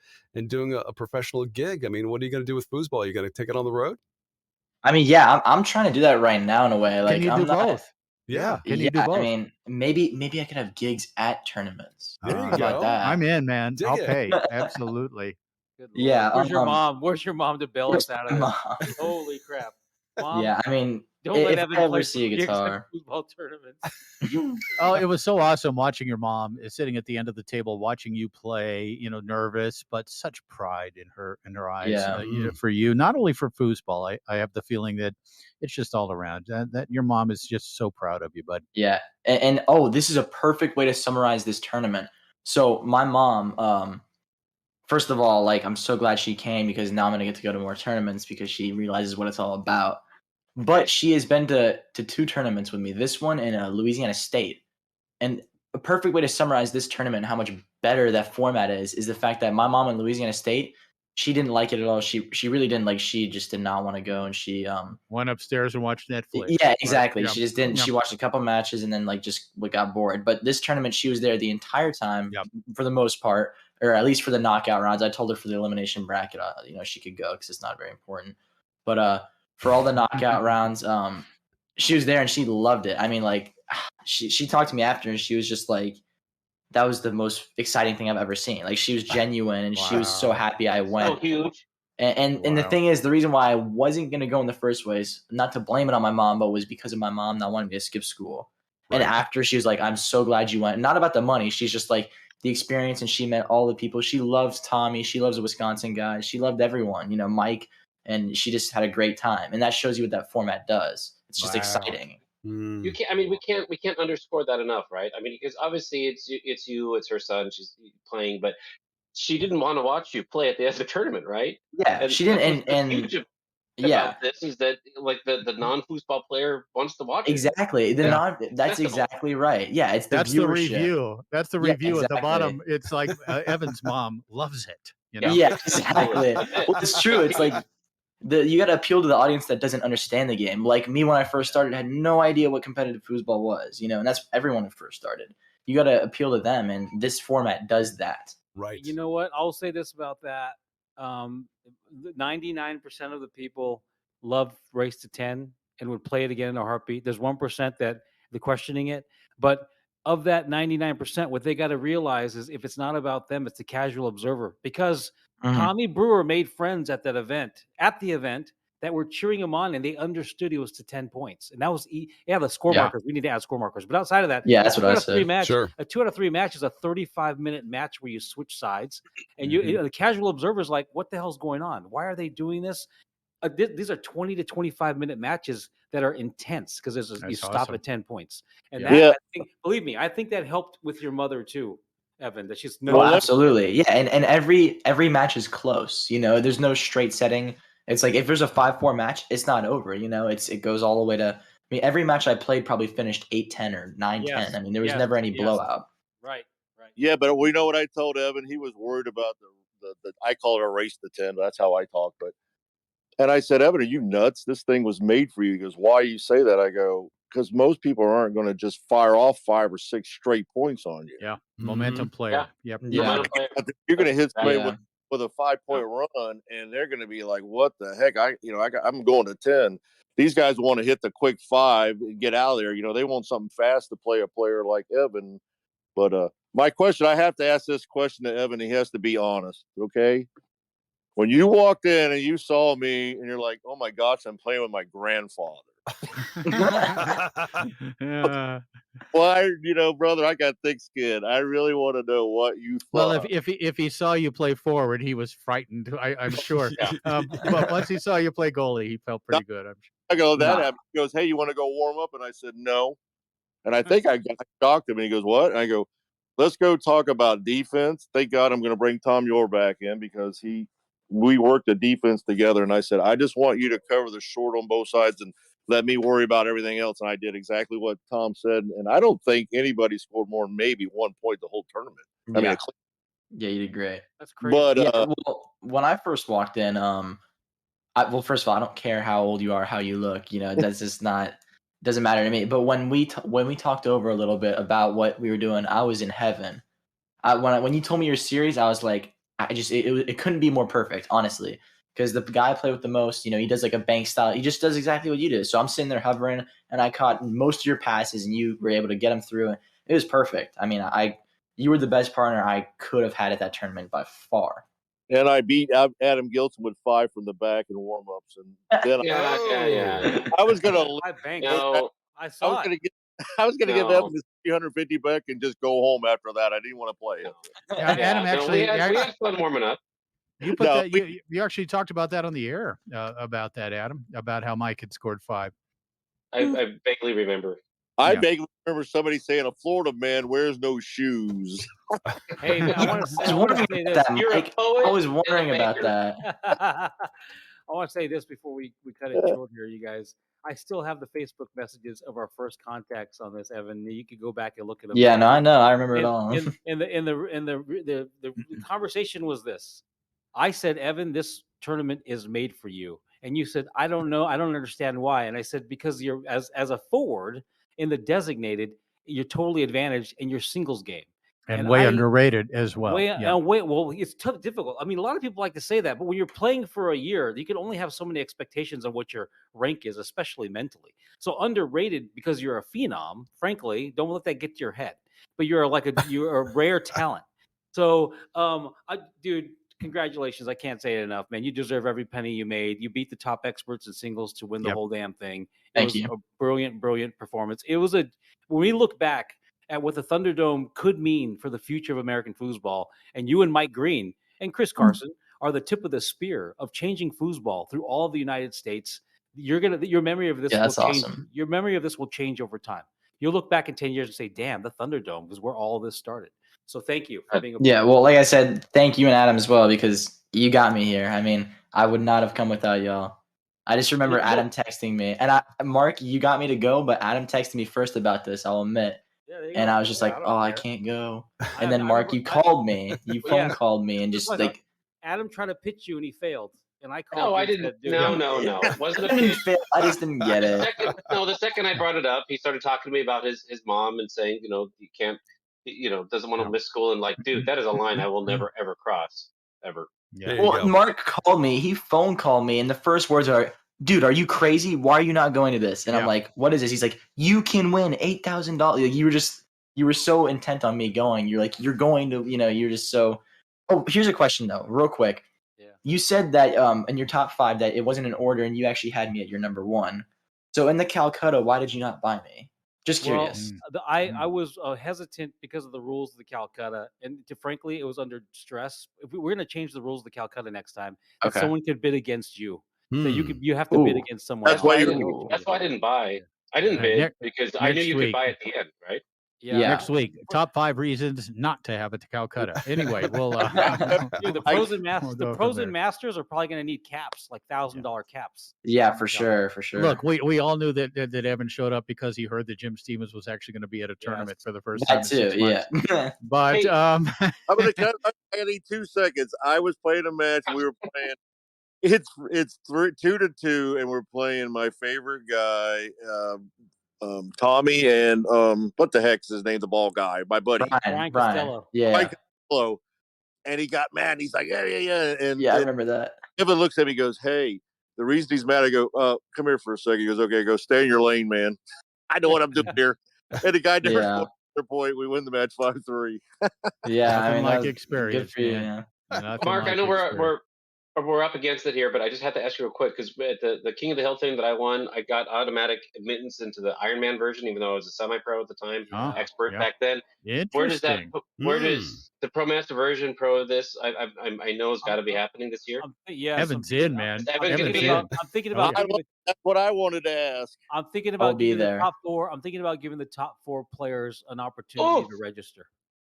doing a professional gig. I mean, what are you going to do with foosball? Are you going to take it on the road? I mean, yeah, I'm trying to do that right now in a way. Like, Can you I'm do not. both? Yeah. Can you do I both? mean, maybe I could have gigs at tournaments. There How you about go. that? I'm in, man. Dig I'll it. pay. Absolutely. Good Lord. Yeah. Where's your mom? Where's your mom to bail Where's us out my of this? mom? Holy crap. Mom, Yeah, I mean, don't let if Evan I ever play see a gigs at guitar, football tournaments. Oh, it was so awesome watching your mom sitting at the end of the table, watching you play. You know, nervous, but such pride in her eyes. Yeah. You know, for you, not only for foosball. I have the feeling that it's just all around. That your mom is just so proud of you, bud. Yeah, and oh, this is a perfect way to summarize this tournament. So my mom, first of all, like I'm so glad she came because now I'm gonna get to go to more tournaments because she realizes what it's all about. But she has been to 2 tournaments with me. This one in Louisiana State, and a perfect way to summarize this tournament and how much better that format is the fact that my mom in Louisiana State, she didn't like it at all. She really didn't like. She just did not want to go, and she Went upstairs and watched Netflix. yeah, Right? exactly. Yeah. She just didn't. Yeah. She watched a couple matches and then like just got bored. But this tournament, she was there the entire time Yep. for the most part, or at least for the knockout rounds. I told her for the elimination bracket, you know, she could go because it's not very important. But for all the knockout rounds, she was there and she loved it. I mean, like she talked to me after and she was just like, that was the most exciting thing I've ever seen. Like she was genuine and she was so Wow. happy I So went. huge. And the Wow. thing is, the reason why I wasn't gonna go in the first place, not to blame it on my mom, but was because of my mom not wanting me to skip school. And Right. after she was like, "I'm so glad you went." Not about the money. She's just like the experience, and she met all the people. She loves Tommy. She loves the Wisconsin guys. She loved everyone. You know, Mike, and she just had a great time. And that shows you what that format does. It's just Wow. exciting. You can't. I mean, we can't underscore that enough, right? I mean, because obviously it's you, it's her son. She's playing, but she didn't want to watch you play at the end of the tournament, right? Yeah, And she that's didn't. what's And huge yeah, about this is that like the non-foosball player wants to watch it. exactly. That's That's acceptable. exactly right. Yeah, it's the That's the viewership. review. That's the Yeah, review at the exactly. bottom. It's like Evan's mom loves it. You know. Yeah, exactly. Well, it's true. It's like you got to appeal to the audience that doesn't understand the game. Like me, when I first started, I had no idea what competitive foosball was. You know, and that's everyone who first started. You got to appeal to them, and this format does that. Right. You know what? I'll say this about that. 99% of the people love Race to 10 and would play it again in a heartbeat. There's 1% that they're questioning it. But of that 99%, what they got to realize is if it's not about them, it's the casual observer. Because Mhm. Tommy Brewer made friends at the event, that were cheering him on, and they understood it was to 10 points. And that was, the score Yeah. markers. We need to add score markers. But outside of that, Yeah, that's what I said. A 2 out of 3 match is a 35-minute match where you switch sides. And the casual observer is like, what the hell's going on? Why are they doing this? These are 20 to 25-minute matches that are intense because you stop awesome. at 10 points. And Yeah. that, Yeah. I think, believe me, I think that helped with your mother too, Evan, that she's Well, absolutely. Yeah, and every match is close. You know, there's no straight setting. It's like if there's a 5-4 match, it's not over. You know, it goes all the way to. I mean, every match I played probably finished 8-10 or 9-10. I mean, there was never any blowout. Right. Yeah, but we know what I told Evan. He was worried about the I call it a race to 10. That's how I talk. And I said, Evan, are you nuts? This thing was made for you. He goes, why you say that? I go, because most people aren't going to just fire off 5 or 6 straight points on you. Yeah, momentum player. Yeah. Yep. Yeah. You're going to hit somebody Yeah. with a 5-point run, and they're going to be like, what the heck? I'm going to 10. These guys want to hit the quick 5 and get out of there. You know, they want something fast to play a player like Evan. But my question, I have to ask this question to Evan. He has to be honest, okay? When you walked in and you saw me and you're like, oh my gosh, I'm playing with my grandfather. Yeah. Well, brother, I got thick skin. I really want to know what you thought. Well, if he saw you play forward, he was frightened. I'm sure. But once he saw you play goalie, he felt pretty good. I'm sure. I go, that happened. He goes, hey, you want to go warm up? And I said, no. And I think I shocked him. And he goes, what? And I go, let's go talk about defense. Thank God I'm going to bring Tom Yor back in because we worked the defense together. And I said, I just want you to cover the short on both sides and let me worry about everything else. And I did exactly what Tom said. And I don't think anybody scored more than maybe 1 point the whole tournament. I mean, yeah, you did great. That's crazy. But well, when I first walked in, first of all, I don't care how old you are, how you look. You know, that's just not doesn't matter to me. But when we talked over a little bit about what we were doing, I was in heaven. When you told me your series, I was like, it couldn't be more perfect, honestly. because the guy I play with the most, he does like a bank style. He just does exactly what you did. So I'm sitting there hovering, and I caught most of your passes, and you were able to get them through. And it was perfect. I mean, you were the best partner I could have had at that tournament by far. And I beat Adam Gilson with 5 from the back in warm-ups, and then Yeah. I was gonna. I banked. No, I saw it. I was gonna give No. Evan $350 back and just go home after that. I didn't want to play it. Adam, actually, we had fun warming up. You put that. You actually talked about that on the air about that, Adam, about how Mike had scored 5. I vaguely remember. I vaguely remember somebody saying a Florida man wears no shoes. Hey, man, I want to say this. That, You're Mike. a poet. I was wondering about that. I want to say this before we cut it short here, you guys. I still have the Facebook messages of our first contacts on this, Evan. You could go back and look at them. Yeah, no, I know. I remember it all. The conversation was this. I said, Evan, this tournament is made for you. And you said, I don't know. I don't understand why. And I said, because you're as a forward in the designated, you're totally advantaged in your singles game. And way underrated as well. Well, it's difficult. I mean, a lot of people like to say that, but when you're playing for a year, you can only have so many expectations on what your rank is, especially mentally. So underrated because you're a phenom. Frankly, don't let that get to your head. But you're you're a rare talent. So, dude, congratulations! I can't say it enough, man. You deserve every penny you made. You beat the top experts in singles to win the whole damn thing. Thank you. A brilliant performance. It was when we look back at what the Thunderdome could mean for the future of American foosball, and you and Mike Green and Chris Carson are the tip of the spear of changing foosball through all of the United States. Your memory of this will change. Awesome. Your memory of this will change over time. You'll look back in 10 years and say, "Damn, the Thunderdome was where all this started." So thank you for being a Yeah, well, like I said, thank you and Adam as well, because you got me here. I mean, I would not have come without y'all. I just remember Adam texting me, and Mark, you got me to go, but Adam texted me first about this, I'll admit. And I was just like, I can't go. And then Mark, you called me. You phone called me and just like Adam tried to pitch you and he failed. And I called. No, I didn't. No. It wasn't a pitch. I just didn't get it. The second I brought it up, he started talking to me about his mom and saying, you can't, doesn't want to miss school. And like, dude, that is a line I will never ever cross ever. Yeah. Well, Mark called me. He phone called me, and the first words are, "Dude, are you crazy? Why are you not going to this?" And I'm like, "What is this?" He's like, "You can win $8,000." You were so intent on me going. You're like, you're going to, you're just so. Oh, here's a question though, real quick. Yeah. You said that in your top 5 that it wasn't in order, and you actually had me at your number 1. So in the Calcutta, why did you not buy me? Just curious. Well, I was hesitant because of the rules of the Calcutta, and frankly, it was under stress. If we're going to change the rules of the Calcutta next time, that someone could bid against you. That you have to bid against someone. That's why I didn't buy. I didn't bid because I knew you could buy at the end, right? Yeah. Next week, top 5 reasons not to have it to Calcutta. Anyway, we'll. Dude, the pros and masters are probably going to need caps, like $1,000 caps. Yeah, for sure. Look, we all knew that Evan showed up because he heard that Jim Stevens was actually going to be at a tournament for the first time. That too, yeah. But hey, I'm gonna cut. I need 2 seconds. I was playing a match. We were playing. It's 2-2, and we're playing my favorite guy. Tommy and what the heck's his name? The ball guy, my buddy Brian Costello. Yeah, Brian Costello. And he got mad. And he's like, yeah. And I remember that. Evan looks at me, and goes, "Hey, the reason he's mad." I go, "Come here for a second." He goes, "Okay." Go stay in your lane, man. I know what I'm doing here. And the guy never scored their point. We win the match 5-3. Yeah, I mean, like experience. Good for you, man. Mark, I know we're up against it here, but I just have to ask you real quick because at the King of the Hill thing that I won, I got automatic admittance into the Ironman version, even though I was a semi-pro at the time, expert back then. Where does the Pro Master version Pro this? I know it's got to be happening this year. Evan's in, man. I'm thinking about. That's what I wanted to ask. I'm thinking about giving the top 4. I'm thinking about giving the top 4 players an opportunity to register.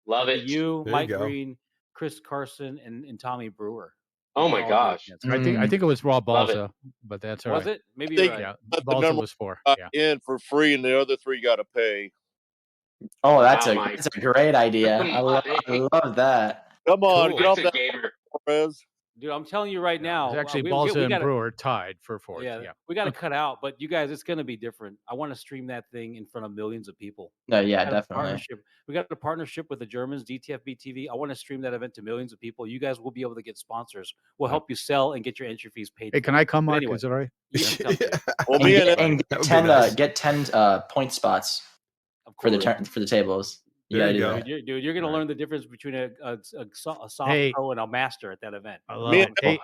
Love it. You, Mike Green, Chris Carson, and Tommy Brewer. Oh my gosh! I think it was Raw Balsa, but that's all right. Was it? Maybe Balsa was 4. In for free, and the other 3 got to pay. Oh, that's a great idea. I love that. Come on, cool. get off that. Dude, I'm telling you right now. It's actually we Balsa and gotta, Brewer tied for fourth. yeah, Yeah. we got to cut out. But you guys, it's going to be different. I want to stream that thing in front of millions of people. No, yeah, We got a definitely. partnership. We got a partnership with the Germans, DTFB TV. I want to stream that event to millions of people. You guys will be able to get sponsors. We'll help you sell and get your entry fees paid. Hey, can I come, But Mark? anyway, Is it all right? Yeah, And get 10 point spots for the tables. You There gotta you do go. that. Dude, you're going to learn the difference between a soft pro and a master at that event. I love it. Hey,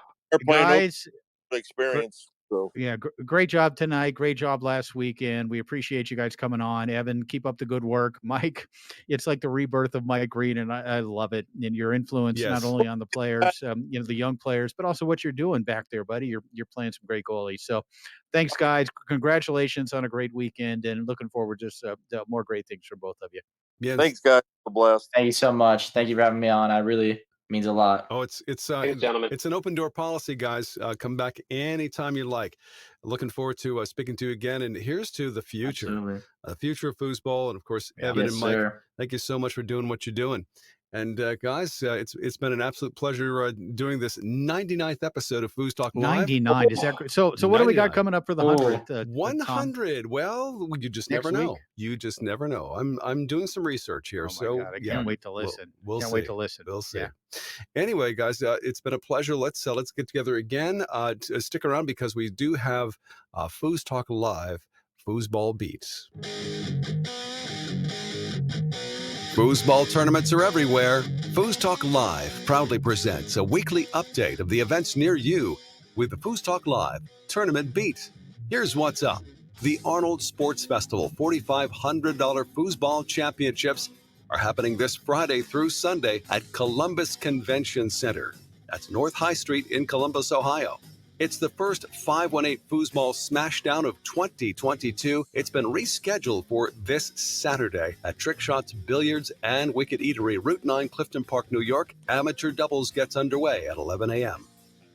guys, experience. So yeah, great job tonight. Great job last weekend. We appreciate you guys coming on. Evan, keep up the good work. Mike, it's like the rebirth of Mike Green, and I love it. And your influence Yes. not only on the players, the young players, but also what you're doing back there, buddy. You're playing some great goalies. So, thanks, guys. Congratulations on a great weekend, and looking forward to more great things from both of you. Yes. Thanks, guys. Blessed. Thank you so much. Thank you for having me on. I really means a lot. Oh, it's gentlemen. It's an open door policy, guys. Come back anytime you like. Looking forward to speaking to you again. And here's to the future, Absolutely. The future of foosball, and of course, Evan Yes, and Mike. sir. Thank you so much for doing what you're doing. And guys, it's been an absolute pleasure doing this 99th episode of FoosTalk Live. 99. Is that great? So what do we got 99. coming up for the 100th? 100. Well, you just Next never know. week? You just never know. I'm doing some research here, Oh my God, I can't wait to listen. We'll Can't see. wait to listen. We'll see. Yeah. Anyway, guys, it's been a pleasure. Let's get together again. Stick around because we do have FoosTalk Live Foosball Beats. Foosball tournaments are everywhere. FoosTalk Live proudly presents a weekly update of the events near you with the FoosTalk Live Tournament Beat. Here's what's up. The Arnold Sports Festival $4,500 Foosball Championships are happening this Friday through Sunday at Columbus Convention Center. That's North High Street in Columbus, Ohio. It's the first 518 Foosball Smashdown of 2022. It's been rescheduled for this Saturday at Trick Shots Billiards and Wicked Eatery, Route 9, Clifton Park, New York. Amateur doubles gets underway at 11 a.m.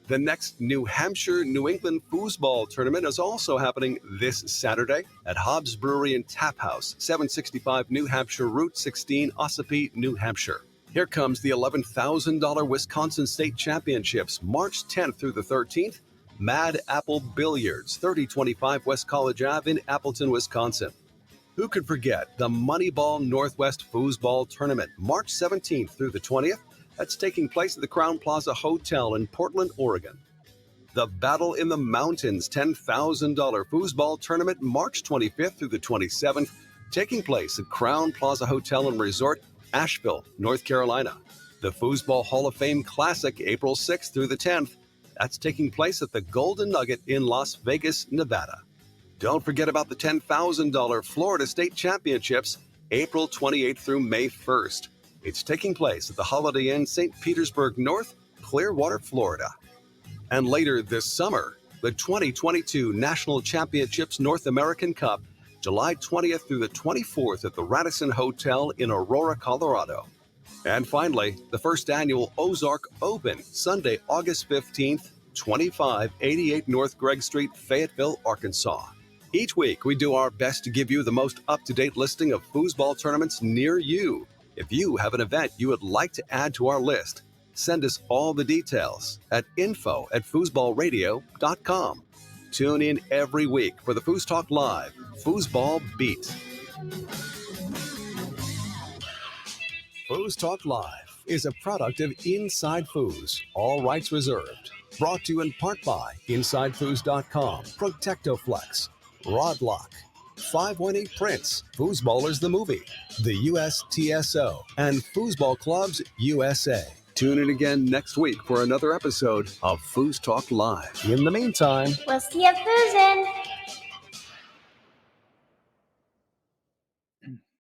The next New Hampshire-New England Foosball Tournament is also happening this Saturday at Hobbs Brewery and Tap House, 765 New Hampshire, Route 16, Ossipee, New Hampshire. Here comes the $11,000 Wisconsin State Championships, March 10th through the 13th. Mad Apple Billiards, 3025 West College Ave in Appleton, Wisconsin. Who could forget the Moneyball Northwest Foosball Tournament, March 17th through the 20th? That's taking place at the Crown Plaza Hotel in Portland, Oregon. The Battle in the Mountains $10,000 Foosball Tournament, March 25th through the 27th, taking place at Crown Plaza Hotel and Resort, Asheville, North Carolina. The Foosball Hall of Fame Classic, April 6th through the 10th. That's taking place at the Golden Nugget in Las Vegas, Nevada. Don't forget about the $10,000 Florida State Championships, April 28th through May 1st. It's taking place at the Holiday Inn St. Petersburg North, Clearwater, Florida. And later this summer, the 2022 National Championships North American Cup, July 20th through the 24th at the Radisson Hotel in Aurora, Colorado. And finally, the first annual Ozark Open, Sunday, August 15th, 2588 North Gregg Street, Fayetteville, Arkansas. Each week, we do our best to give you the most up-to-date listing of foosball tournaments near you. If you have an event you would like to add to our list, send us all the details at info@foosballradio.com. Tune in every week for the FoosTalk Live Foosball Beat. FoosTalk Live is a product of Inside Foos, all rights reserved. Brought to you in part by InsideFoos.com, Protectoflex, Rodlock, 518 Prints, Foosballers the Movie, the USTSO, and Foosball Clubs USA. Tune in again next week for another episode of FoosTalk Live. In the meantime, We'll see you foozin'.